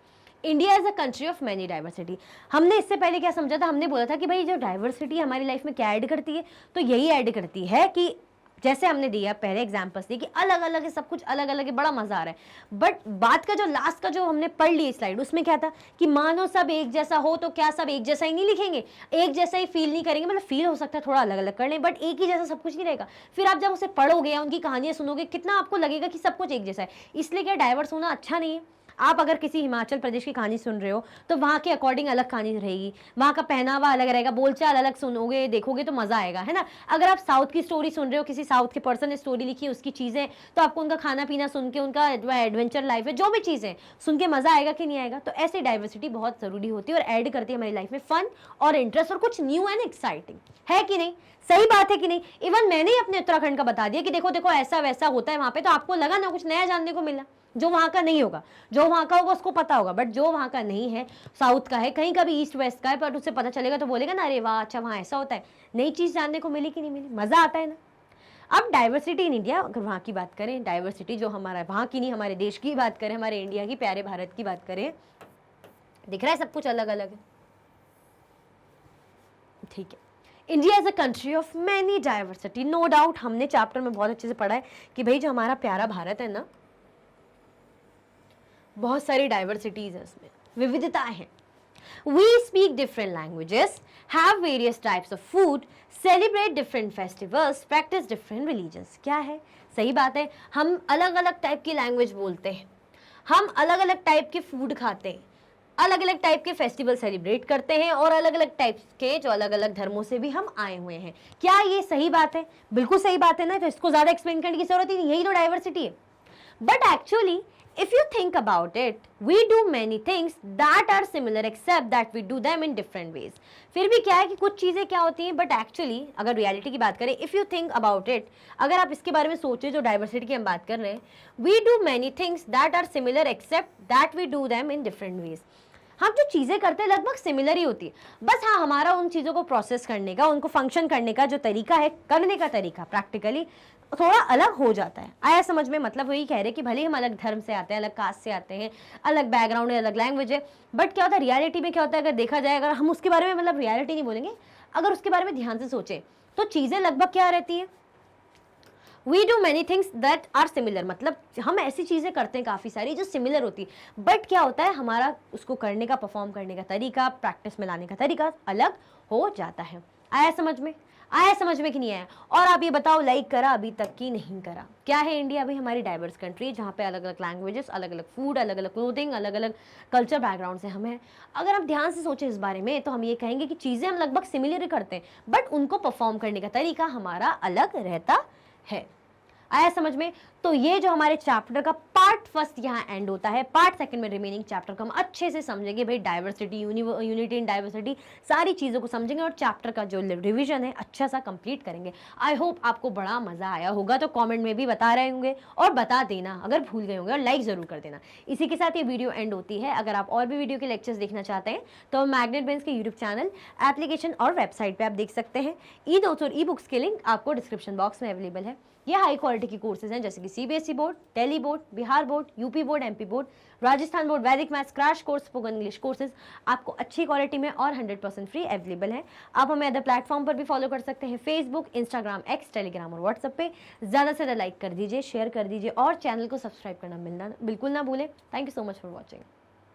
India is a country of many diversity. हमने इससे पहले क्या समझा था, हमने बोला था कि भाई जो डाइवर्सिटी हमारी लाइफ में क्या ऐड करती है, तो यही ऐड करती है कि जैसे हमने दिया पहले एग्जाम्पल्स दिए कि अलग अलग है, सब कुछ अलग अलग है, बड़ा मजा आ रहा है। बट बात का जो लास्ट का जो हमने पढ़ ली स्लाइड, उसमें क्या था कि मानो सब एक जैसा हो, तो क्या सब एक जैसा ही नहीं लिखेंगे, एक जैसा ही फील नहीं करेंगे। मतलब फील हो सकता है थोड़ा अलग अलग कर लें, बट एक ही जैसा सब कुछ नहीं रहेगा। फिर आप जब उसे पढ़ोगे या उनकी कहानियां सुनोगे, कितना आपको लगेगा कि सब कुछ एक जैसा है। इसलिए क्या डाइवर्स होना अच्छा नहीं है। आप अगर किसी हिमाचल प्रदेश की कहानी सुन रहे हो तो वहाँ के अकॉर्डिंग अलग कहानी रहेगी, वहाँ का पहनावा अलग रहेगा, बोलचाल अलग सुनोगे, देखोगे तो मजा आएगा, है ना। अगर आप साउथ की स्टोरी सुन रहे हो, किसी साउथ के पर्सन ने स्टोरी लिखी है, उसकी चीजें, तो आपको उनका खाना पीना सुन के, उनका जो एडवेंचर लाइफ है, जो भी चीजें सुन के मजा आएगा कि नहीं आएगा। तो ऐसी डाइवर्सिटी बहुत जरूरी होती है और ऐड करती है हमारी लाइफ में फन और इंटरेस्ट और कुछ न्यू एंड एक्साइटिंग, है कि नहीं। सही बात है कि नहीं। इवन मैंने ही अपने उत्तराखंड का बता दिया कि देखो देखो ऐसा वैसा होता है वहां पे, तो आपको लगा ना कुछ नया जानने को मिला, जो वहां का नहीं होगा। जो वहां का होगा उसको पता होगा, बट जो वहां का नहीं है, साउथ का है, कहीं का भी ईस्ट वेस्ट का है, पर उसे पता चलेगा तो बोलेगा ना अरे वाह अच्छा वहां ऐसा होता है। नई चीज जानने को मिली कि नहीं मिली, मजा आता है ना। अब डाइवर्सिटी इन इंडिया, अगर वहां की बात करें, डाइवर्सिटी जो हमारा वहां की नहीं, हमारे देश की बात करें, हमारे इंडिया की, प्यारे भारत की बात करें, दिख रहा है सब कुछ अलग अलग है, ठीक है। India is a country of many diversity, no doubt. हमने चैप्टर में बहुत अच्छे से पढ़ा है कि भाई जो हमारा प्यारा भारत है ना, बहुत सारी डाइवर्सिटीज है, उसमें विविधताएं हैं। We speak different languages, have various types of food, celebrate different festivals, practice different religions. क्या है? सही बात है, हम अलग अलग टाइप की लैंग्वेज बोलते हैं, हम अलग अलग टाइप के फूड खाते हैं, अलग अलग टाइप के फेस्टिवल सेलिब्रेट करते हैं, और अलग अलग टाइप के जो अलग अलग धर्मों से भी हम आए हुए हैं। क्या ये सही बात है? बिल्कुल सही बात है ना, तो इसको ज्यादा एक्सप्लेन करने की जरूरत ही नहीं, यही तो डाइवर्सिटी है। But actually, if you think about it, we do many things that are similar except that we do them in different ways. फिर भी क्या है कि कुछ चीज़ें क्या होती हैं, बट एक्चुअली अगर रियलिटी की बात करें, if you think about it, अगर आप इसके बारे में सोचें जो डाइवर्सिटी की हम बात कर रहे हैं, we do many things that are similar except that we do them in different ways. हम जो चीज़ें करते हैं लगभग सिमिलर ही होती है, बस हाँ हमारा उन चीज़ों को प्रोसेस करने का, उनको फंक्शन करने का जो तरीका है, करने का तरीका प्रैक्टिकली थोड़ा अलग हो जाता है. आया समझ में? मतलब वही कह रहे कि भले ही हम अलग धर्म से आते हैं, अलग कास्ट से आते हैं, अलग बैकग्राउंड है, अलग लैंग्वेज है, बट क्या होता है रियलिटी में क्या होता है, अगर देखा जाए, अगर हम उसके बारे में, मतलब रियलिटी नहीं बोलेंगे, अगर उसके बारे में ध्यान से सोचें तो चीज़ें लगभग क्या रहती हैं, we do many things that are similar. मतलब हम ऐसी चीज़ें करते हैं काफ़ी सारी जो सिमिलर होती है, बट क्या होता है हमारा उसको करने का, परफॉर्म करने का तरीका, प्रैक्टिस में लाने का तरीका अलग हो जाता है. आया समझ में? आया समझ में कि नहीं आया? और आप ये बताओ, लाइक करा अभी तक कि नहीं करा? क्या है इंडिया अभी हमारी डाइवर्स कंट्री, जहाँ पे अलग अलग लैंग्वेजेस, अलग अलग फूड, अलग अलग क्लोथिंग, अलग अलग कल्चर बैकग्राउंड से हम हैं. अगर हम ध्यान से सोचें इस बारे में तो हम ये कहेंगे कि चीज़ें हम लगभग सिमिलर करते हैं, बट उनको परफॉर्म करने का तरीका हमारा अलग रहता है. आया समझ में? तो ये जो हमारे चैप्टर का पार्ट फर्स्ट यहाँ एंड होता है. पार्ट सेकंड में रिमेनिंग चैप्टर को हम अच्छे से समझेंगे. भाई डाइवर्सिटी, यूनिटी इन डाइवर्सिटी, सारी चीज़ों को समझेंगे और चैप्टर का जो रिवीजन है अच्छा सा कंप्लीट करेंगे. आई होप आपको बड़ा मज़ा आया होगा. तो कमेंट में भी बता रहे होंगे और बता देना अगर भूल गए होंगे, और लाइक ज़रूर कर देना. इसी के साथ ये वीडियो एंड होती है. अगर आप और भी वीडियो के लेक्चर्स देखना चाहते हैं तो मैग्नेट ब्रेन्स के यूट्यूब चैनल, एप्लीकेशन और वेबसाइट पर आप देख सकते हैं. ई नोट्स और ई बुक्स के लिंक आपको डिस्क्रिप्शन बॉक्स में अवेलेबल है. ये हाई क्वालिटी की कोर्सेज हैं जैसे कि CBSE board, Delhi board, Bihar board, UP board, MP board, Rajasthan board, Vedic maths, crash course, spoken English courses आपको अच्छी क्वालिटी में और 100% फ्री अवेलेबल हैं. आप हमें अदर प्लेटफॉर्म पर भी फॉलो कर सकते हैं, फेसबुक, इंस्टाग्राम, एक्स, टेलीग्राम और व्हाट्सएप पे. ज़्यादा से ज़्यादा लाइक कर दीजिए, शेयर कर दीजिए और चैनल को सब्सक्राइब करना बिल्कुल ना भूलें. Thank you so much for watching.